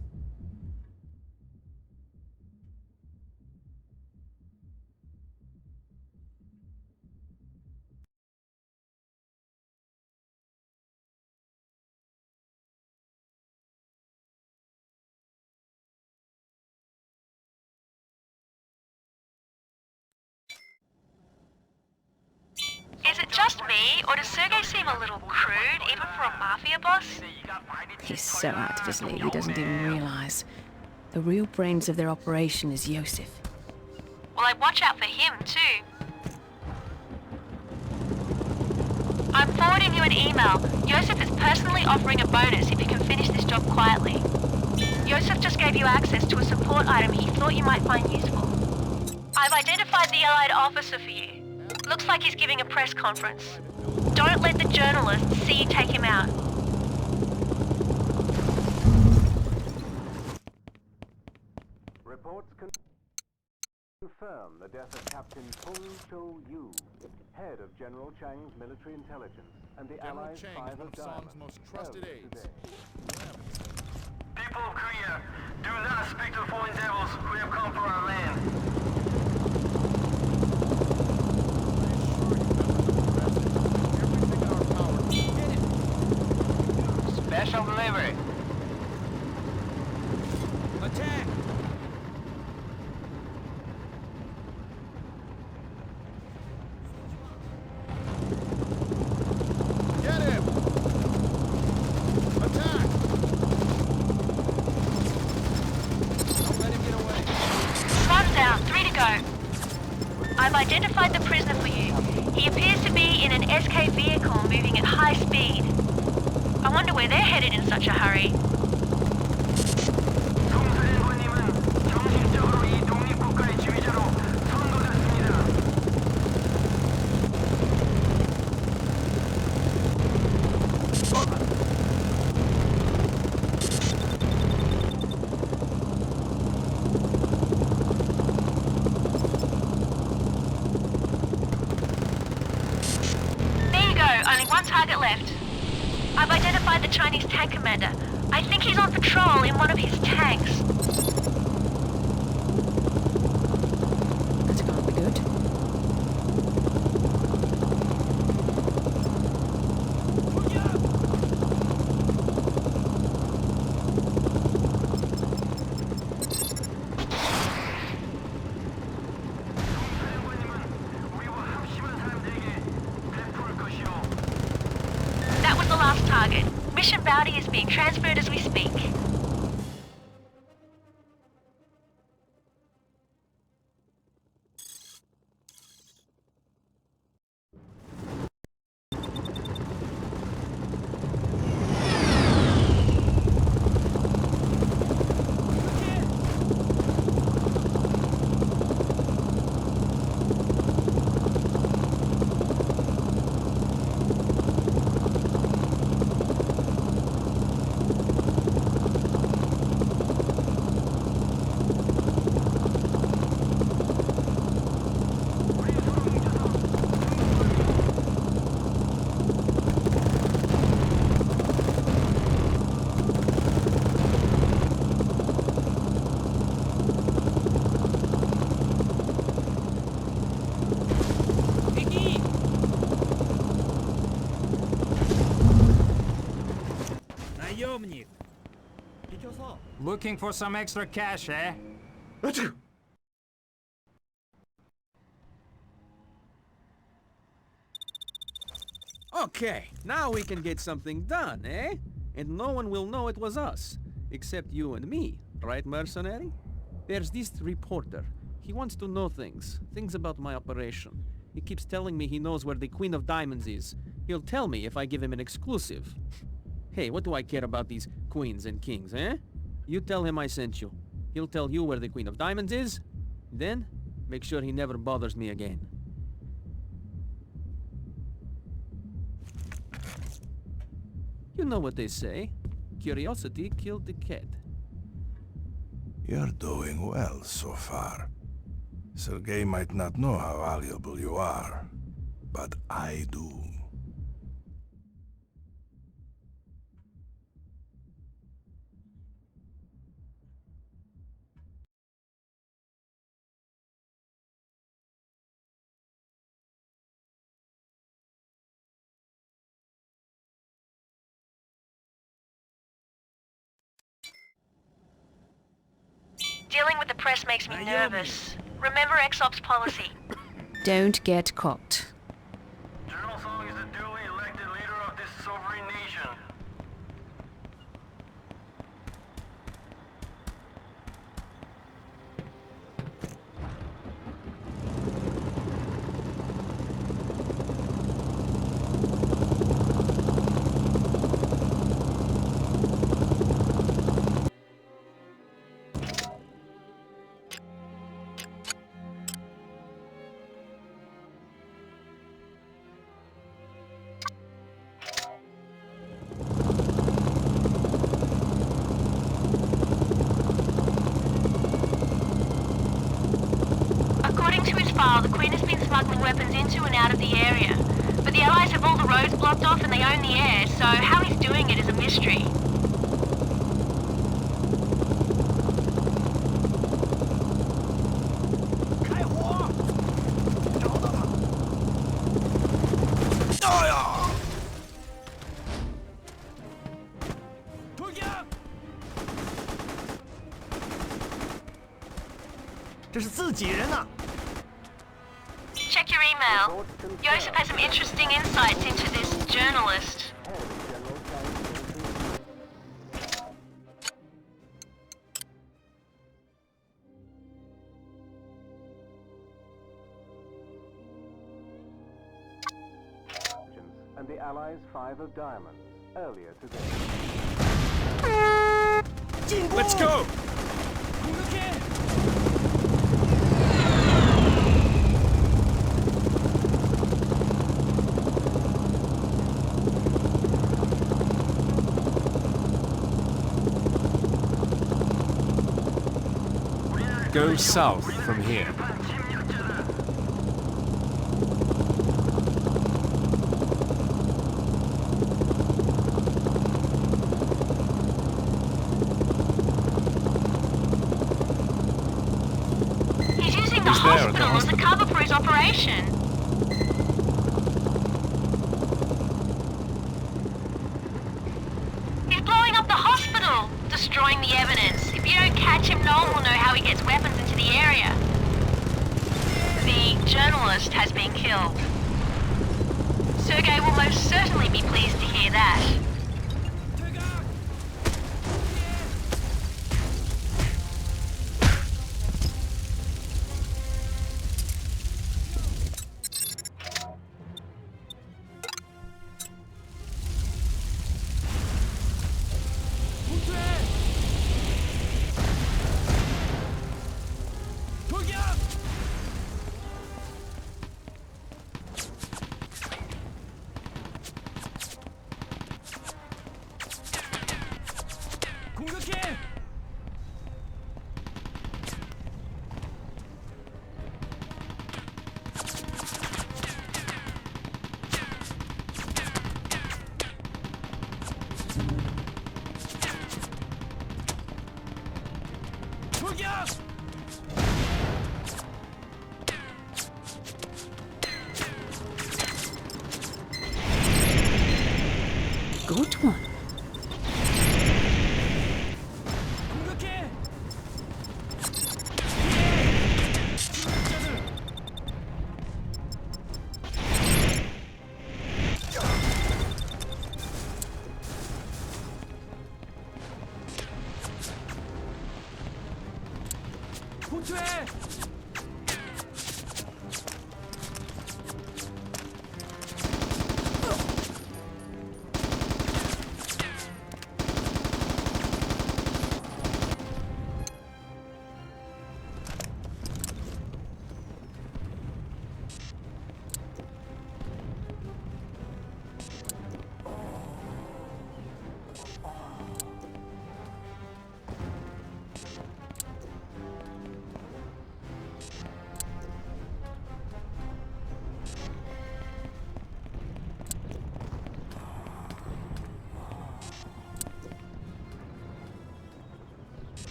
Is it just me, or does Sergei seem a little crude, even for a mafia boss? He's so out of his league he doesn't even realize. The real brains of their operation is Yosef. Well, I'd watch out for him, too. I'm forwarding you an email. Yosef is personally offering a bonus if you can finish this job quietly. Yosef just gave you access to a support item he thought you might find useful. I've identified the Allied officer for you. Looks like he's giving a press conference. Don't let the journalists see you take him out. Reports confirm the death of Captain Peng Cho-yu, head of General Chang's military intelligence, and the General Allies' Chang is five one of of Song's diamonds. most trusted aides. People of Korea, do not speak to the foreign devils who have come for our land. Special delivery. Attack! I've identified the prisoner for you. He appears to be in an SK vehicle moving at high speed. I wonder where they're headed in such a hurry. Only one target left. I've identified the Chinese tank commander. I think he's on patrol in one of his tanks. That can't be good. That was the last target. Mission bounty is being transferred as we speak. Looking for some extra cash, eh? Okay, now we can get something done, eh? And no one will know it was us. Except you and me, right, mercenary? There's this reporter. He wants to know things about my operation. He keeps telling me he knows where the Queen of Diamonds is. He'll tell me if I give him an exclusive. Hey, what do I care about these queens and kings, eh? You tell him I sent you. He'll tell you where the Queen of Diamonds is. Then, make sure he never bothers me again. You know what they say. Curiosity killed the cat. You're doing well so far. Sergei might not know how valuable you are, but I do. Dealing with the press makes me nervous. Remember XOP's policy. Don't get caught. General Song is the duly elected leader of this sovereign nation. The Queen has been smuggling weapons into and out of the area. But the Allies have all the roads blocked off and they own the air, so how he's doing it is a mystery. Check your email. Joseph has some interesting insights into this journalist. and the Allies' 5 of diamonds earlier today. Let's go! Go south from here. He's using the hospital as a cover for his operation. He's blowing up the hospital, destroying the evidence. If you don't catch him, no one will know how he gets weapons into the area. The journalist has been killed. Sergei will most certainly be pleased to hear that. Good one.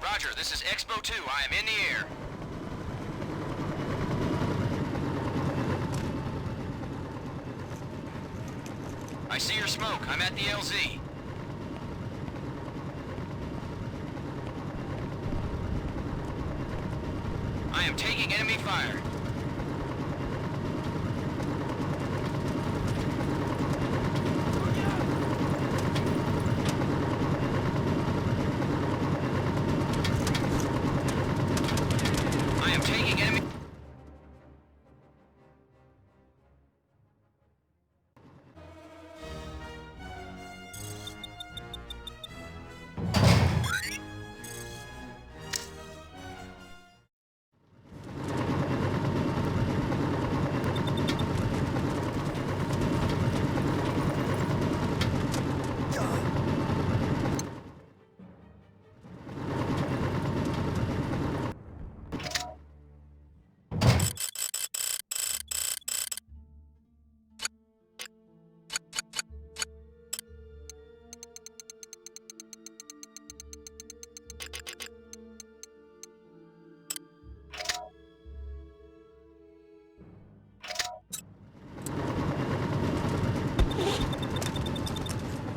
Roger, this is Expo 2. I am in the air. I see your smoke. I'm at the LZ. I am taking enemy fire. I am taking enemy...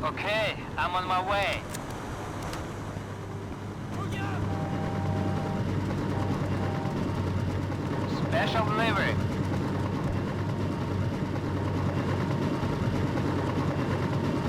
Okay, I'm on my way. Special delivery. I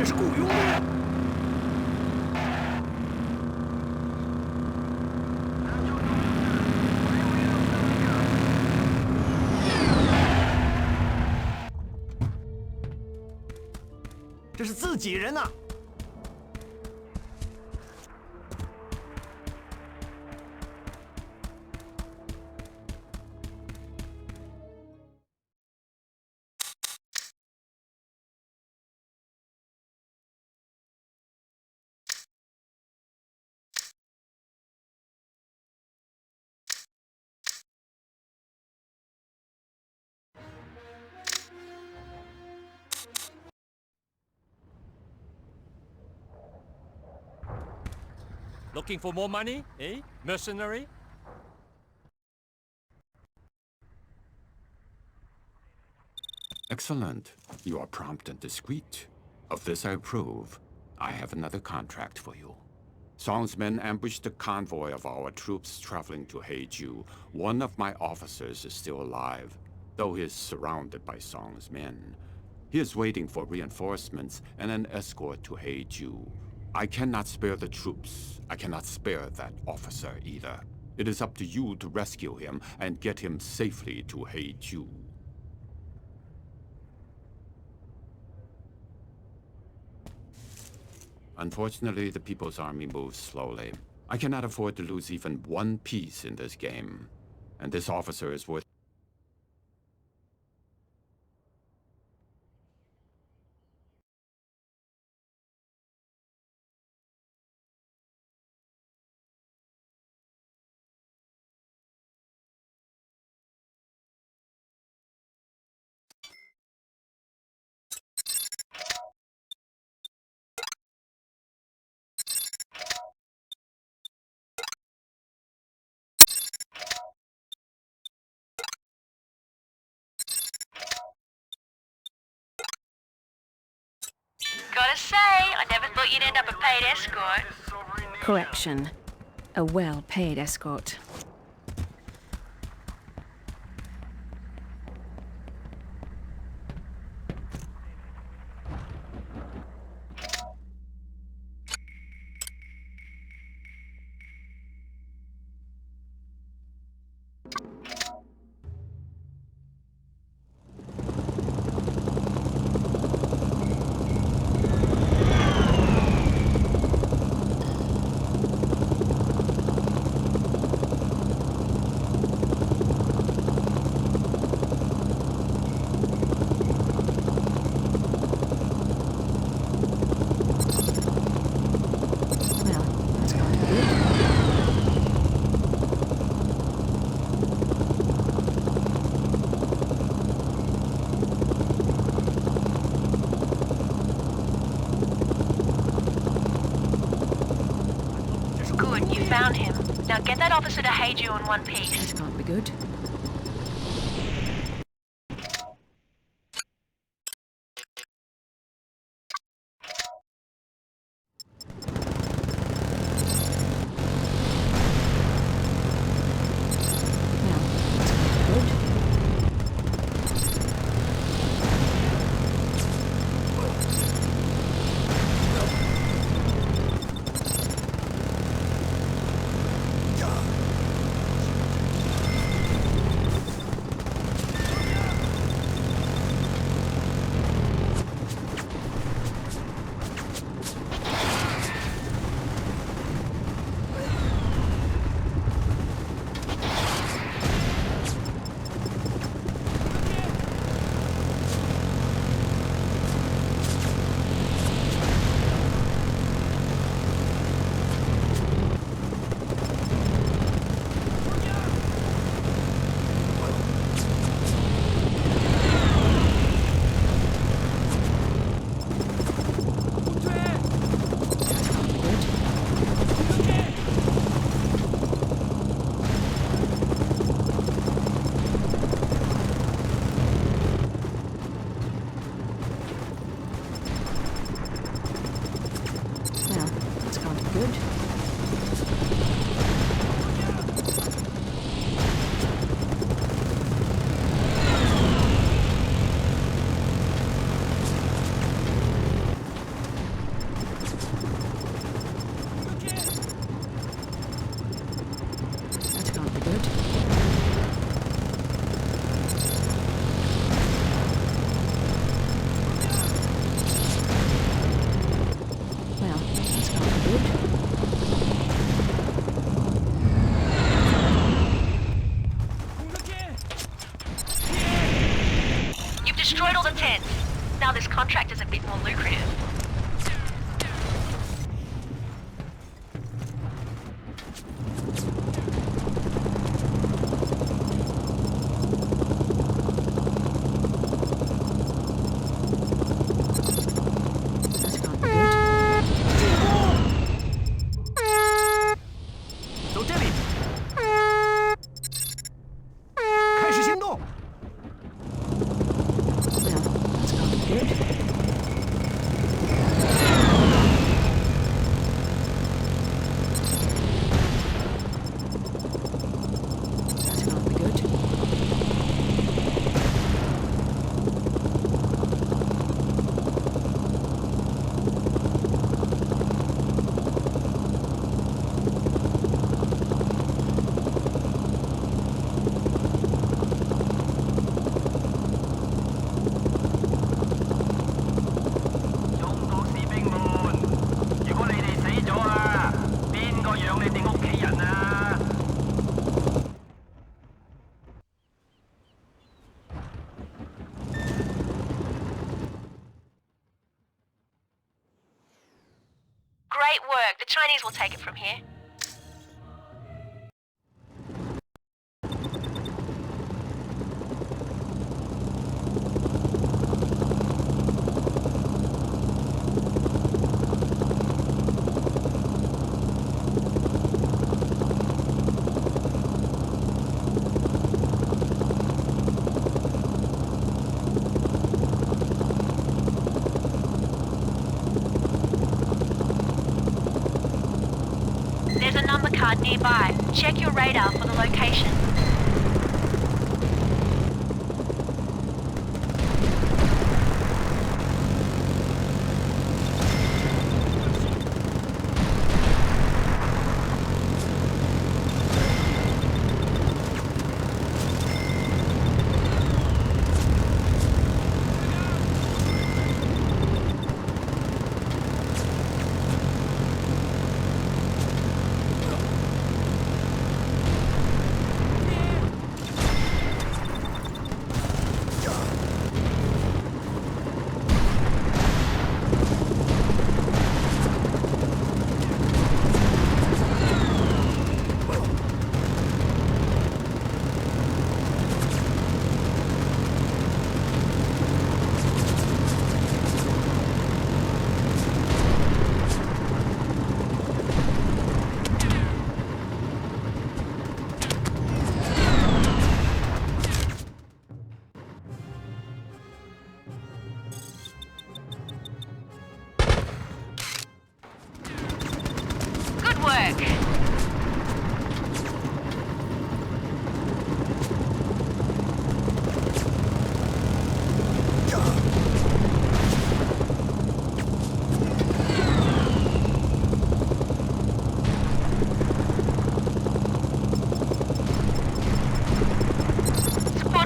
这是雇佣兵。这是自己人呐！ Looking for more money, eh? Mercenary? Excellent. You are prompt and discreet. Of this I approve. I have another contract for you. Song's men ambushed a convoy of our troops traveling to Heiju. One of my officers is still alive, though he is surrounded by Song's men. He is waiting for reinforcements and an escort to Heiju. I cannot spare the troops. I cannot spare that officer either. It is up to you to rescue him and get him safely to Heiju. Unfortunately, the People's Army moves slowly. I cannot afford to lose even one piece in this game. And this officer is worth... Gotta say, I never thought you'd end up a paid escort. Correction. A well-paid escort. Good, you found him. Now get that officer to Heiju in one piece. That can't be good. You've destroyed all the tents. Now this contract is a bit more lucrative. Great work. The Chinese will take it from here. There's a number card nearby. Check your radar for the location.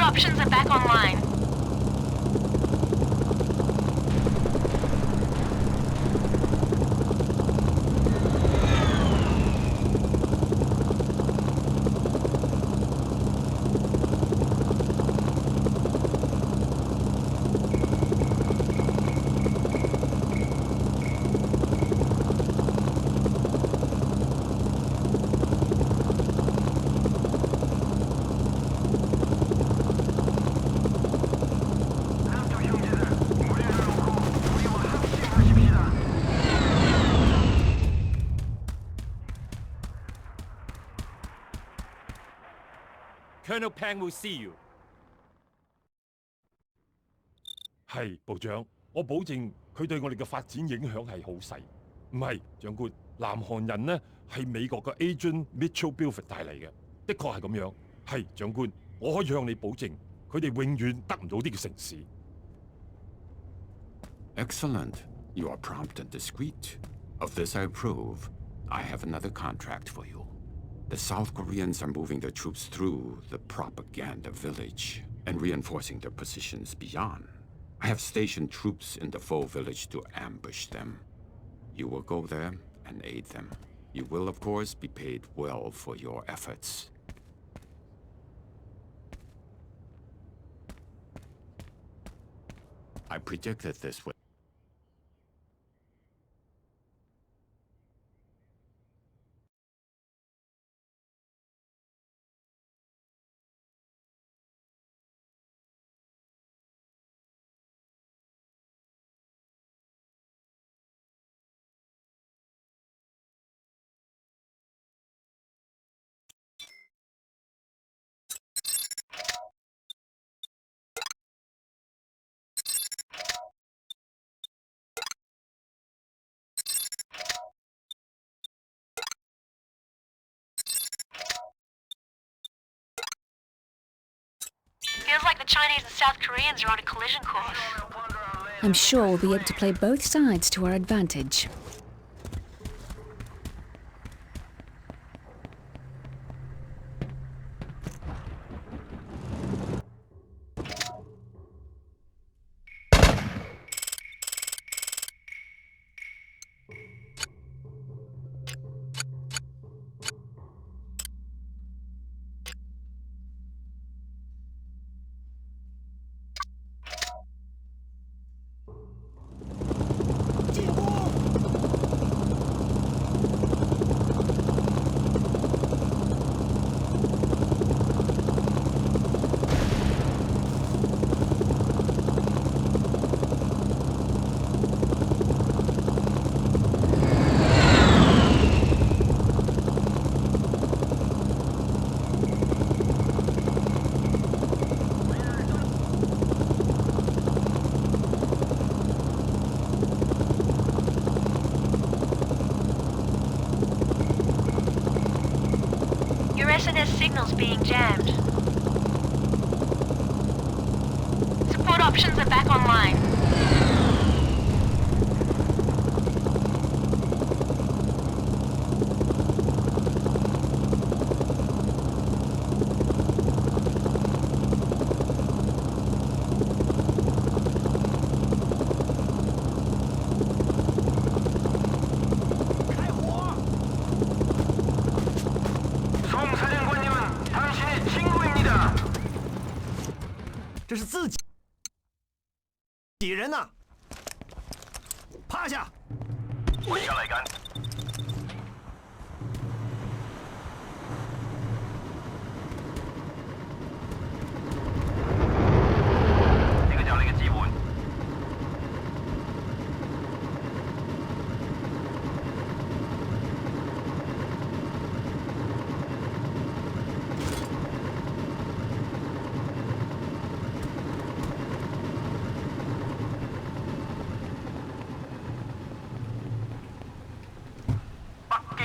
Options are back online. Colonel Pang will see you。係部長，我保證佢對我哋嘅發展影響係好細。唔係，長官，南韓人呢係美國嘅 Agent Mitchell Buford 帶嚟嘅，的確係咁樣。係，長官，我可以向你保證，佢哋永遠得唔到呢個城市。Excellent. You are prompt and discreet. Of this I approve. I have another contract for you. The South Koreans are moving their troops through the propaganda village and reinforcing their positions beyond. I have stationed troops in the foe village to ambush them. You will go there and aid them. You will, of course, be paid well for your efforts. I predicted this would. Feels like the Chinese and South Koreans are on a collision course. I'm sure we'll be able to play both sides to our advantage. SNS signal's being jammed. Support options are back online. 친구입니다. 这是自己人呐！趴下！我而家嚟緊。呢個就係你嘅支援。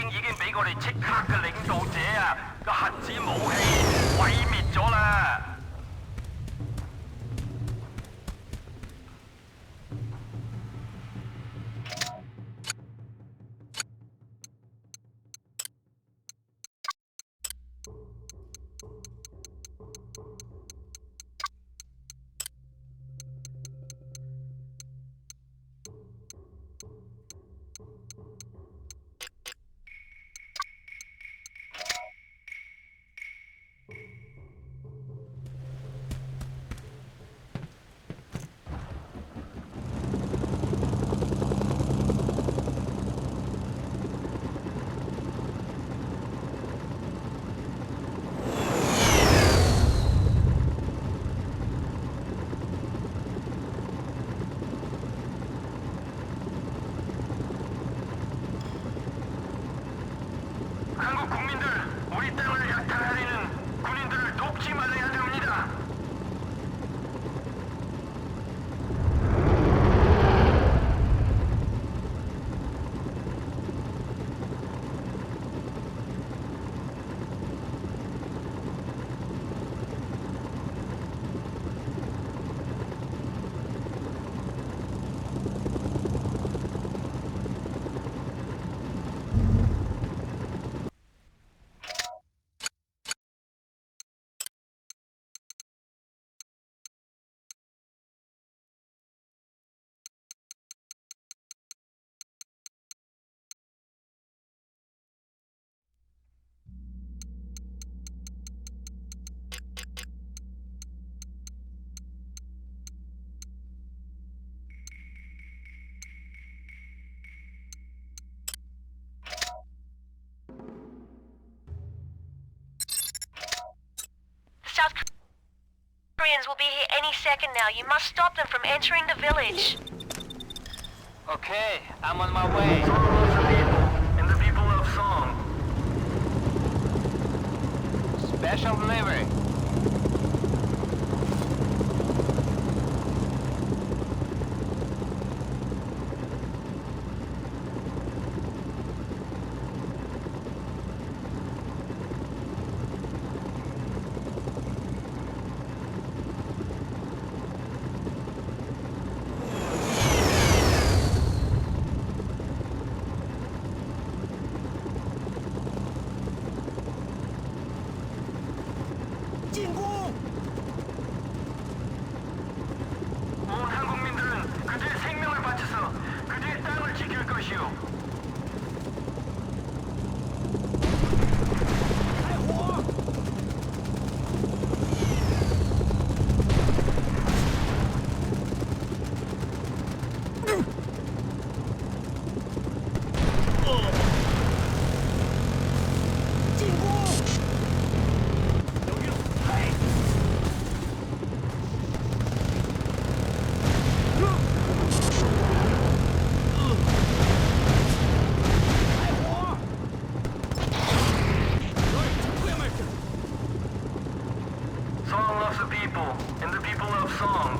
已經俾我哋即刻嘅領導者啊個核子武器毀滅咗啦！ Americans will be here any second now. You must stop them from entering the village. Okay, I'm on my way. Song of the people, and the people of song. Special delivery. 온 한국민들은 그들의 생명을 바쳐서 그들의 땅을 지킬 것이오. Song loves the people, and the people love song.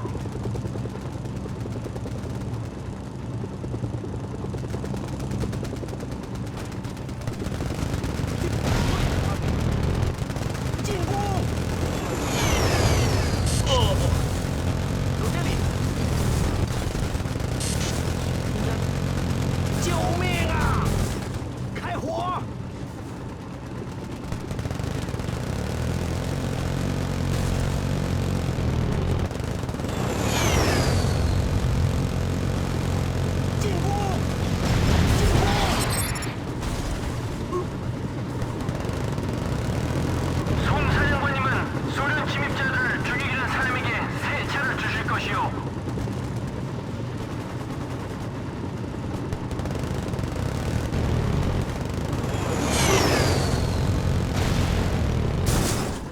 송사령관님은 소련 침입자들을 죽이는 사람에게 새 차를 주실 것이오.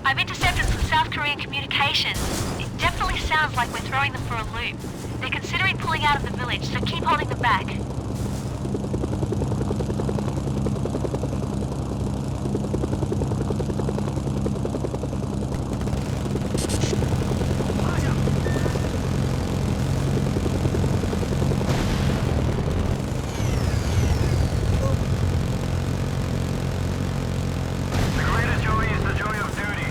I've intercepted some South Korean communications. It definitely sounds like we're throwing them for a loop. They're considering pulling out of the village, so keep holding them back. The greatest joy is the joy of duty.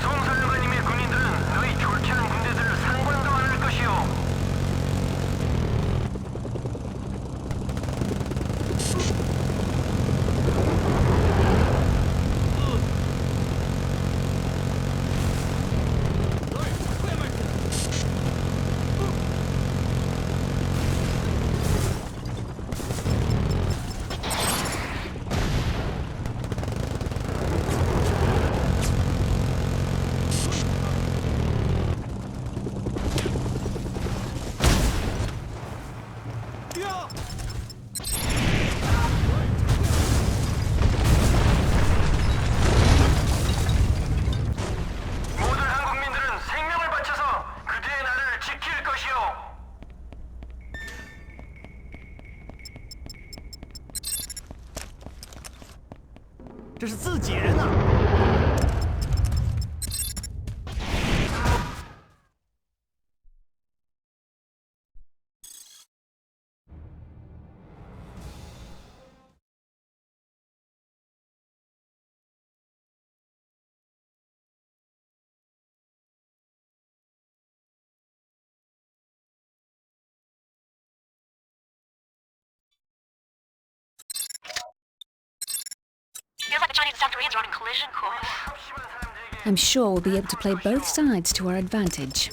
송사령관님의 군인들은 너희 졸찬한 군대들을 상관도 안 할 것이오. 모든 한국민들은 생명을 바쳐서 그들의 나라를 지킬 것이오. 这是自己人呐！ Feels like the Chinese and South Koreans are on a collision course. I'm sure we'll be able to play both sides to our advantage.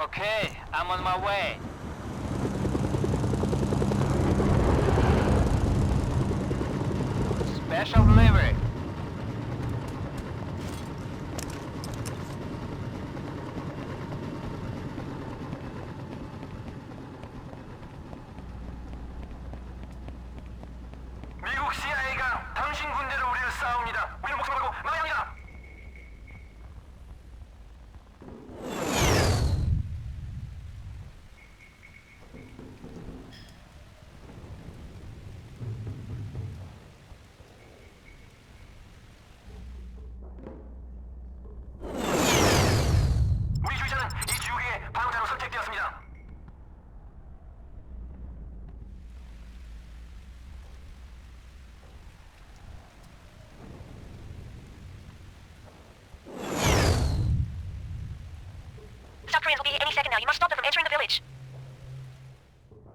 Okay, I'm on my way. Special delivery. 미국 CIA가 당신 군대를 우리를 싸웁니다. 우리는 목숨 걸고 막아야 합니다. 우리 주의자는 이 지역의 방어자로 선택되었습니다. South Koreans will be here any second now. You must stop them from entering the village.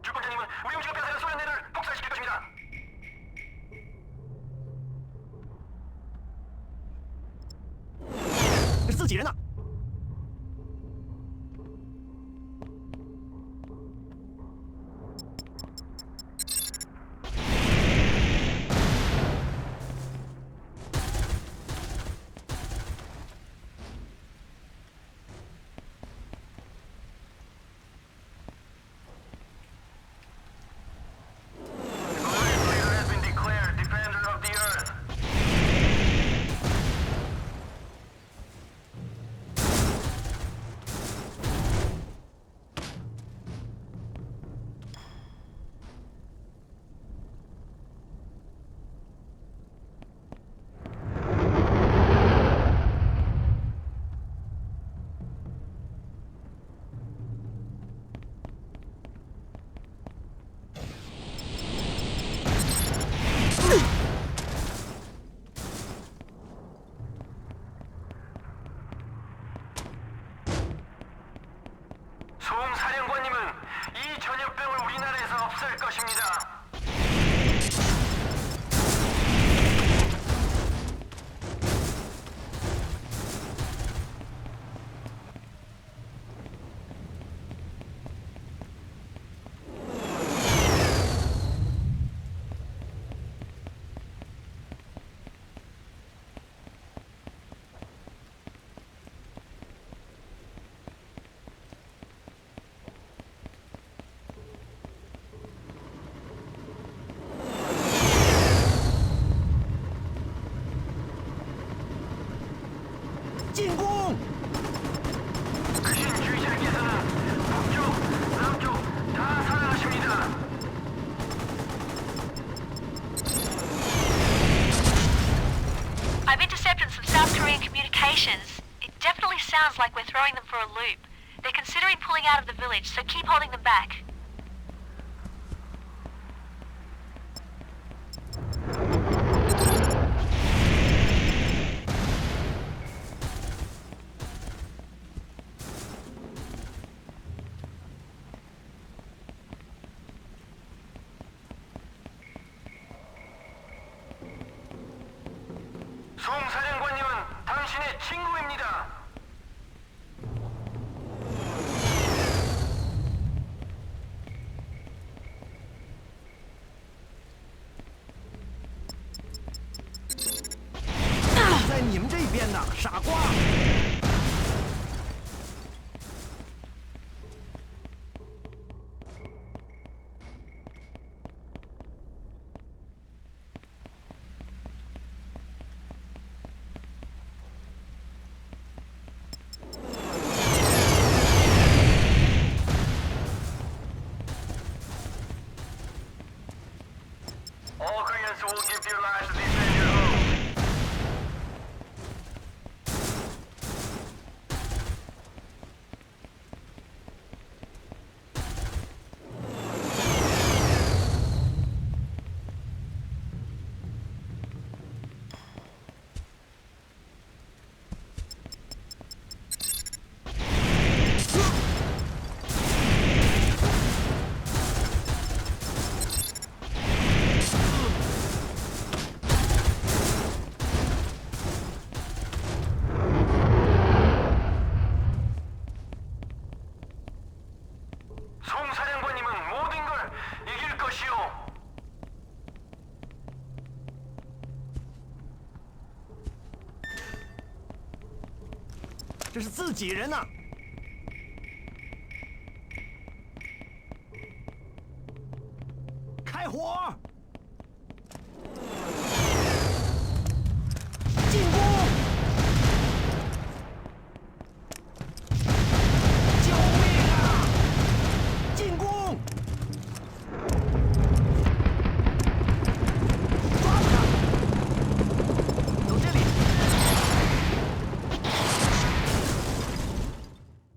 주권자님은 우리 움직임 폐하는 소련네를 폭살시킬 것입니다. 송사령관님은 이 전염병을 우리나라에서 없앨 것입니다. 진공! 크신 주의자께서는 북쪽, 남쪽 다 사랑하십니다. I've intercepted some South Korean communications. It definitely sounds like we're throwing them for a loop. They're considering pulling out of the village, so keep holding them back. 송사령관님은 당신의 친구입니다. All Koreans will give their lives to defend your home. 송사령관님은 모든 걸 이길 것이오. 这是自己人呐、开火！进攻！救命啊！进攻！抓住他！走这里！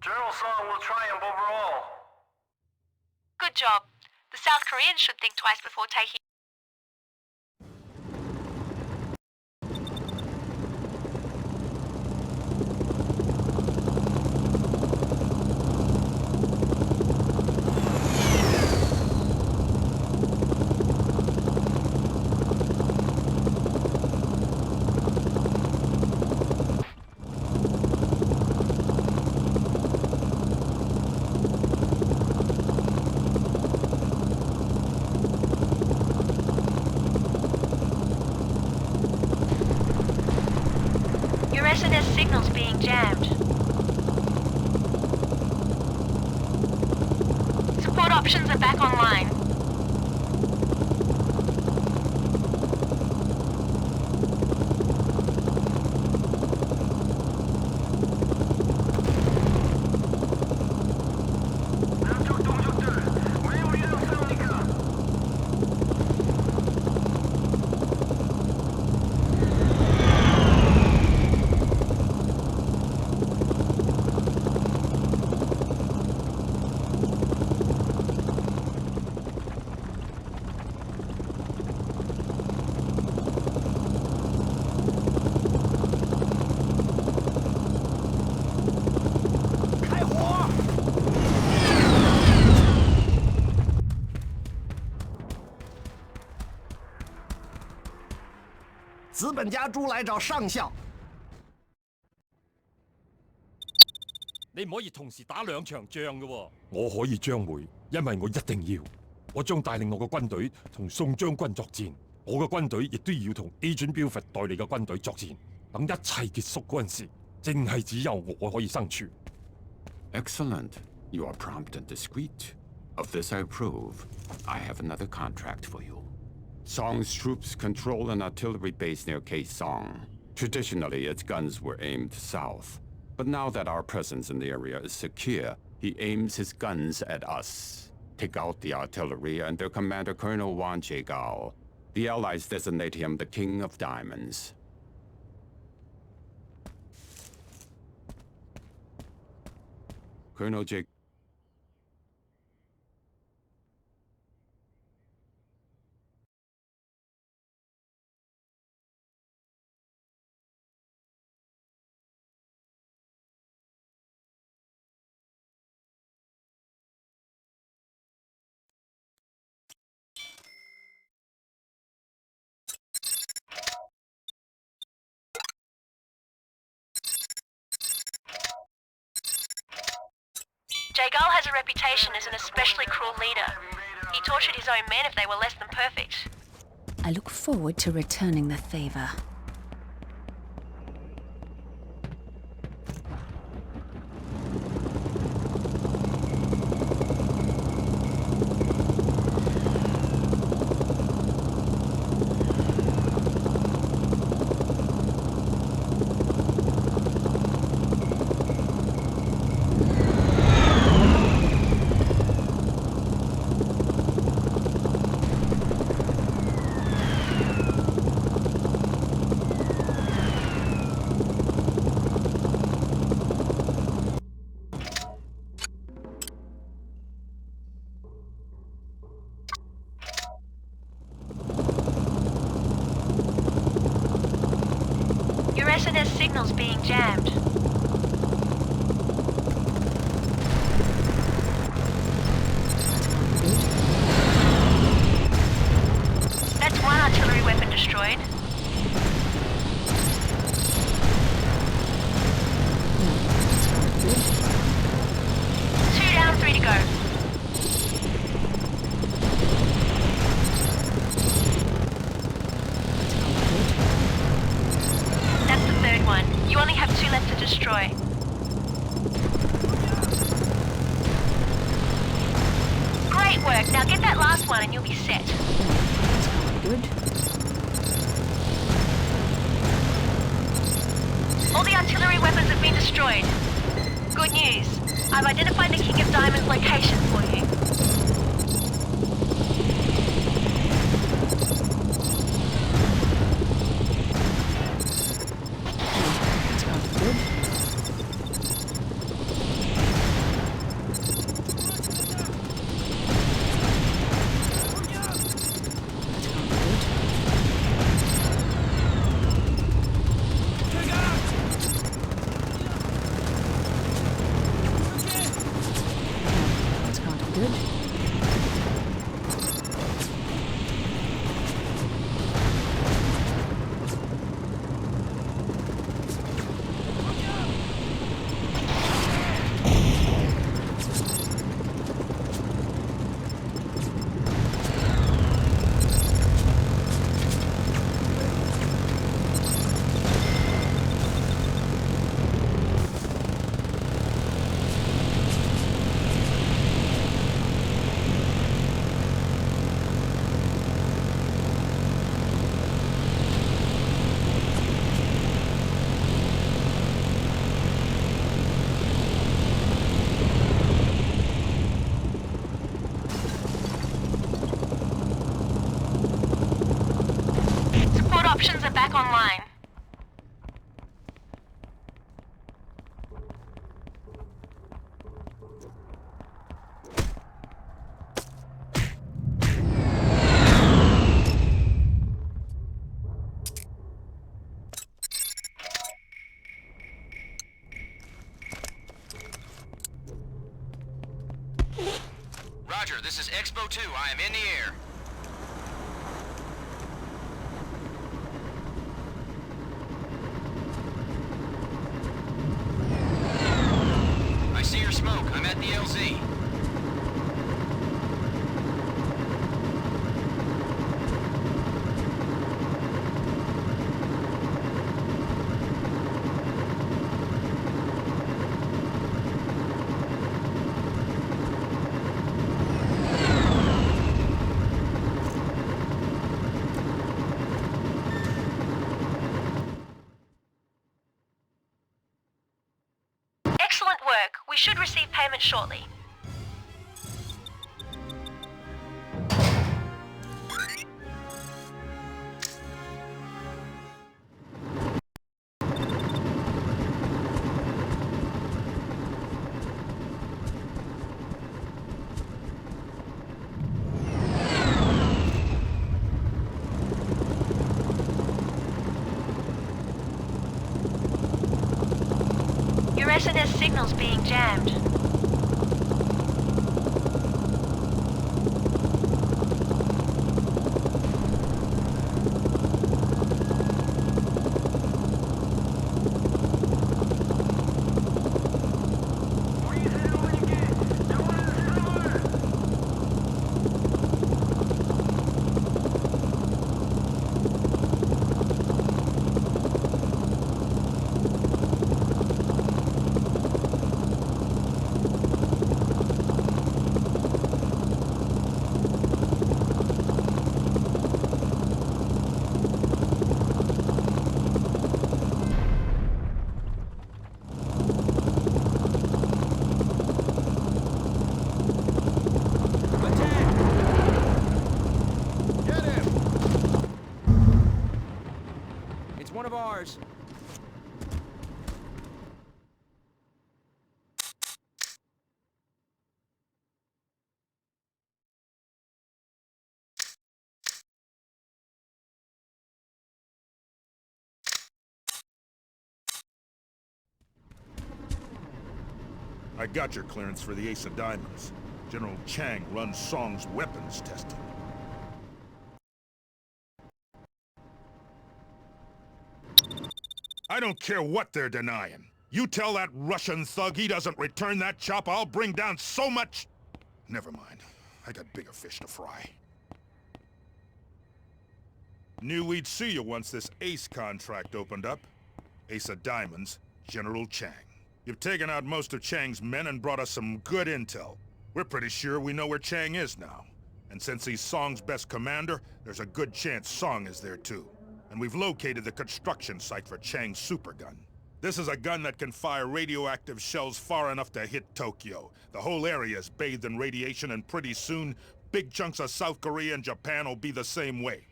General Song will triumph over all. Good job. The South Koreans should think twice before taking. Your SNS signal's being jammed. Support options are back online. 남쪽 동족들, 왜 우리랑 싸웁니까?资本家猪来找上校。你唔可以同時打兩場仗嘅喎。我可以將會，因為我一定要。我將帶領我嘅軍隊同宋將軍作戰，我嘅軍隊亦都要同 Agent Buford 代理嘅軍隊作戰。等一切結束嗰陣時，淨係只有我可以生存。Excellent. You are prompt and discreet. Of this I approve. I have another contract for you. Song's troops control an artillery base near Kaesong. Traditionally, its guns were aimed south. But now that our presence in the area is secure, he aims his guns at us. Take out the artillery and their commander, Colonel Wan Jaegao. The Allies designate him the King of Diamonds. Colonel Jake. Jagal has a reputation as an especially cruel leader. He tortured his own men if they were less than perfect. I look forward to returning the favor. Your SNS signal's being jammed. That's one artillery weapon destroyed. Two down, three to go. That's the third one. You only have two left to destroy. Great work. Now get that last one and you'll be set. Good. All the artillery weapons have been destroyed. Good news. I've identified the King of Diamonds' location for you. Options are back online. Roger, this is Expo 2. I am in the air. I see your smoke. I'm at the LZ. Excellent work. We should receive payment shortly. SNS signal's being jammed. Ours. I got your clearance for the Ace of Diamonds. General Chang runs Song's weapons testing. I don't care what they're denying. You tell that Russian thug he doesn't return that chop, I'll bring down so much... Never mind. I got bigger fish to fry. Knew we'd see you once this Ace contract opened up. Ace of Diamonds, General Chang. You've taken out most of Chang's men and brought us some good intel. We're pretty sure we know where Chang is now. And since he's Song's best commander, there's a good chance Song is there too. And we've located the construction site for Chang's supergun. This is a gun that can fire radioactive shells far enough to hit Tokyo. The whole area is bathed in radiation, and pretty soon, big chunks of South Korea and Japan will be the same way.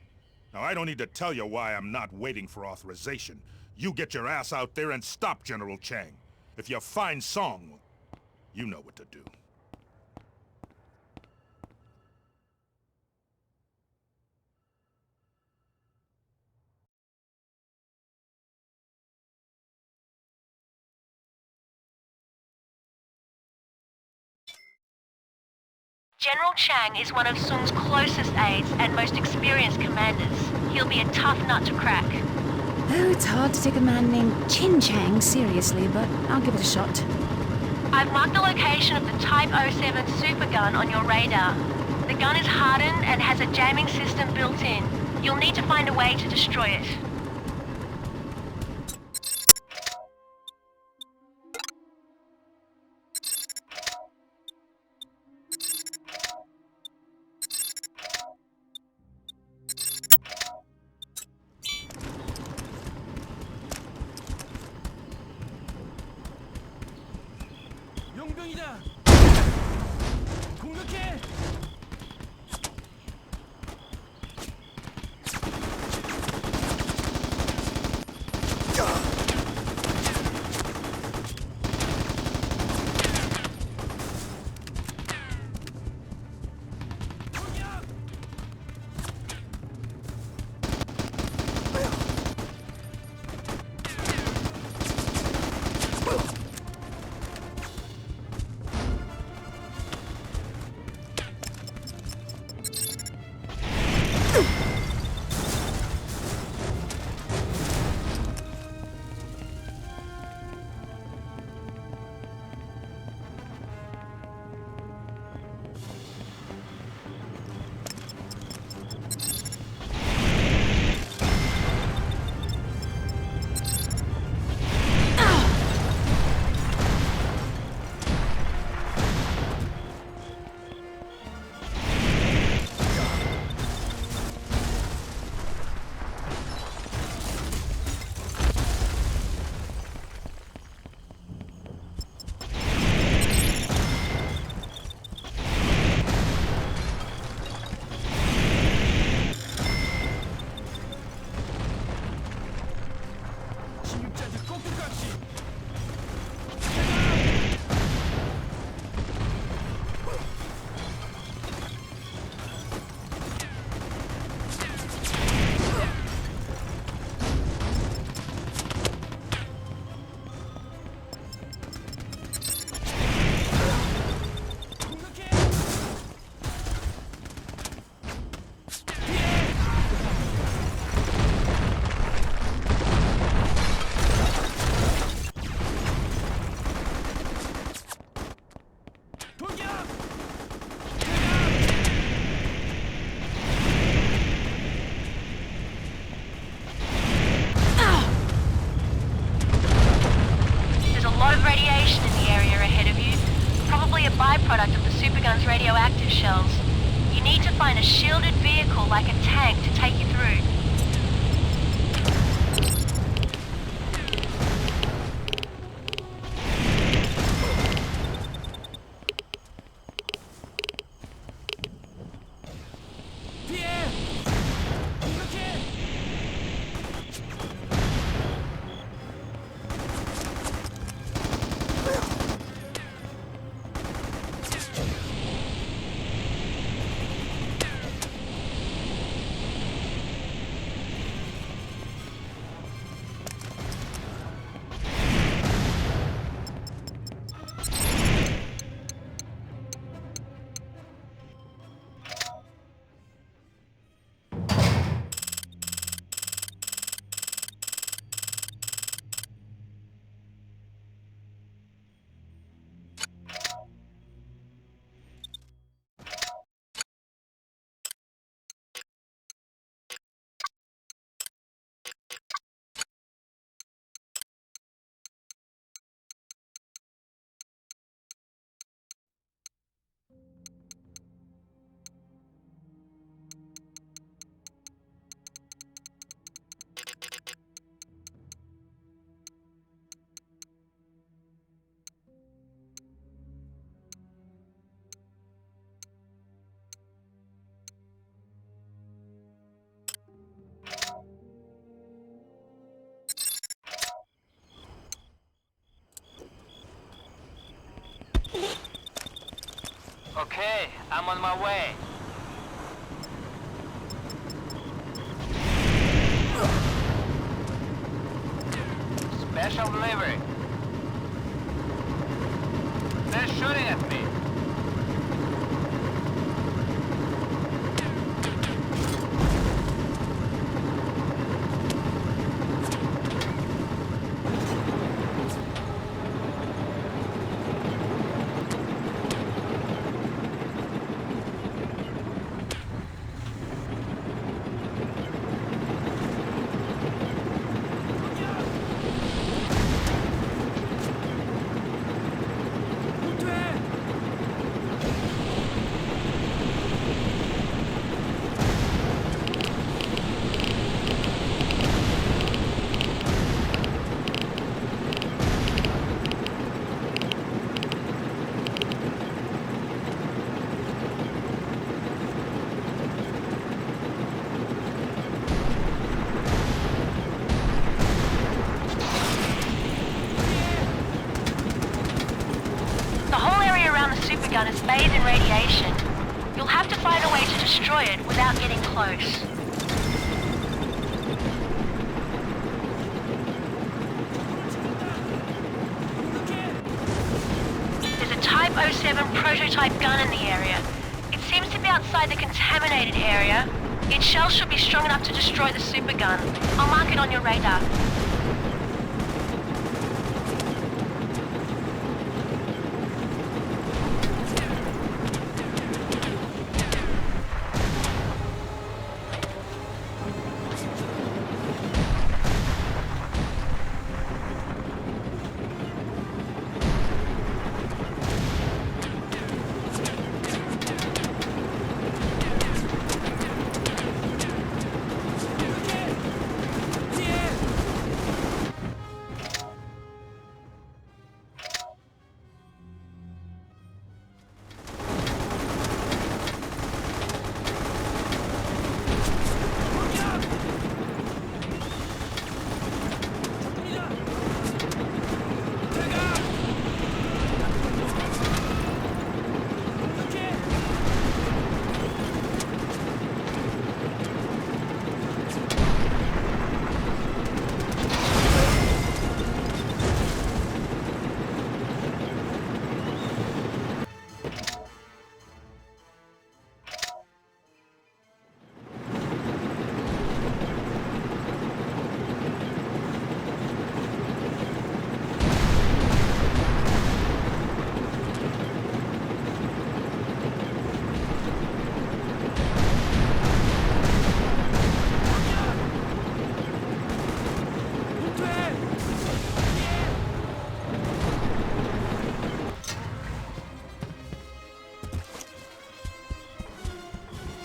Now, I don't need to tell you why I'm not waiting for authorization. You get your ass out there and stop General Chang. If you find Song, you know what to do. General Chang is one of Sung's closest aides and most experienced commanders. He'll be a tough nut to crack. Oh, it's hard to take a man named Chin Chang seriously, but I'll give it a shot. I've marked the location of the Type 07 supergun on your radar. The gun is hardened and has a jamming system built in. You'll need to find a way to destroy it. 용병이다. 공격해. a byproduct of the supergun's radioactive shells. You need to find a shielded vehicle like a tank to take you through. Okay, I'm on my way. Special delivery. They're shooting at me. Gun is bathed in radiation. You'll have to find a way to destroy it without getting close. There's a Type 07 prototype gun in the area. It seems to be outside the contaminated area. Its shells should be strong enough to destroy the supergun. I'll mark it on your radar.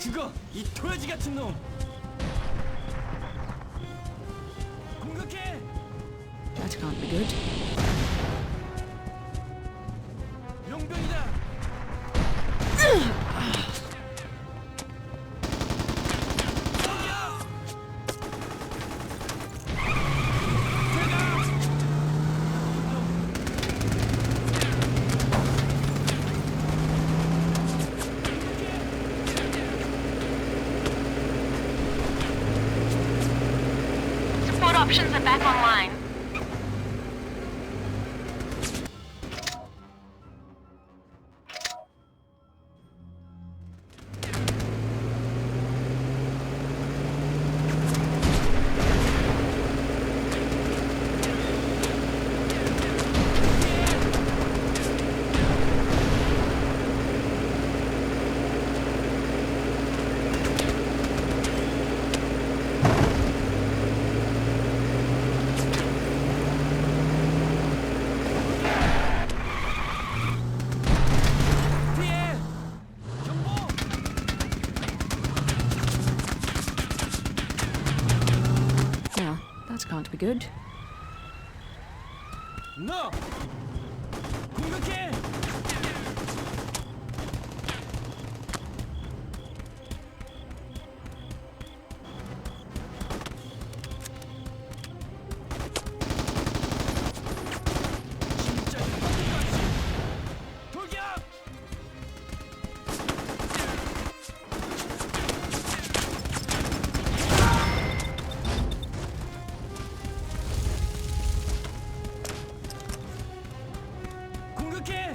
죽어! 이 토야지 같은 놈! 공격해! That can't be good. 용병이다! Support options are back online. Well, that can't be good. 너! 공격해! 돌격! 공격해!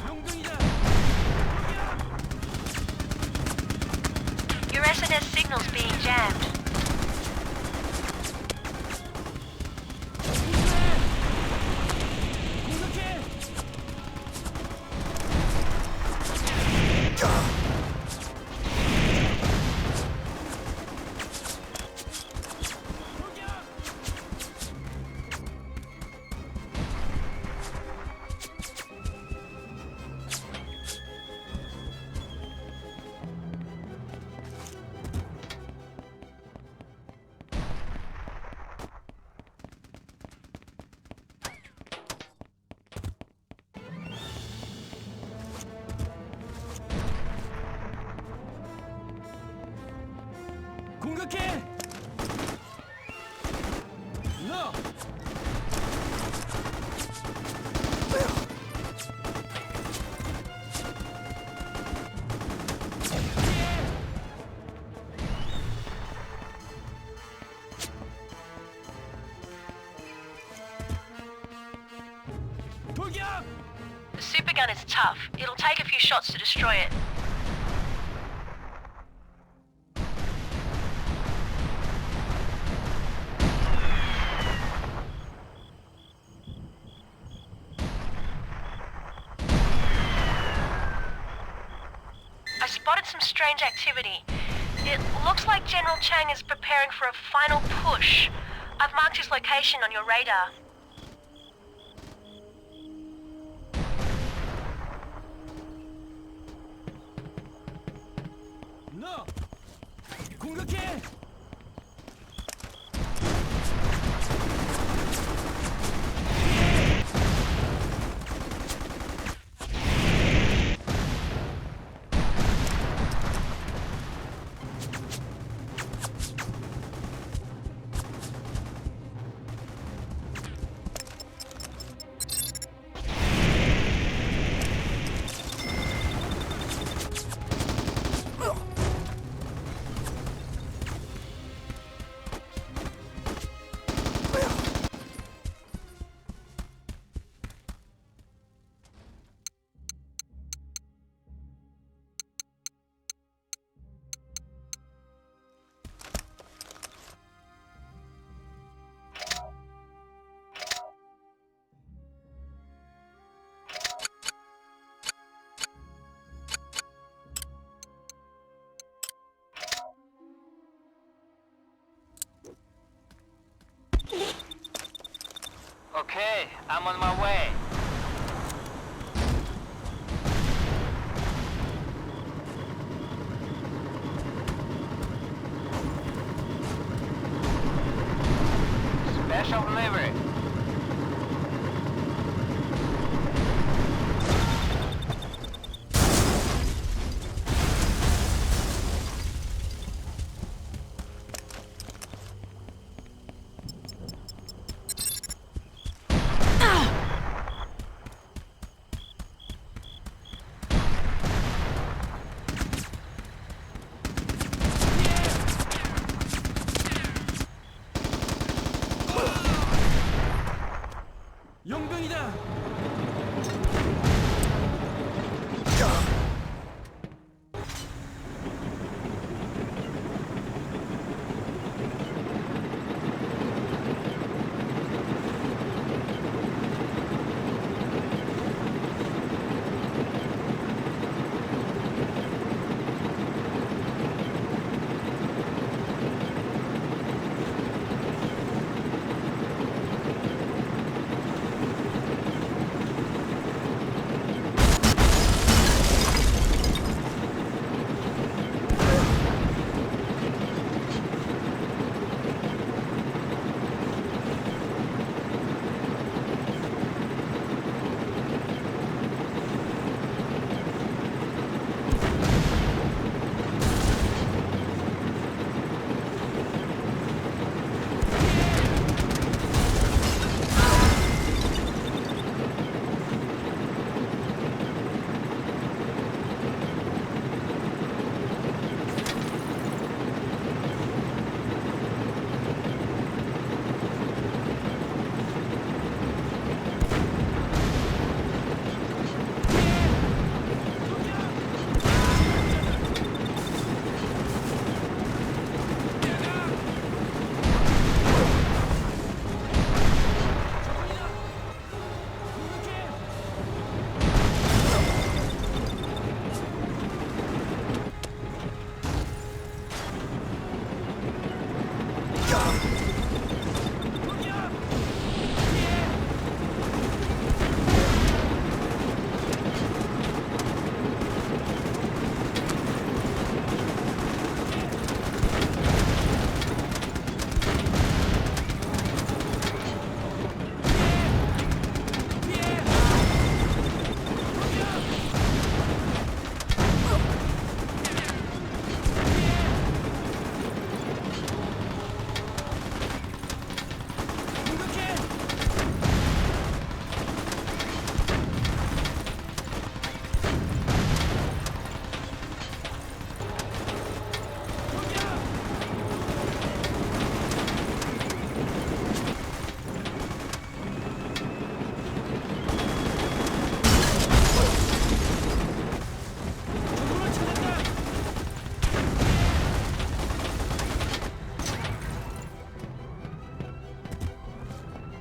용병이다! Your SNS signal's being jammed. 공격해! 공격해! 너! 돌격! The supergun is tough. It'll take a few shots to destroy it. I spotted some strange activity. It looks like General Chang is preparing for a final push. I've marked his location on your radar. 너! 공격해! Okay, I'm on my way. Special delivery. 용병이다.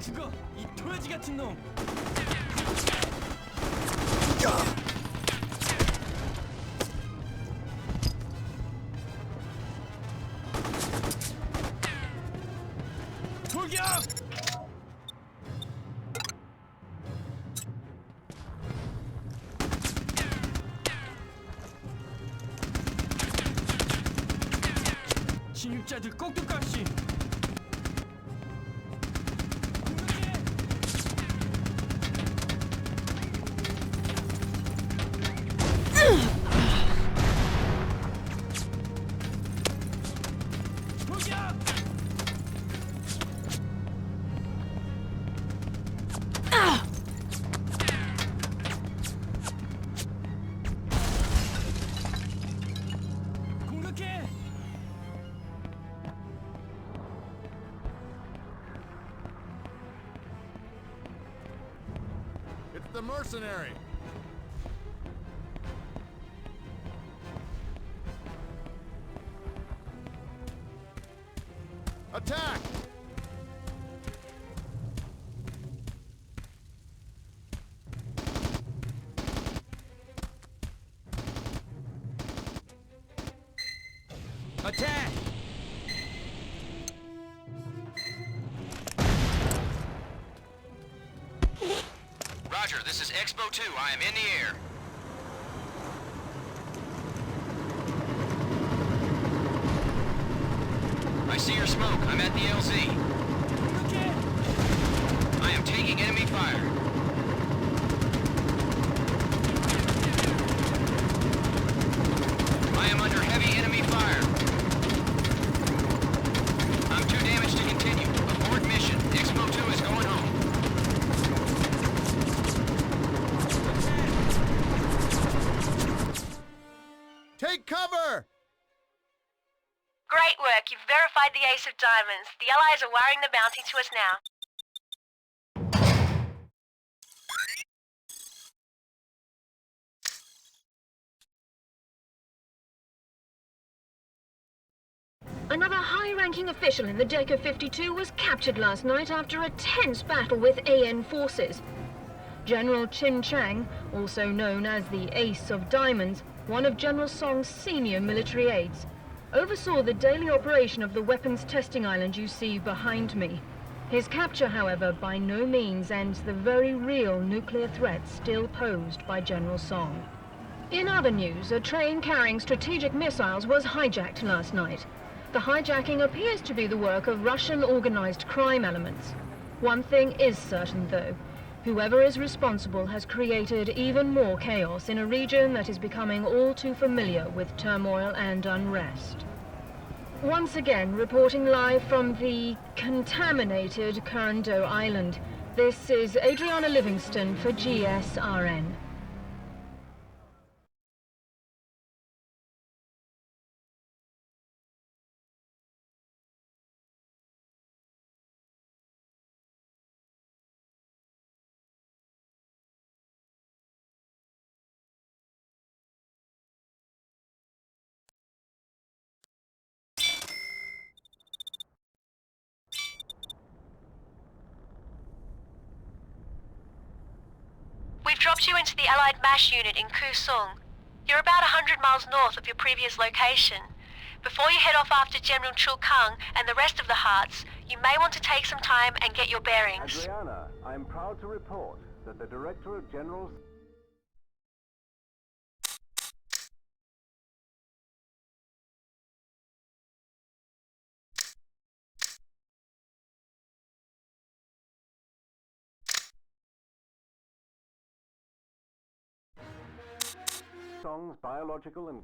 죽어, 이 도라지 같은 놈. 돌격! 진입자들 꼭두각시. It's the mercenary! Attack! Attack! Roger, this is Expo 2. I am in the air. I see your smoke. I'm at the LZ. I am taking enemy fire. I am under heavy enemy fire. I'm too damaged to continue. Abort mission. Expo 2 is going home. Take cover! Great work. You've verified the Ace of Diamonds. The Allies are wiring the bounty to us now. Another high-ranking official in the Decker 52 was captured last night after a tense battle with AN forces. General Chin Chang, also known as the Ace of Diamonds, one of General Song's senior military aides, oversaw the daily operation of the weapons testing island you see behind me. His capture, however, by no means ends the very real nuclear threat still posed by General Song. In other news, a train carrying strategic missiles was hijacked last night. The hijacking appears to be the work of Russian organized crime elements. One thing is certain, though. Whoever is responsible has created even more chaos in a region that is becoming all too familiar with turmoil and unrest. Once again, reporting live from the contaminated Kurando Island, this is Adriana Livingston for GSRN. We've dropped you into the Allied MASH unit in Kusung. You're about 100 miles north of your previous location. Before you head off after General Chul Kang and the rest of the Hearts, you may want to take some time and get your bearings. Adriana, I'm proud to report that the Director of General... Song's biological and